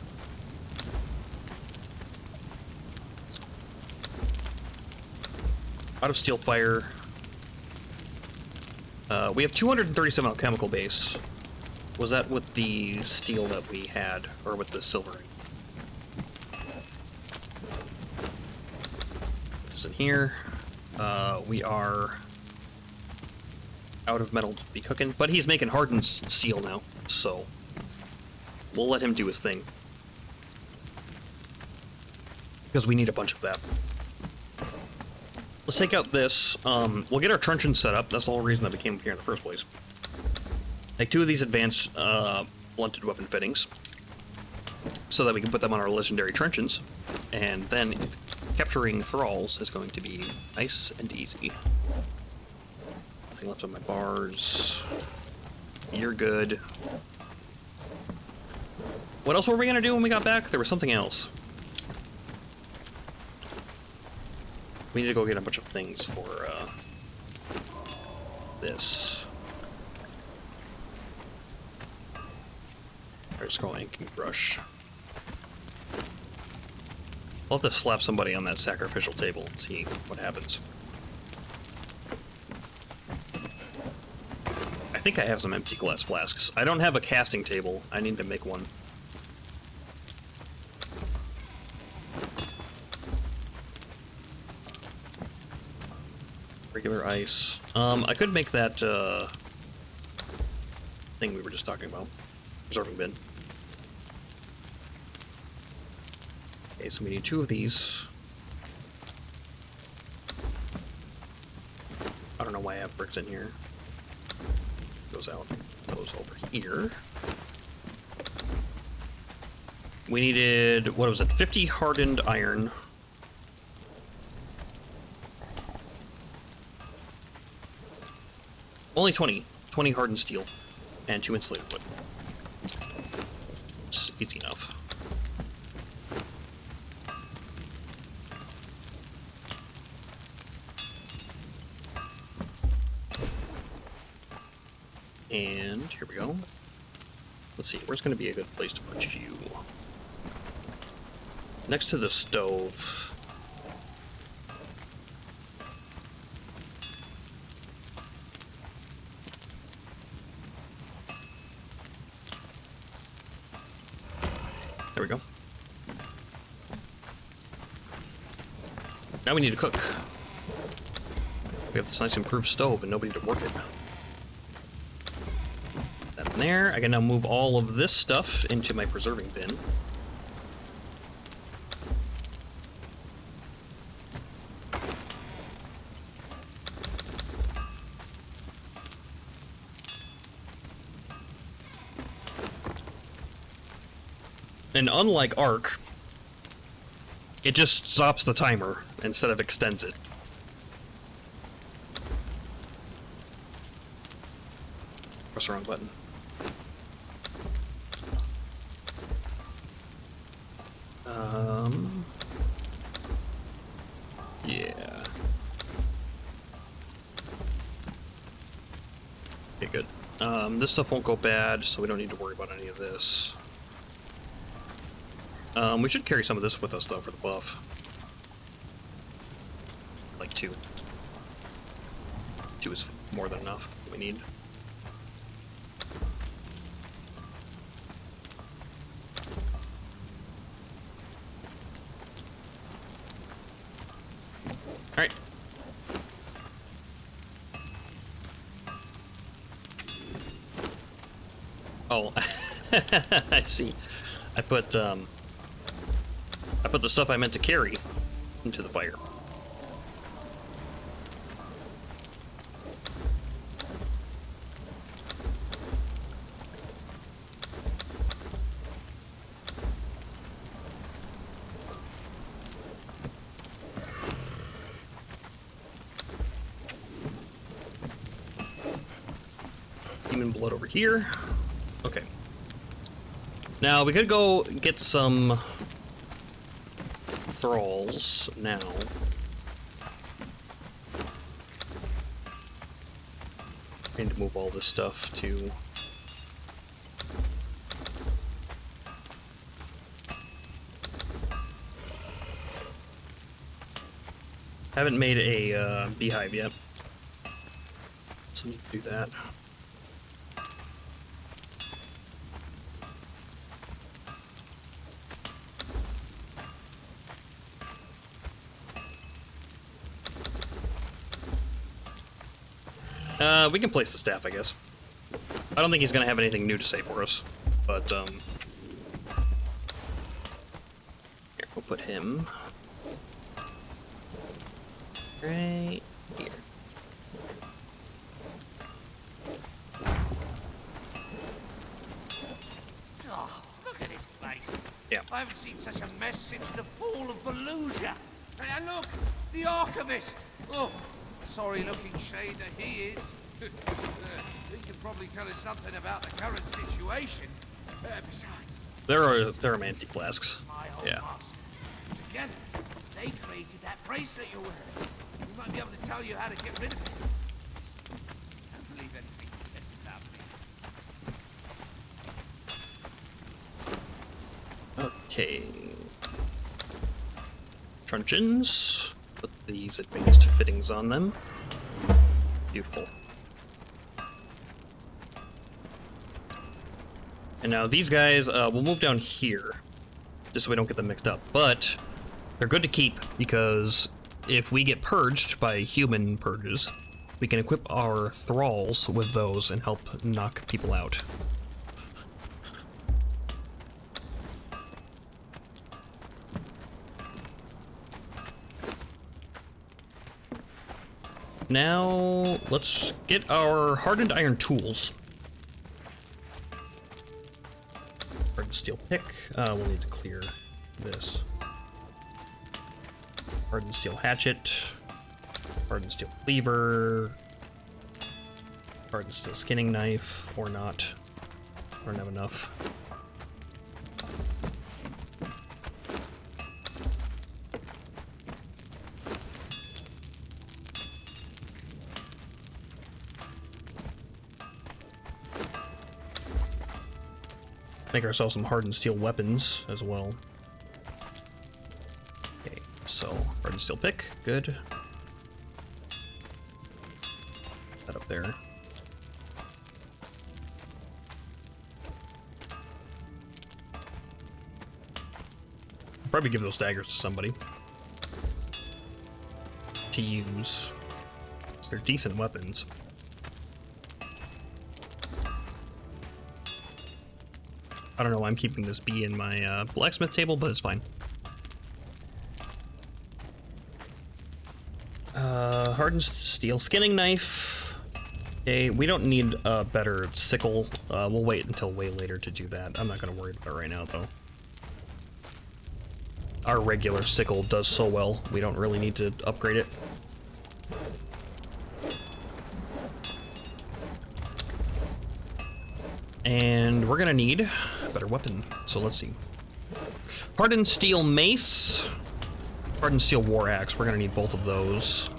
Out of steel fire. We have 237 alchemical base. Was that with the steel that we had, or with the silver? Put this in here. We are out of metal to be cooking, but he's making hardened steel now, so we'll let him do his thing. Because we need a bunch of that. Let's take out this. We'll get our truncheons set up. That's the whole reason that we came here in the first place. Take 2 of these advanced blunted weapon fittings so that we can put them on our legendary truncheons. And then capturing thralls is going to be nice and easy. Nothing left on my bars. You're good. What else were we going to do when we got back? There was something else. We need to go get a bunch of things for this. Alright, scroll inking brush. I'll have to slap somebody on that sacrificial table and see what happens. I think I have some empty glass flasks. I don't have a casting table. I need to make one. Regular ice. I could make that thing thing we were just talking about. Preserving bin. Okay, so we need 2 of these. I don't know why I have bricks in here. Goes out. Those over here. We needed, what was it, 50 hardened iron. Only 20. 20 hardened steel. And 2 insulated wood. It's easy enough. And here we go. Let's see, where's going to be a good place to put you? Next to the stove. There we go. Now we need to cook. We have this nice improved stove and nobody to work it. That in there. I can now move all of this stuff into my preserving bin. And unlike Ark, it just stops the timer instead of extends it. Press the wrong button. Yeah. Okay, good. This stuff won't go bad, so we don't need to worry about any of this. We should carry some of this with us, though, for the buff. Like 2. 2 is more than enough. We need. Alright. Oh, I see. I put the stuff I meant to carry into the fire. Demon blood over here. Okay. Now we could go get some thralls now. I need to move all this stuff to haven't made a beehive yet, so I need to do that. We can place the staff, I guess. I don't think he's gonna have anything new to say for us, but, here, we'll put him right here. Oh, look at this place. Yeah. I haven't seen such a mess since the fall of Fallujah. And look, the Archivist. Oh, sorry-looking shade that he is. He can probably tell us something about the current situation. Besides, There are manti flasks. my old Yeah. master. Together, they created that bracelet you're wearing. We might be able to tell you how to get rid of it. Don't believe anything he says about me. Okay. Truncheons. Put these advanced fittings on them. Beautiful. And now these guys, we'll move down here, just so we don't get them mixed up. But they're good to keep, because if we get purged by human purges, we can equip our thralls with those and help knock people out. Now, let's get our hardened iron tools. Hardened steel pick. We'll need to clear this. Hardened steel hatchet. Hardened steel cleaver. Hardened steel skinning knife, or not. I don't have enough. Make ourselves some hardened steel weapons as well. Okay, so hardened steel pick, good. That up there. Probably give those daggers to somebody to use. They're decent weapons. I don't know why I'm keeping this bee in my blacksmith table, but it's fine. Hardened steel skinning knife. Okay, we don't need a better sickle. We'll wait until way later to do that. I'm not going to worry about it right now, though. Our regular sickle does so well, we don't really need to upgrade it. And we're gonna need a better weapon, so let's see. Hardened steel mace, hardened steel war axe, we're gonna need both of those.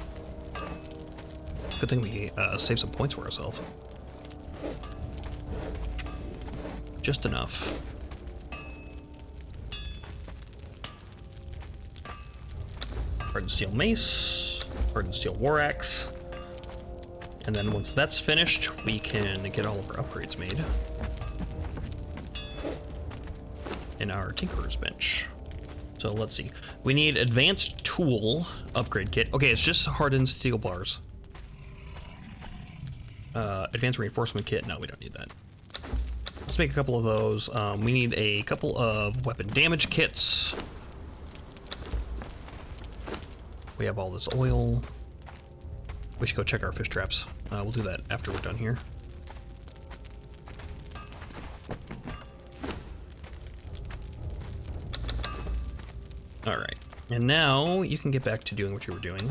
Good thing we saved some points for ourselves. Just enough. Hardened steel mace, hardened steel war axe. And then once that's finished, we can get all of our upgrades made. In our Tinkerer's Bench. So let's see. We need advanced tool upgrade kit. Okay, it's just hardened steel bars. Advanced reinforcement kit. No, we don't need that. Let's make a couple of those. We need a couple of weapon damage kits. We have all this oil. We should go check our fish traps. We'll do that after we're done here. All right, and now you can get back to doing what you were doing.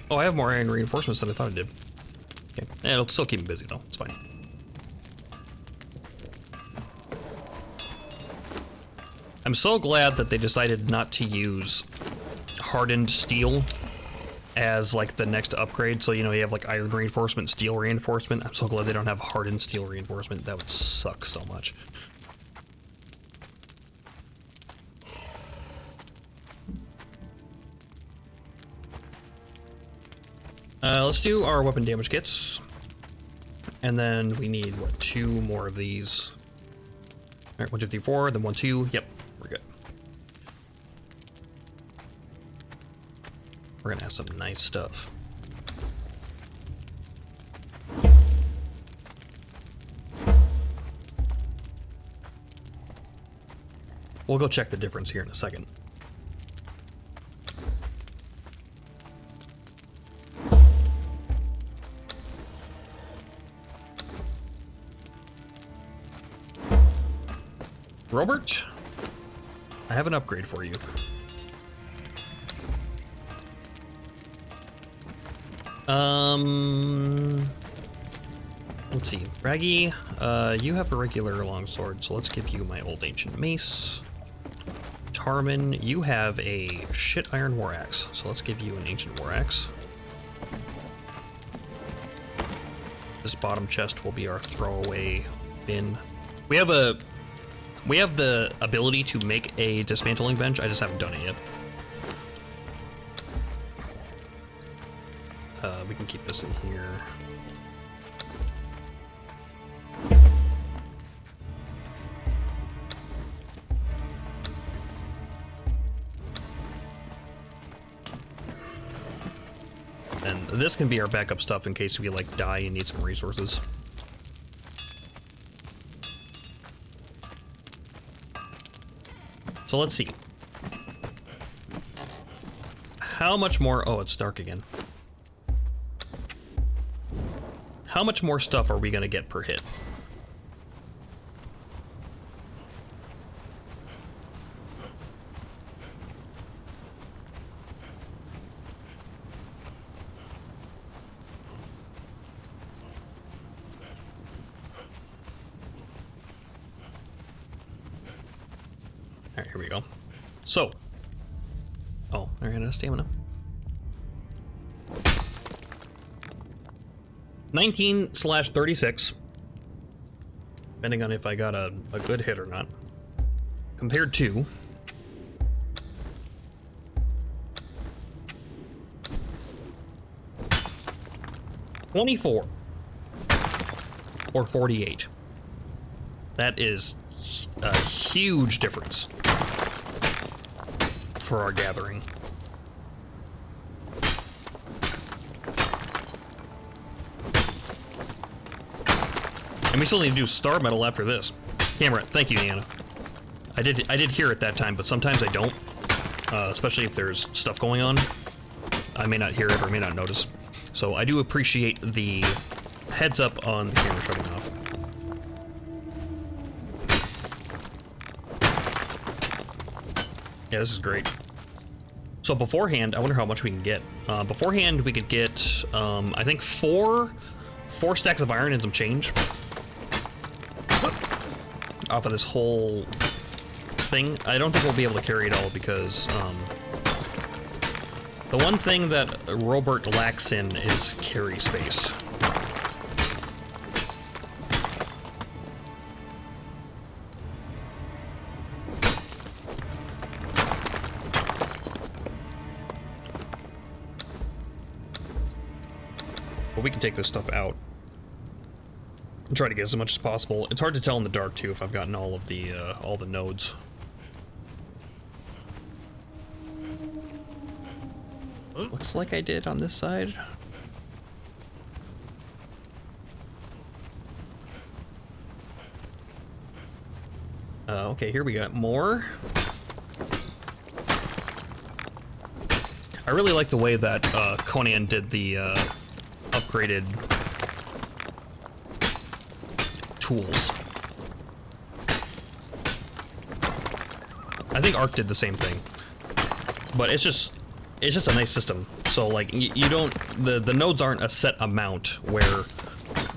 Oh, I have more iron reinforcements than I thought I did. Okay, it'll still keep me busy though, it's fine. I'm so glad that they decided not to use hardened steel as like the next upgrade. So, you know, you have like iron reinforcement, steel reinforcement. I'm so glad they don't have hardened steel reinforcement. That would suck so much. Let's do our weapon damage kits. And then we need, what, 2 more of these. All right, 1, 2, 3, 4, then 1, 2. Yep, we're good. We're gonna have some nice stuff. We'll go check the difference here in a second. Robert, I have an upgrade for you. Let's see. Raggy, you have a regular longsword, so let's give you my old ancient mace. Tarman, you have a shit iron war axe, so let's give you an ancient war axe. This bottom chest will be our throwaway bin. We have the ability to make a dismantling bench, I just haven't done it yet. We can keep this in here. And this can be our backup stuff in case we, like, die and need some resources. So let's see. How much more... Oh, it's dark again. How much more stuff are we gonna get per hit? Alright, here we go. So. Oh, I ran out of stamina. 19/36. Depending on if I got a good hit or not. Compared to... 24. Or 48. That is a huge difference for our gathering. And we still need to do star metal after this. Camera, thank you, Deanna. I did hear it that time, but sometimes I don't. Especially if there's stuff going on. I may not hear it or may not notice. So I do appreciate the heads up on the camera shutting off. Yeah, this is great. So beforehand, I wonder how much we can get. Beforehand, we could get, I think four stacks of iron and some change off of this whole thing. I don't think we'll be able to carry it all because the one thing that Robert lacks in is carry space. But we can take this stuff out and try to get as much as possible. It's hard to tell in the dark too if I've gotten all the nodes. Looks like I did on this side. Okay, here we got more. I really like the way that Conan did the upgraded tools. I think Ark did the same thing, but it's just a nice system. So like you don't, the nodes aren't a set amount where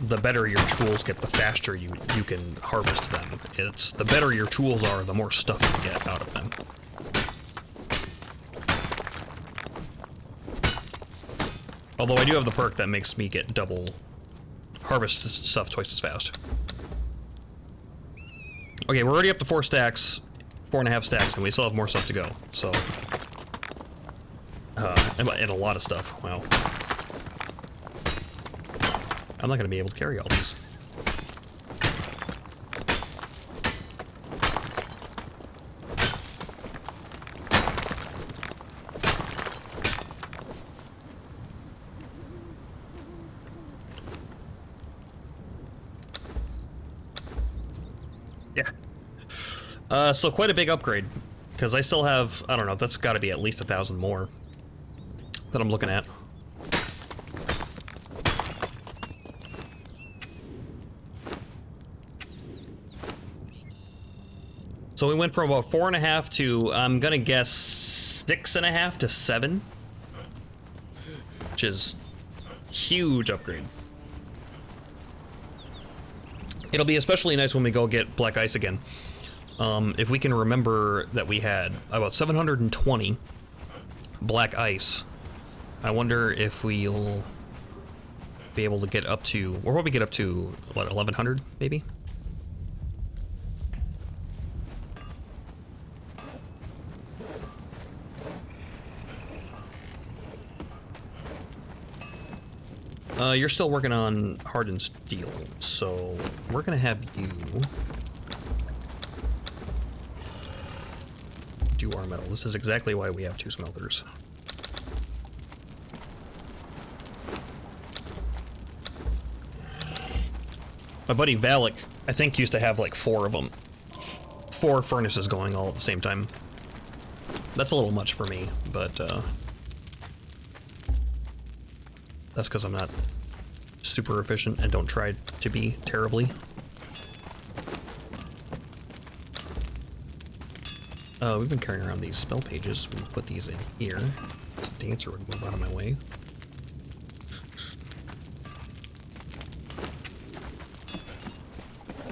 the better your tools get, the faster you can harvest them. It's the better your tools are, the more stuff you get out of them. Although I do have the perk that makes me get double harvest stuff twice as fast. Okay, we're already up to 4 stacks, 4.5 stacks, and we still have more stuff to go. So, and a lot of stuff. Wow. I'm not gonna be able to carry all these. Yeah. So quite a big upgrade, because I still have, I don't know, that's gotta be at least 1,000 more that I'm looking at. So we went from about 4.5 to, I'm gonna guess, 6.5 to 7. Which is huge upgrade. It'll be especially nice when we go get black ice again. If we can remember that we had about 720 black ice, I wonder if we'll be able to get up to, or what we get up to, what, 1,100 maybe? You're still working on hardened steel, so we're gonna have you do our metal. This is exactly why we have 2 smelters. My buddy Valak, I think, used to have like 4 of them. 4 furnaces going all at the same time. That's a little much for me, but that's because I'm not super efficient and don't try to be terribly. We've been carrying around these spell pages. We'll put these in here. This dancer would move out of my way.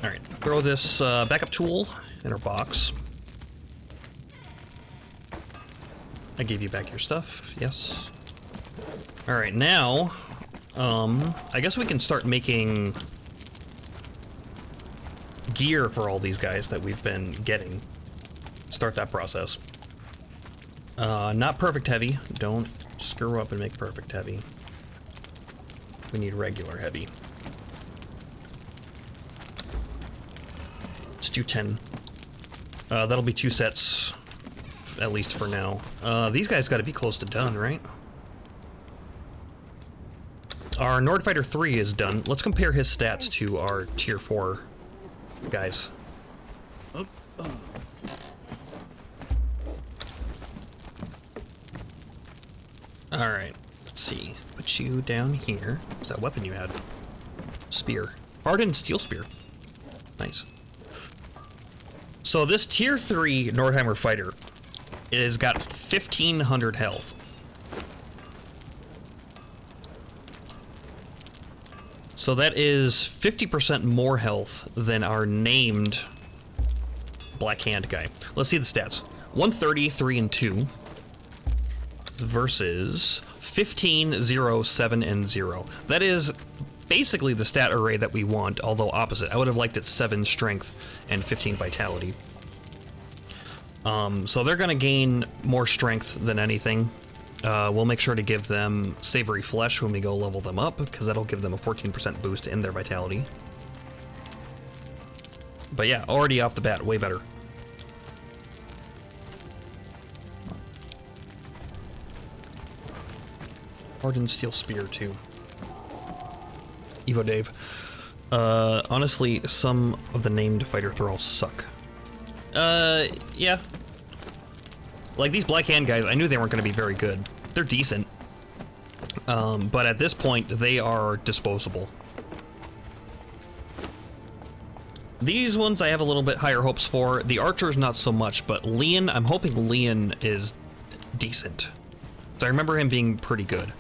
Alright, throw this backup tool in our box. I gave you back your stuff, yes. Alright, now, I guess we can start making gear for all these guys that we've been getting. Start that process. Not perfect heavy. Don't screw up and make perfect heavy. We need regular heavy. Let's do 10. That'll be 2 sets, at least for now. These guys gotta be close to done, right? Our Nordfighter 3 is done. Let's compare his stats to our tier 4 guys. Alright, let's see. Put you down here. What's that weapon you had? Spear. Hardened steel spear. Nice. So this tier 3 Nordheimer fighter has got 1,500 health. So that is 50% more health than our named Black Hand guy. Let's see the stats. 130, 3, and 2 versus 15, 0, 7, and 0. That is basically the stat array that we want, although opposite. I would have liked it 7 strength and 15 vitality. So they're gonna gain more strength than anything. We'll make sure to give them Savory Flesh when we go level them up, because that'll give them a 14% boost in their vitality. But yeah, already off the bat, way better. Hardened Steel Spear, too. Evo Dave. Honestly, some of the named fighter thralls suck. Yeah. Like, these Black Hand guys, I knew they weren't going to be very good. They're decent. But at this point, they are disposable. These ones I have a little bit higher hopes for. The Archers, not so much, but Leon, I'm hoping Leon is decent. So I remember him being pretty good.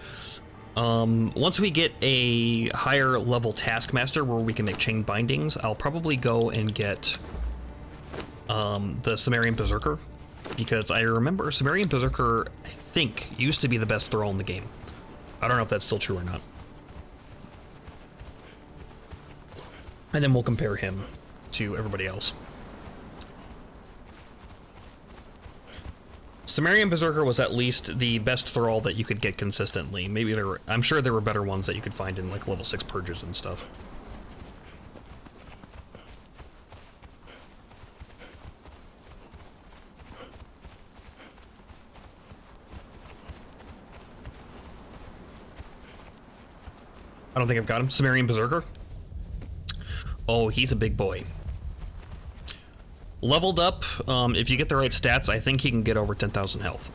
Once we get a higher level Taskmaster where we can make chain bindings, I'll probably go and get the Sumerian Berserker, because I remember Sumerian Berserker, I think, used to be the best thrall in the game. I don't know if that's still true or not. And then we'll compare him to everybody else. Sumerian Berserker was at least the best thrall that you could get consistently. Maybe there were, I'm sure there were better ones that you could find in like level 6 purges and stuff. I don't think I've got him. Sumerian Berserker. Oh, he's a big boy. Leveled up, if you get the right stats, I think he can get over 10,000 health.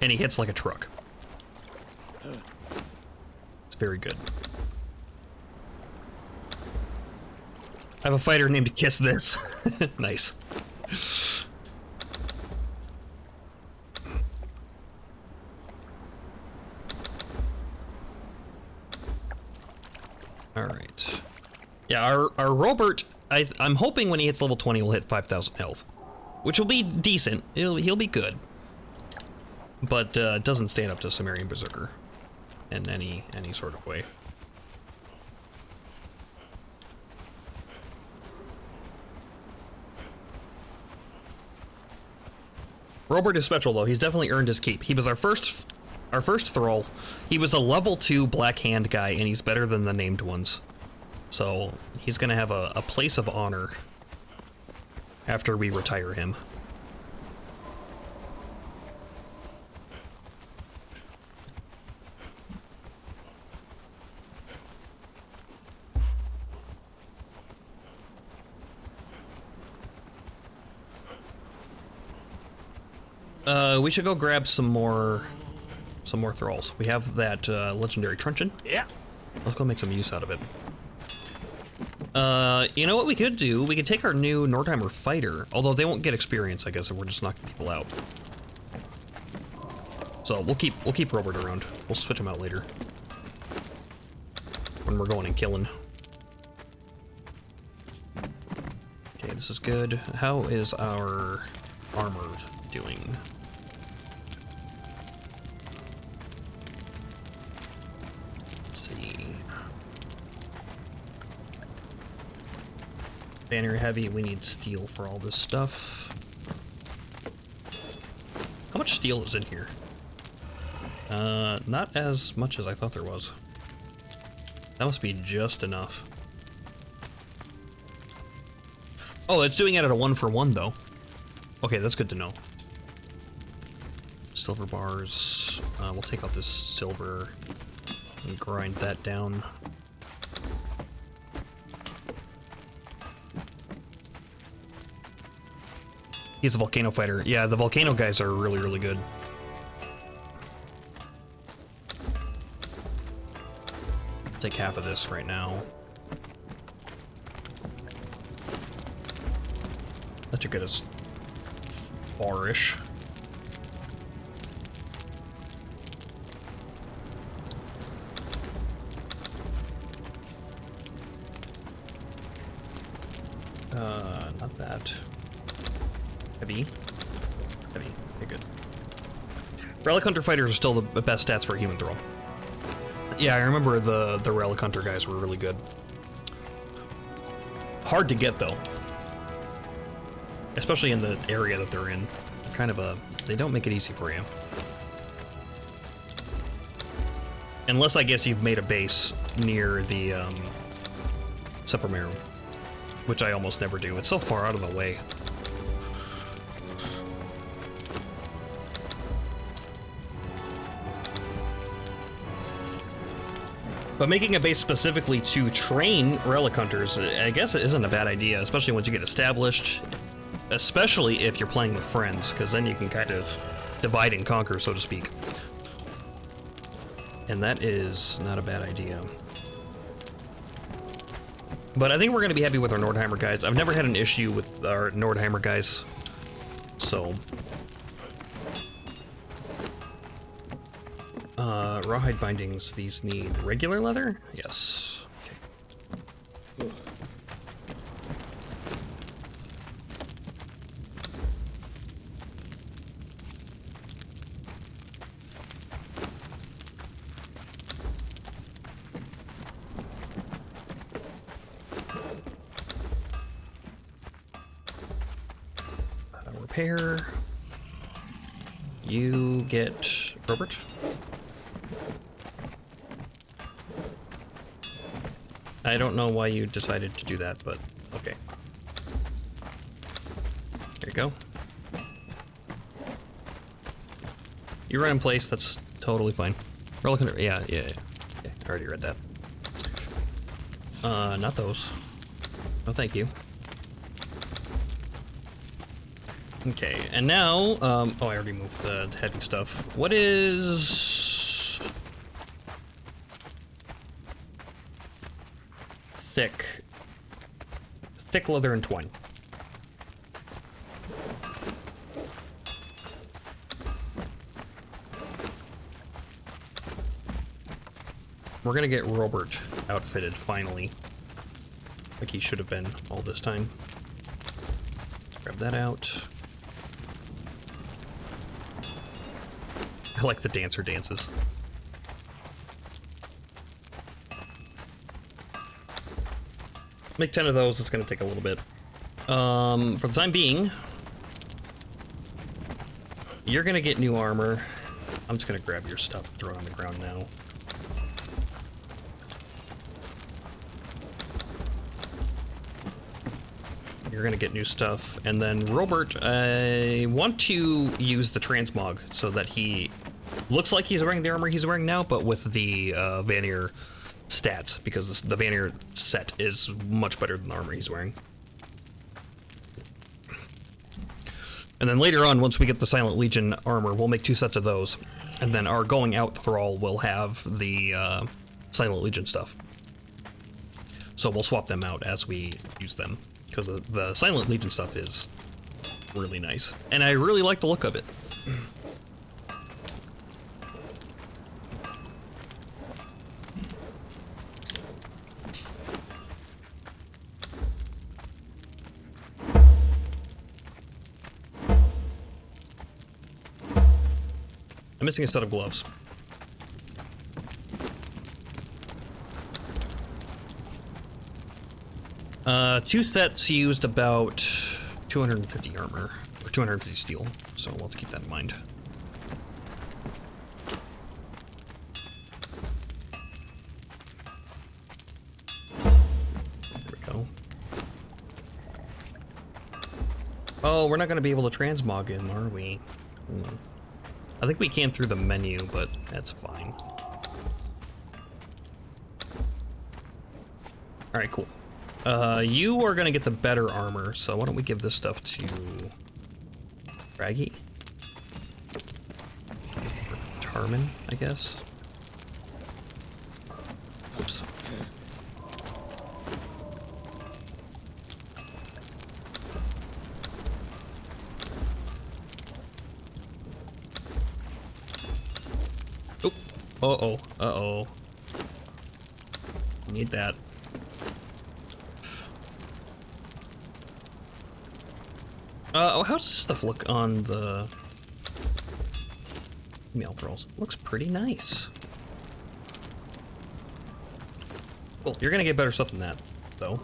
And he hits like a truck. It's very good. I have a fighter named Kiss This. Nice. Alright. Yeah, our Robert, I'm hoping when he hits level 20 he'll hit 5,000 health. Which will be decent. He'll be good. But doesn't stand up to Sumerian Berserker in any sort of way. Robert is special though. He's definitely earned his keep. He was our first thrall. He was a level 2 Black Hand guy, and he's better than the named ones. So he's gonna have a place of honor after we retire him. We should go grab some more thralls. We have that legendary truncheon. Yeah. Let's go make some use out of it. You know what we could do? We could take our new Nordheimer fighter, although they won't get experience, I guess, if we're just knocking people out. So we'll keep Robert around. We'll switch him out later when we're going and killing. Okay, this is good. How is our armor doing? Let's see. Banner heavy, we need steel for all this stuff. How much steel is in here? Not as much as I thought there was. That must be just enough. Oh, it's doing it at a 1-for-1 though. Okay, that's good to know. Silver bars. We'll take out this silver and grind that down. He's a Volcano fighter. Yeah, the Volcano guys are really, really good. Take half of this right now. That should get us far-ish. Not that. Heavy. Heavy. Okay, good. Relic Hunter fighters are still the best stats for a human throw. Yeah, I remember the Relic Hunter guys were really good. Hard to get though. Especially in the area that they're in. They're kind of they don't make it easy for you. Unless I guess you've made a base near the Sepulmerum, which I almost never do. It's so far out of the way. But making a base specifically to train Relic Hunters, I guess it isn't a bad idea, especially once you get established, especially if you're playing with friends, because then you can kind of divide and conquer, so to speak. And that is not a bad idea. But I think we're going to be happy with our Nordheimer guys. I've never had an issue with our Nordheimer guys, so... rawhide bindings, these need regular leather? Yes. Okay. Repair. You get Robert. I don't know why you decided to do that, but okay. There you go. You run in place, that's totally fine. Relic Hunter, yeah. Okay, I already read that. Not those. No, thank you. Okay, and now, oh, I already moved the heavy stuff. What is... thick leather and twine? We're gonna get Robert outfitted finally, like he should have been all this time. Grab that out. I like the dancer dances. Make 10 of those, it's gonna take a little bit. For the time being, you're gonna get new armor. I'm just gonna grab your stuff and throw it on the ground now. You're gonna get new stuff, and then Robert, I want to use the transmog so that he looks like he's wearing the armor he's wearing now, but with the Vanir stats, because the Vanir set is much better than the armor he's wearing. And then later on, once we get the Silent Legion armor, we'll make 2 sets of those. And then our going out thrall will have the Silent Legion stuff. So we'll swap them out as we use them. Because the Silent Legion stuff is really nice. And I really like the look of it. I'm missing a set of gloves. Two sets used about 250 armor, or 250 steel, so let's keep that in mind. There we go. Oh, we're not going to be able to transmog him, are we? I think we can through the menu, but that's fine. Alright, cool. You are gonna get the better armor, so why don't we give this stuff to Raggy? Or Tarman, I guess. Oops. Oop. Uh-oh. Uh-oh. Need that. Oh, how does this stuff look on the mail thralls? Looks pretty nice. Cool. You're gonna get better stuff than that, though.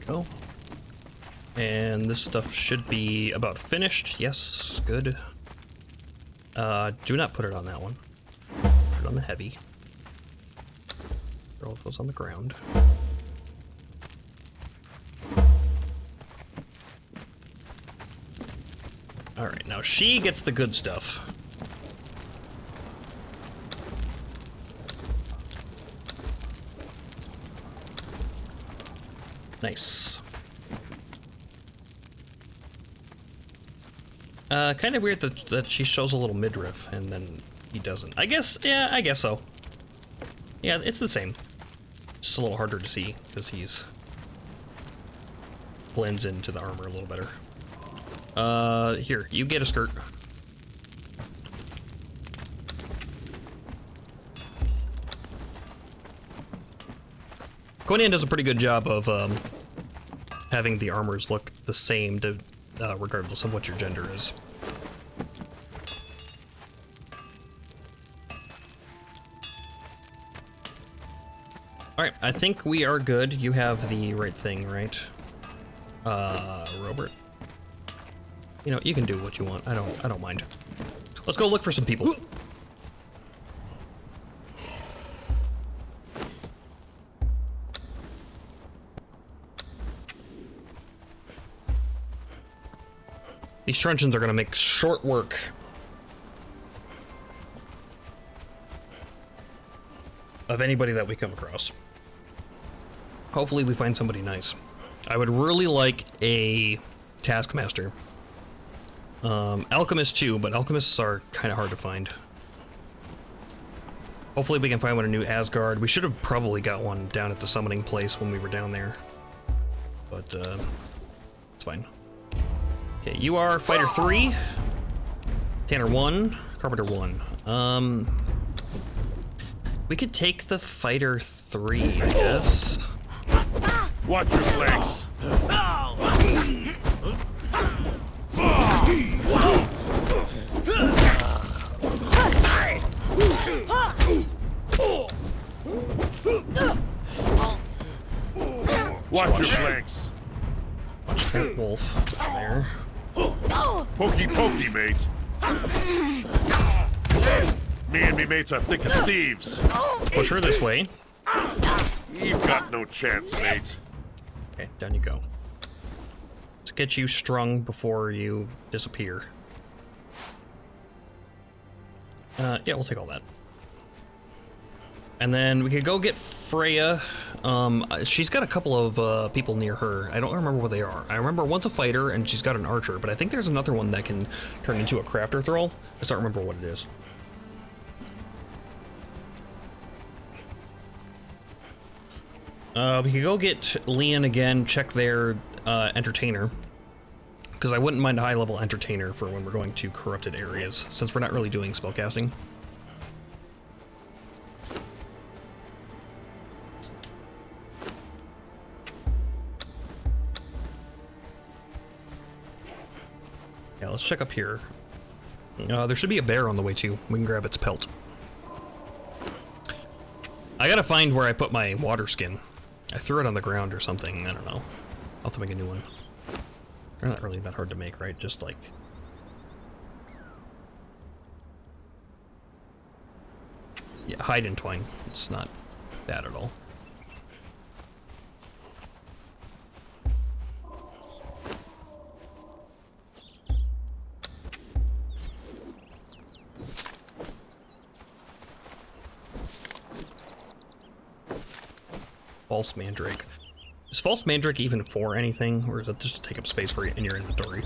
Go. And this stuff should be about finished. Yes, good. Do not put it on that one. Put it on the heavy. Throw those on the ground. Alright, now she gets the good stuff. Nice. Kind of weird that she shows a little midriff and then he doesn't. I guess, yeah, I guess so. Yeah, it's the same. Just a little harder to see because he's blends into the armor a little better. Here, you get a skirt. Conan does a pretty good job of having the armors look the same to, regardless of what your gender is. Alright, I think we are good. You have the right thing, right? Robert? You know, you can do what you want. I don't mind. Let's go look for some people. These truncheons are gonna make short work. Of anybody that we come across. Hopefully we find somebody nice. I would really like a taskmaster. Alchemist too, but alchemists are kind of hard to find. Hopefully we can find one in New Asgard. We should have probably got one down at the summoning place when we were down there. But, it's fine. Okay, you are Fighter 3. Tanner 1. Carpenter 1. We could take the Fighter 3, I guess. Watch your flanks. Watch your flanks. Watch that wolf there. Pokey pokey, mate. Me and me mates are thick as thieves. Push her this way. You've got no chance, mate. Okay, down you go. Let's get you strung before you disappear. Yeah, we'll take all that. And then we could go get Freya. She's got a couple of people near her. I don't remember what they are. I remember one's a fighter and she's got an archer, but I think there's another one that can turn into a crafter thrall. I just don't remember what it is. We could go get Leon again, check their entertainer. Because I wouldn't mind a high-level entertainer for when we're going to corrupted areas, since we're not really doing spellcasting. Yeah, let's check up here. There should be a bear on the way too. We can grab its pelt. I gotta find where I put my water skin. I threw it on the ground or something, I don't know. I'll have to make a new one. They're not really that hard to make, right? Just like... yeah, hide and twine. It's not bad at all. False Mandrake. Is False Mandrake even for anything, or is it just to take up space for in your inventory?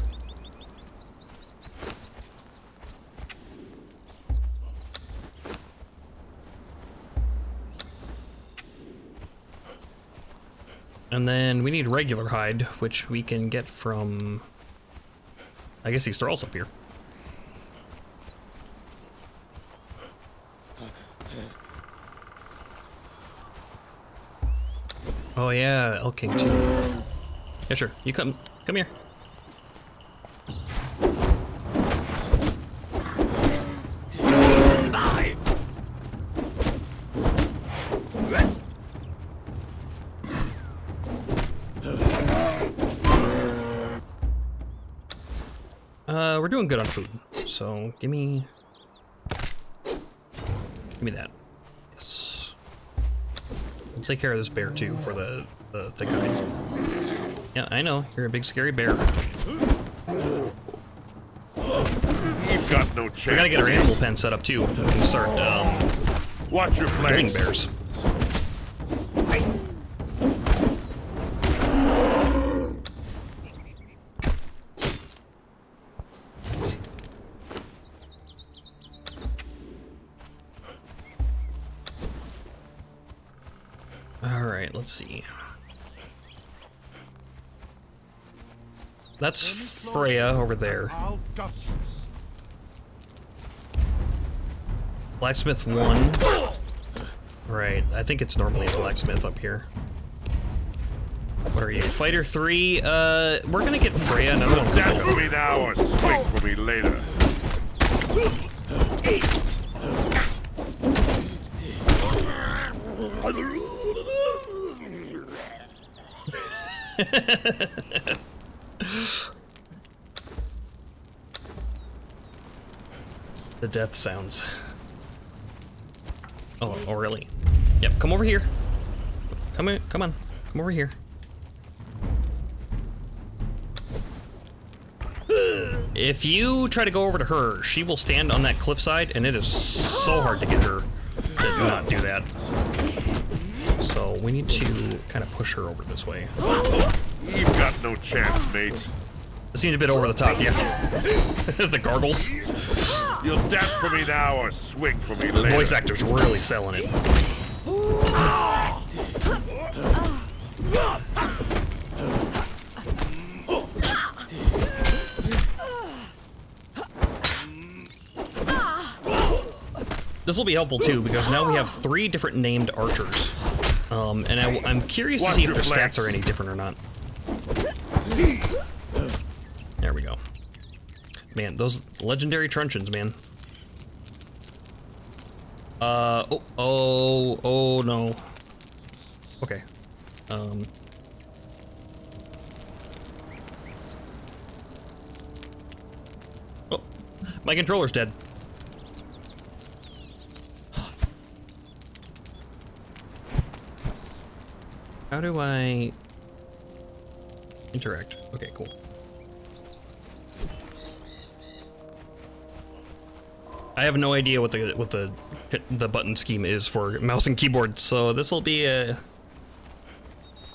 And then we need regular hide, which we can get from... I guess these thralls up here. Oh yeah, Elk King too. Yeah, sure. You come here. We're doing good on food, so give me that. Yes. We'll take care of this bear too for the thick hide. Yeah, I know you're a big scary bear. You've got no chance. We gotta get our animal pen set up too. We can start Watch your getting flanks. bears. Alright, let's see. That's Freya over there. Blacksmith 1. Right, I think it's normally a blacksmith up here. What are you? Fighter 3? We're gonna get Freya, another one. Dance for me now or swing for me later. The death sounds. Oh, really? Yep, come over here. Come on, come over here. If you try to go over to her, she will stand on that cliffside, and it is so hard to get her to not do that. So we need to kind of push her over this way. You've got no chance, mate. It seems a bit over the top, yeah. The gargles. You'll dance for me now or swing for me The later. voice actor's really selling it. This will be helpful too, because now we have 3 different named archers. And I'm curious to see if their stats are any different or not. There we go. Man, those legendary truncheons, man. Oh no. Okay. Oh, my controller's dead. How do I... Interact. Okay, cool. I have no idea what the button scheme is for mouse and keyboard, so this'll be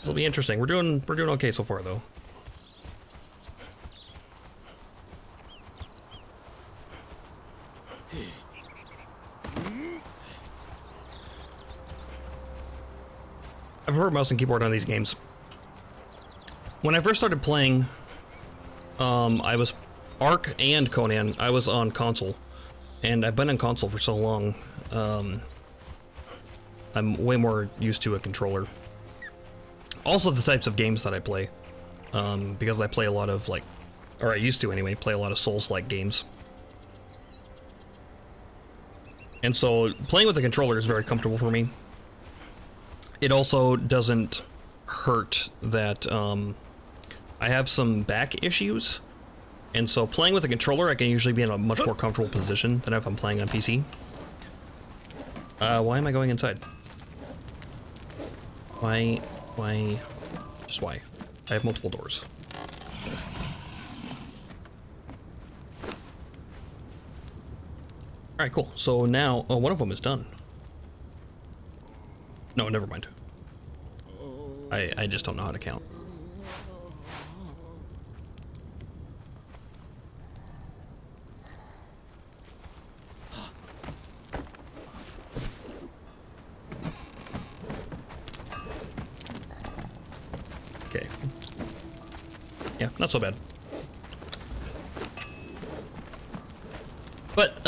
interesting. We're doing okay so far though. I prefer mouse and keyboard on these games. When I first started playing, I was Ark and Conan. I was on console, and I've been on console for so long. I'm way more used to a controller. Also, the types of games that I play, because I play a lot of or I used to anyway, play a lot of Souls-like games. And so playing with the controller is very comfortable for me. It also doesn't hurt that I have some back issues, and so playing with a controller I can usually be in a much more comfortable position than if I'm playing on PC. Why am I going inside? Why? Just why? I have multiple doors. Alright, cool. So now, oh, one of them is done. No, never mind. I just don't know how to count. Okay. Yeah, not so bad. But,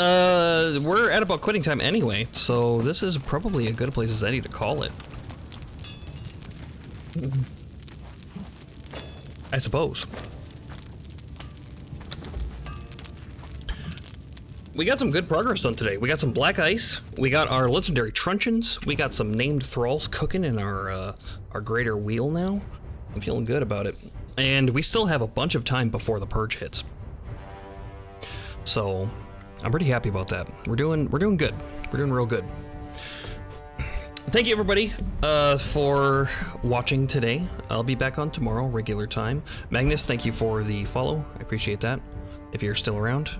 we're at about quitting time anyway, so this is probably a good place as any to call it. I suppose. We got some good progress done today. We got some black ice, we got our legendary truncheons, we got some named thralls cooking in our greater wheel now. I'm feeling good about it. And we still have a bunch of time before the purge hits. So, I'm pretty happy about that. We're doing good. We're doing real good. Thank you everybody for watching today. I'll be back on tomorrow, regular time. Magnus, thank you for the follow. I appreciate that, if you're still around.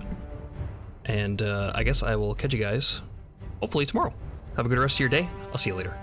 And I guess I will catch you guys hopefully tomorrow. Have a good rest of your day. I'll see you later.